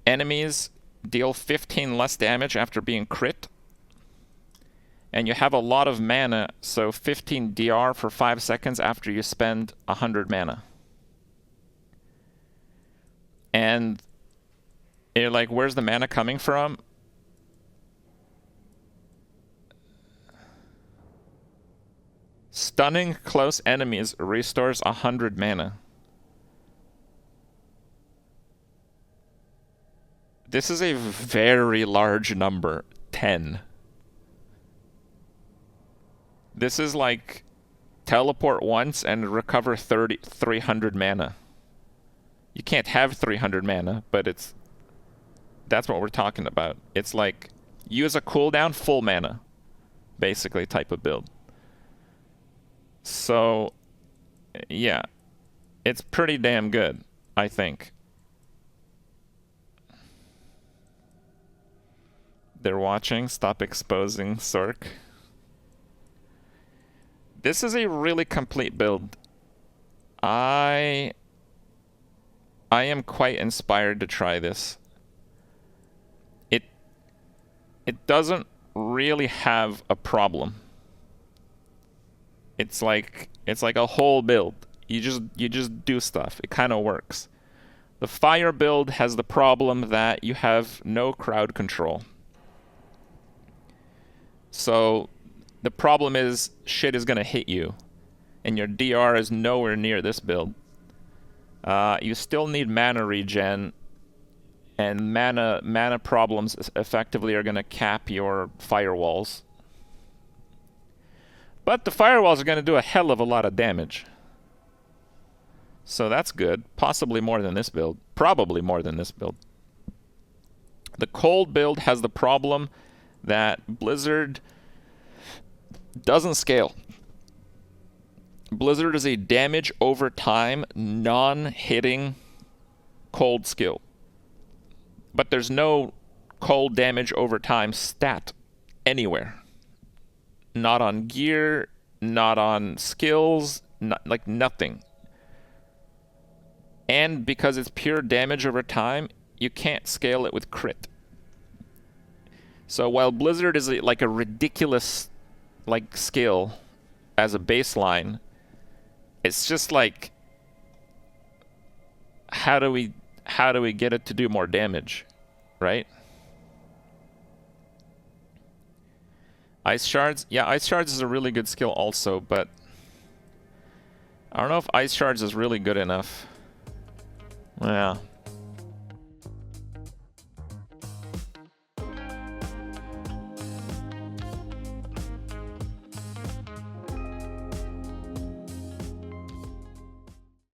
[SPEAKER 1] Enemies deal 15 less damage after being crit. And you have a lot of mana, so 15 DR for 5 seconds after you spend 100 mana. And you're like, where's the mana coming from? Stunning close enemies restores 100 mana. This is a very large number, 10. This is like teleport once and recover 300 mana. You can't have 300 mana, but that's what we're talking about. It's like use a cooldown, full mana, basically type of build. So, yeah, it's pretty damn good, I think. They're watching. Stop exposing Sorc. This is a really complete build. I am quite inspired to try this. It doesn't really have a problem. It's like a whole build. You just do stuff. It kind of works. The fire build has the problem that you have no crowd control. So the problem is shit is gonna hit you, and your DR is nowhere near this build. You still need mana regen, and mana problems effectively are gonna cap your firewalls. But the firewalls are gonna do a hell of a lot of damage. So that's good. Possibly more than this build. Probably more than this build. The cold build has the problem that Blizzard doesn't scale. Blizzard is a damage over time, non-hitting cold skill. But there's no cold damage over time stat anywhere. Not on gear, not on skills, like nothing. And because it's pure damage over time, you can't scale it with crit. So while Blizzard is like a ridiculous like skill as a baseline, it's just like how do we get it to do more damage, right? Ice Shards? Yeah, Ice Shards is a really good skill also, but I don't know if Ice Shards is really good enough. Yeah.